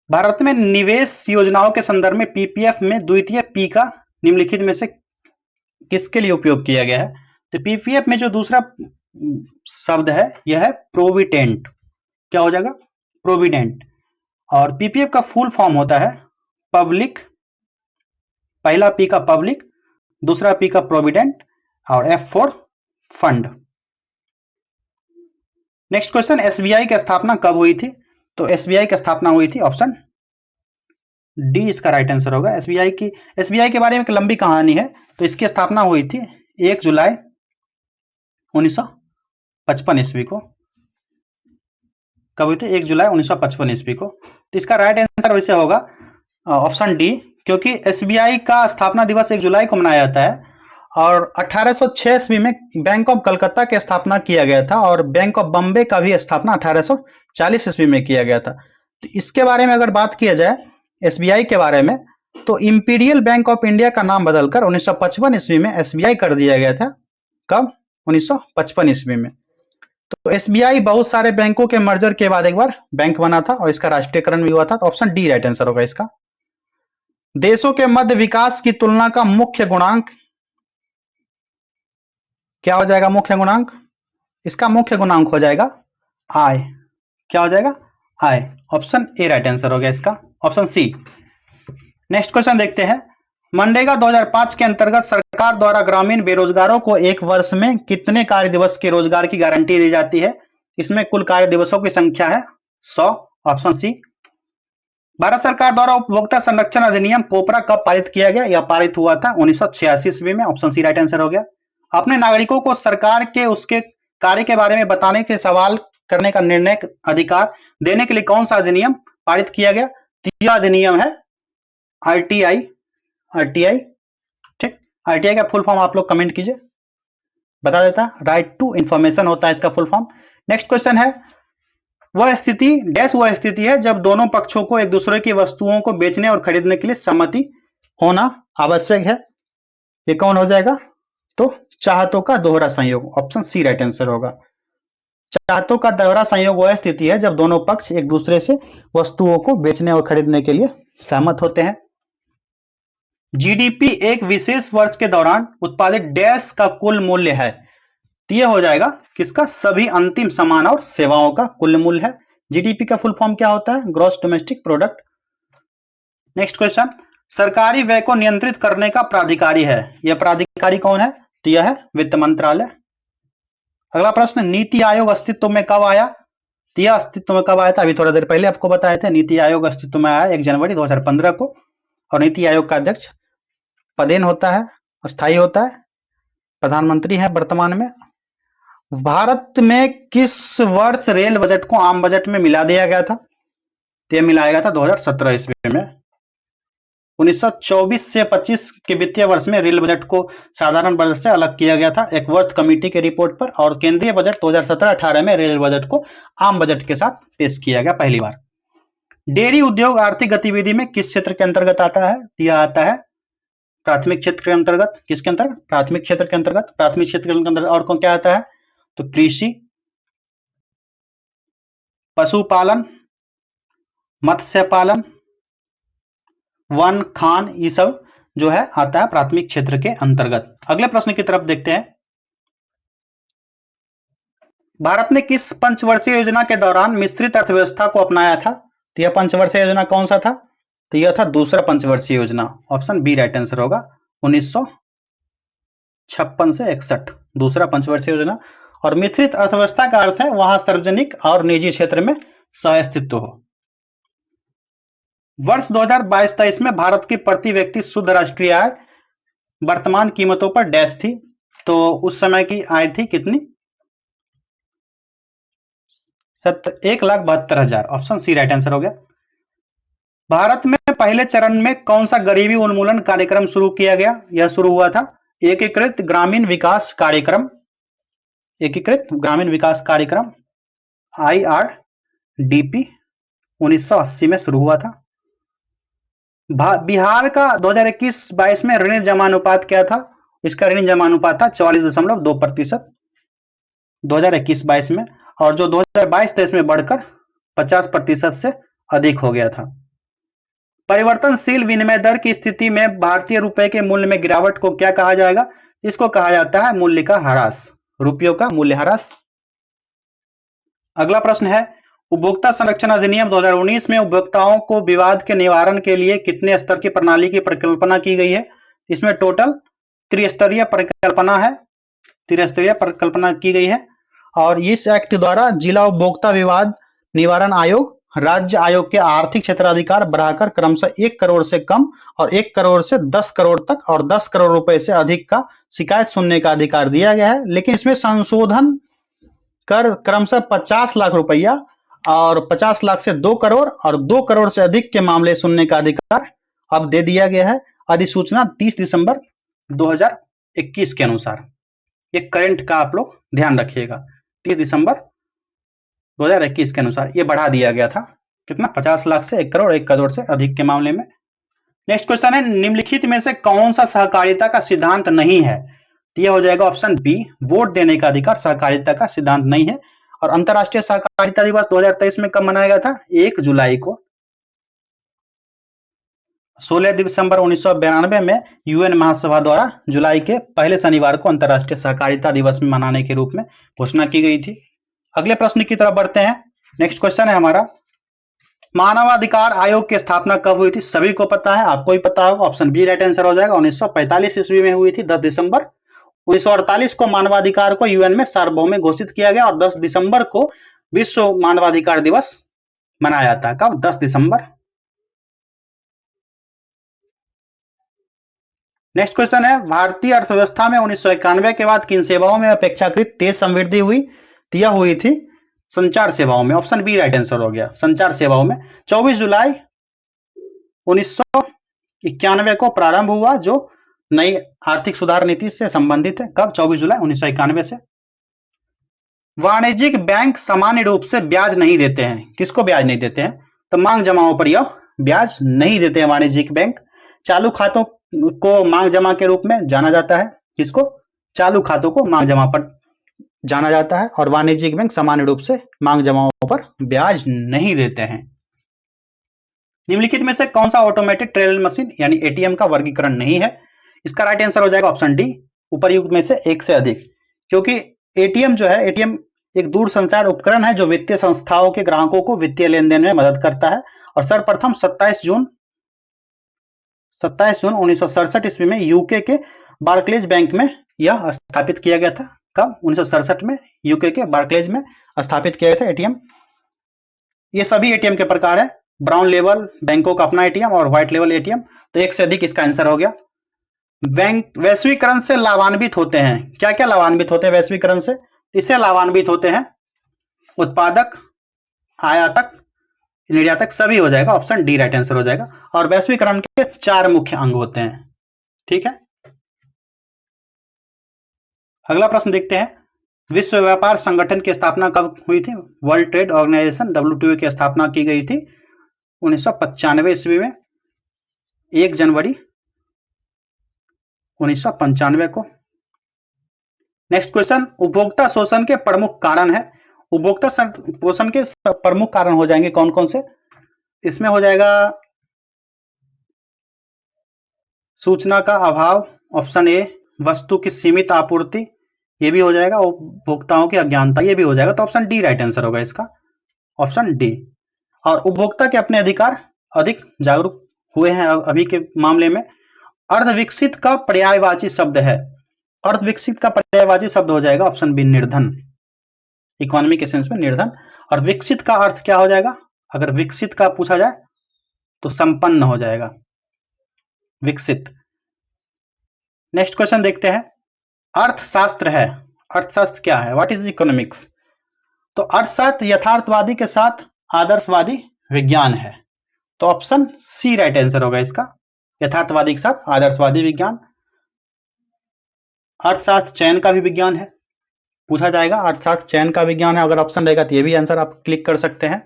भारत में निवेश योजनाओं के संदर्भ में पीपीएफ में द्वितीय पी का निम्नलिखित में से किसके लिए उपयोग किया गया है? तो पीपीएफ में जो दूसरा शब्द है यह है प्रोविडेंट। क्या हो जाएगा? प्रोविडेंट। और पीपीएफ का फुल फॉर्म होता है पब्लिक, पहला पी का पब्लिक, दूसरा पी का प्रोविडेंट, और F for fund. Next question, SBI की स्थापना कब हुई थी? तो एसबीआई की स्थापना हुई थी, ऑप्शन डी इसका राइट आंसर होगा। एसबीआई के बारे में एक लंबी कहानी है। तो इसकी स्थापना हुई थी 1 जुलाई 1955 ईस्वी को। कब हुई थी? 1 जुलाई 1955 ईस्वी को। तो इसका राइट आंसर वैसे होगा ऑप्शन डी, क्योंकि एसबीआई का स्थापना दिवस 1 जुलाई को मनाया जाता है, और 1806 ईस्वी में बैंक ऑफ कलकत्ता की स्थापना किया गया था, और बैंक ऑफ बॉम्बे का भी स्थापना 1840 ईस्वी में किया गया था। तो इसके बारे में अगर बात किया जाए एसबीआई के बारे में, तो इंपीरियल बैंक ऑफ इंडिया का नाम बदलकर 1955 ईस्वी में एसबीआई कर दिया गया था। कब? 1955 ईस्वी में। तो एसबीआई बहुत सारे बैंकों के मर्जर के बाद एक बार बैंक बना था और इसका राष्ट्रीयकरण भी हुआ था, तो ऑप्शन डी राइट आंसर होगा इसका। देशों के मध्य विकास की तुलना का मुख्य गुणांक क्या हो जाएगा? मुख्य गुणांक, इसका मुख्य गुणांक हो जाएगा आय। क्या हो जाएगा? आय। ऑप्शन ए राइट आंसर हो गया इसका, ऑप्शन सी। नेक्स्ट क्वेश्चन देखते हैं। मनरेगा 2005 के अंतर्गत सरकार द्वारा ग्रामीण बेरोजगारों को एक वर्ष में कितने कार्य दिवस के रोजगार की गारंटी दी जाती है? इसमें कुल कार्य दिवसों की संख्या है 100, ऑप्शन सी। भारत सरकार द्वारा उपभोक्ता संरक्षण अधिनियम पोपरा कब पारित किया गया? यह पारित हुआ था 1986 ईस्वी में, ऑप्शन सी राइट आंसर हो गया। अपने नागरिकों को सरकार के उसके कार्य के बारे में बताने के सवाल करने का निर्णय अधिकार देने के लिए कौन सा अधिनियम पारित किया गया? तो यह अधिनियम है आरटीआई। आरटीआई, ठीक। आरटीआई का फुल फॉर्म आप लोग कमेंट कीजिए, बता देता। राइट टू इंफॉर्मेशन होता है इसका फुल फॉर्म। नेक्स्ट क्वेश्चन है, वह स्थिति डैश वह स्थिति है जब दोनों पक्षों को एक दूसरे की वस्तुओं को बेचने और खरीदने के लिए सहमति होना आवश्यक है। ये कौन हो जाएगा? तो चाहतों का दोहरा संयोग, ऑप्शन सी राइट आंसर होगा। चाहतों का दोहरा संयोग वह स्थिति है जब दोनों पक्ष एक दूसरे से वस्तुओं को बेचने और खरीदने के लिए सहमत होते हैं। जीडीपी एक विशेष वर्ष के दौरान उत्पादित डैश का कुल मूल्य है। तो यह हो जाएगा किसका? सभी अंतिम सामान और सेवाओं का कुल मूल्य है। जीडीपी का फुल फॉर्म क्या होता है? Gross domestic product. Next question, सरकारी व्यय को नियंत्रित करने का प्राधिकारी है। यह प्राधिकारी कौन है? तो यह है वित्त मंत्रालय। अगला प्रश्न, नीति आयोग अस्तित्व में कब आया? तो यह अस्तित्व में कब आया था? अभी थोड़ा देर पहले आपको बताए थे। नीति आयोग अस्तित्व में आया 1 जनवरी 2015 को, और नीति आयोग का अध्यक्ष पदेन होता है, अस्थायी होता है, प्रधानमंत्री है वर्तमान में। भारत में किस वर्ष रेल बजट को आम बजट में मिला दिया गया था? तो यह मिलाया गया था 2017 ईस्वी में। 1924 से 25 के वित्तीय वर्ष में रेल बजट को साधारण बजट से अलग किया गया था एक वर्थ कमेटी के रिपोर्ट पर, और केंद्रीय बजट 2017-18 में रेल बजट को आम बजट के साथ पेश किया गया पहली बार। डेयरी उद्योग आर्थिक गतिविधि में किस क्षेत्र के अंतर्गत आता है? यह आता है प्राथमिक क्षेत्र के अंतर्गत। किसके अंतर्गत? प्राथमिक क्षेत्र के अंतर्गत। प्राथमिक क्षेत्र के अंतर्गत और कौन क्या आता है? तो कृषि, पशुपालन, मत्स्य पालन, वन, खान, ये सब जो है आता है प्राथमिक क्षेत्र के अंतर्गत। अगले प्रश्न की तरफ देखते हैं। भारत ने किस पंचवर्षीय योजना के दौरान मिश्रित अर्थव्यवस्था को अपनाया था? तो यह पंचवर्षीय योजना कौन सा था? तो यह था दूसरा पंचवर्षीय योजना, ऑप्शन बी राइट आंसर होगा। 1956 से 61 दूसरा पंचवर्षीय योजना। और मिश्रित अर्थव्यवस्था का अर्थ है वहां सार्वजनिक और निजी क्षेत्र में सह-अस्तित्व हो। वर्ष 2022-23 में भारत की प्रति व्यक्ति शुद्ध राष्ट्रीय आय वर्तमान कीमतों पर डैश थी? तो उस समय की आय थी कितनी? 1,72,000, ऑप्शन सी राइट आंसर हो गया। भारत में पहले चरण में कौन सा गरीबी उन्मूलन कार्यक्रम शुरू किया गया? यह शुरू हुआ था एकीकृत ग्रामीण विकास कार्यक्रम। एकीकृत ग्रामीण विकास कार्यक्रम IRDP 1980 में शुरू हुआ था। बिहार का 2021-22 में ऋण जमानुपात क्या था? इसका ऋण जमानुपात था 44.2% 2021-22 में, और जो 2022-23 में बढ़कर 50% से अधिक हो गया था। परिवर्तनशील विनिमय दर की स्थिति में भारतीय रुपए के मूल्य में गिरावट को क्या कहा जाएगा? इसको कहा जाता है मूल्य का ह्रास, रुपयों का मूल्य ह्रास। अगला प्रश्न है, उपभोक्ता संरक्षण अधिनियम 2019 में उपभोक्ताओं को विवाद के निवारण के लिए कितने स्तर की प्रणाली की परिकल्पना की गई है? इसमें टोटल त्रिस्तरीय परिकल्पना है, त्रिस्तरीय परिकल्पना की गई है। और इस एक्ट द्वारा जिला उपभोक्ता विवाद निवारण आयोग राज्य आयोग के आर्थिक क्षेत्राधिकार बढ़ाकर क्रमशः 1 करोड़ से कम और 1 करोड़ से 10 करोड़ तक और 10 करोड़ रुपए से अधिक का शिकायत सुनने का अधिकार दिया गया है। लेकिन इसमें संशोधन कर क्रमशः 50 लाख रुपया और 50 लाख से 2 करोड़ और 2 करोड़ से अधिक के मामले सुनने का अधिकार अब दे दिया गया है। अधिसूचना 30 दिसंबर 2021 के अनुसार, ये करंट का आप लोग ध्यान रखिएगा, 30 दिसंबर 2021 के अनुसार ये बढ़ा दिया गया था। कितना? 50 लाख से 1 करोड़ 1 करोड़ से अधिक के मामले में। नेक्स्ट क्वेश्चन है, निम्नलिखित में से कौन सा सहकारिता का सिद्धांत नहीं है? तो यह हो जाएगा ऑप्शन बी, वोट देने का अधिकार सहकारिता का सिद्धांत नहीं है। और अंतर्राष्ट्रीय सहकारिता दिवस 2023 में कब मनाया गया था? 1 जुलाई को। 16 दिसंबर 1992 में यूएन महासभा द्वारा जुलाई के पहले शनिवार को अंतर्राष्ट्रीय सहकारिता दिवस में मनाने के रूप में घोषणा की गई थी। अगले प्रश्न की तरफ बढ़ते हैं। नेक्स्ट क्वेश्चन है हमारा, मानवाधिकार आयोग की स्थापना कब हुई थी? सभी को पता है, आपको भी पता होगा, ऑप्शन बी राइट आंसर हो जाएगा। 1945 ईस्वी में हुई थी। 10 दिसंबर 1948 को मानवाधिकार को यूएन में सार्वभौमिक घोषित किया गया और 10 दिसंबर को विश्व मानवाधिकार दिवस मनाया जाता है। कब? 10 दिसंबर। नेक्स्ट क्वेश्चन है, भारतीय अर्थव्यवस्था में 1991 के बाद किन सेवाओं में अपेक्षाकृत तेज समृद्धि हुई? यह हुई थी संचार सेवाओं में। ऑप्शन बी राइट आंसर हो गया, संचार सेवाओं में। 24 जुलाई 1991 को प्रारंभ हुआ, जो नई आर्थिक सुधार नीति से संबंधित है। कब? 24 जुलाई 1991 से। वाणिज्यिक बैंक सामान्य रूप से ब्याज नहीं देते हैं। किसको ब्याज नहीं देते हैं? तो मांग जमाओं पर यह ब्याज नहीं देते हैं वाणिज्यिक बैंक। चालू खातों को मांग जमा के रूप में जाना जाता है। किसको? चालू खातों को मांग जमा पर जाना जाता है और वाणिज्यिक बैंक सामान्य रूप से मांग जमाओं पर ब्याज नहीं देते हैं। निम्नलिखित में से कौन सा ऑटोमेटेड टेलर मशीन यानी एटीएम का वर्गीकरण नहीं है? इसका राइट आंसर हो जाएगा ऑप्शन डी, उपर्युक्त में से एक से अधिक। क्योंकि एटीएम जो है, एटीएम एक दूरसंचार उपकरण है जो वित्तीय संस्थाओं के ग्राहकों को वित्तीय लेन देन में मदद करता है और सर्वप्रथम 27 जून 1967 ईस्वी में यूके के बार्कलेज बैंक में यह स्थापित किया गया था। कब? 1967 में यूके के बार्कलेज में स्थापित किया गया था एटीएम। ये सभी एटीएम के प्रकार है, ब्राउन लेवल बैंकों का अपना एटीएम और व्हाइट लेवल एटीएम। तो एक से अधिक इसका आंसर हो गया। बैंक वैश्वीकरण से लाभान्वित होते हैं। क्या क्या लाभान्वित होते हैं वैश्वीकरण से? इससे लाभान्वित होते हैं उत्पादक, आयातक, निर्यातक, सभी हो जाएगा। ऑप्शन डी राइट आंसर हो जाएगा। और वैश्वीकरण के 4 मुख्य अंग होते हैं। ठीक है, अगला प्रश्न देखते हैं, विश्व व्यापार संगठन की स्थापना कब हुई थी? वर्ल्ड ट्रेड ऑर्गेनाइजेशन WTO की स्थापना की गई थी 1995 ईस्वी में, 1 जनवरी 1995 को। नेक्स्ट क्वेश्चन, उपभोक्ता शोषण के प्रमुख कारण है। उपभोक्ता शोषण के प्रमुख कारण हो जाएंगे कौन कौन से? इसमें हो जाएगा सूचना का अभाव, ऑप्शन ए, वस्तु की सीमित आपूर्ति, ये भी हो जाएगा, उपभोक्ताओं की अज्ञानता, ये भी हो जाएगा। तो ऑप्शन डी राइट आंसर होगा इसका, ऑप्शन डी। और उपभोक्ता के अपने अधिकार अधिक जागरूक हुए हैं अभी के मामले में। अर्धविकसित का पर्यायवाची शब्द है, अर्धविकसित का पर्यायवाची शब्द हो जाएगा ऑप्शन बी, निर्धन। इकोनॉमिक सेंस में निर्धन। और विकसित का अर्थ क्या हो जाएगा? अगर विकसित का पूछा जाए तो संपन्न हो जाएगा, विकसित। नेक्स्ट क्वेश्चन देखते हैं, अर्थशास्त्र है, अर्थशास्त्र क्या है? What is economics? तो अर्थशास्त्र यथार्थवादी के साथ आदर्शवादी विज्ञान है। तो ऑप्शन सी राइट आंसर होगा इसका, यथार्थवादी के साथ आदर्शवादी विज्ञान। अर्थशास्त्र चयन का भी विज्ञान है, पूछा जाएगा, अर्थशास्त्र चयन का विज्ञान है। अगर ऑप्शन रहेगा तो ये भी आंसर आप क्लिक कर सकते हैं।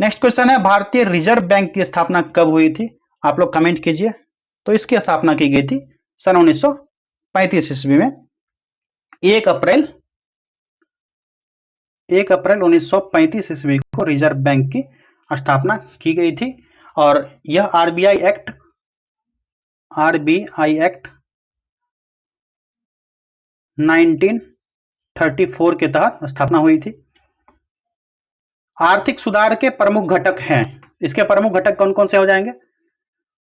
नेक्स्ट क्वेश्चन है, भारतीय रिजर्व बैंक की स्थापना कब हुई थी? आप लोग कमेंट कीजिए। तो इसकी स्थापना की गई थी सन 1935 ईस्वी में, 1 अप्रैल 1935 ईस्वी को रिजर्व बैंक की स्थापना की गई थी। और यह आरबीआई एक्ट 1934 के तहत स्थापना हुई थी। आर्थिक सुधार के प्रमुख घटक हैं, इसके प्रमुख घटक कौन कौन से हो जाएंगे?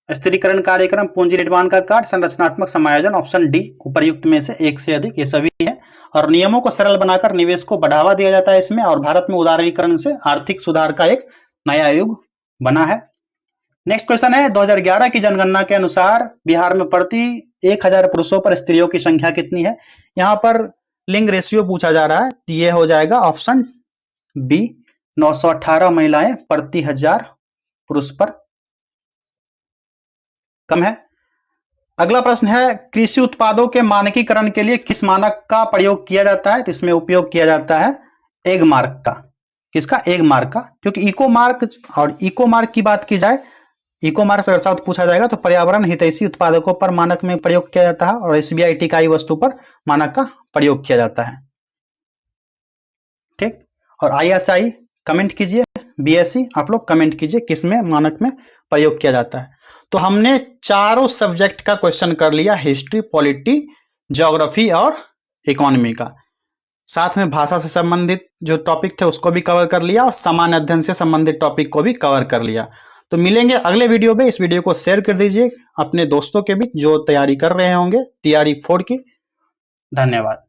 स्थिरीकरण कार्यक्रम, पूंजी निर्माण का कार्य, संरचनात्मक समायोजन, ऑप्शन डी उपर्युक्त में से एक से अधिक, ये सभी है। और नियमों को सरल बनाकर निवेश को बढ़ावा दिया जाता है इसमें। और भारत में उदारीकरण से आर्थिक सुधार का एक नया युग बना है। नेक्स्ट क्वेश्चन है, 2011 की जनगणना के अनुसार बिहार में प्रति 1000 पुरुषों पर स्त्रियों की संख्या कितनी है? यहाँ पर लिंग रेशियो पूछा जा रहा है, ये हो जाएगा ऑप्शन बी, 918 महिलाएं प्रति 1000 पुरुष पर कम है। अगला प्रश्न है, कृषि उत्पादों के मानकीकरण के लिए किस मानक का प्रयोग किया जाता है? तो इसमें उपयोग किया जाता है एग मार्क का। किसका? एग मार्क का। क्योंकि इको मार्क और इको मार्क की बात की जाए, इको मार्क से अर्थात पूछा जाएगा तो पर्यावरण हितैषी उत्पादकों पर मानक में प्रयोग किया जाता है और एसबीआई टिकाई वस्तु पर मानक का प्रयोग किया जाता है। ठीक, और ISI कमेंट कीजिए, BSc आप लोग कमेंट कीजिए किस में मानक में प्रयोग किया जाता है। तो हमने चारों सब्जेक्ट का क्वेश्चन कर लिया, हिस्ट्री, पॉलिटी, ज्योग्राफी और इकोनॉमी का। साथ में भाषा से संबंधित जो टॉपिक थे उसको भी कवर कर लिया और सामान्य अध्ययन से संबंधित टॉपिक को भी कवर कर लिया। तो मिलेंगे अगले वीडियो में। इस वीडियो को शेयर कर दीजिए अपने दोस्तों के बीच जो तैयारी कर रहे होंगे TRE 4 की। धन्यवाद।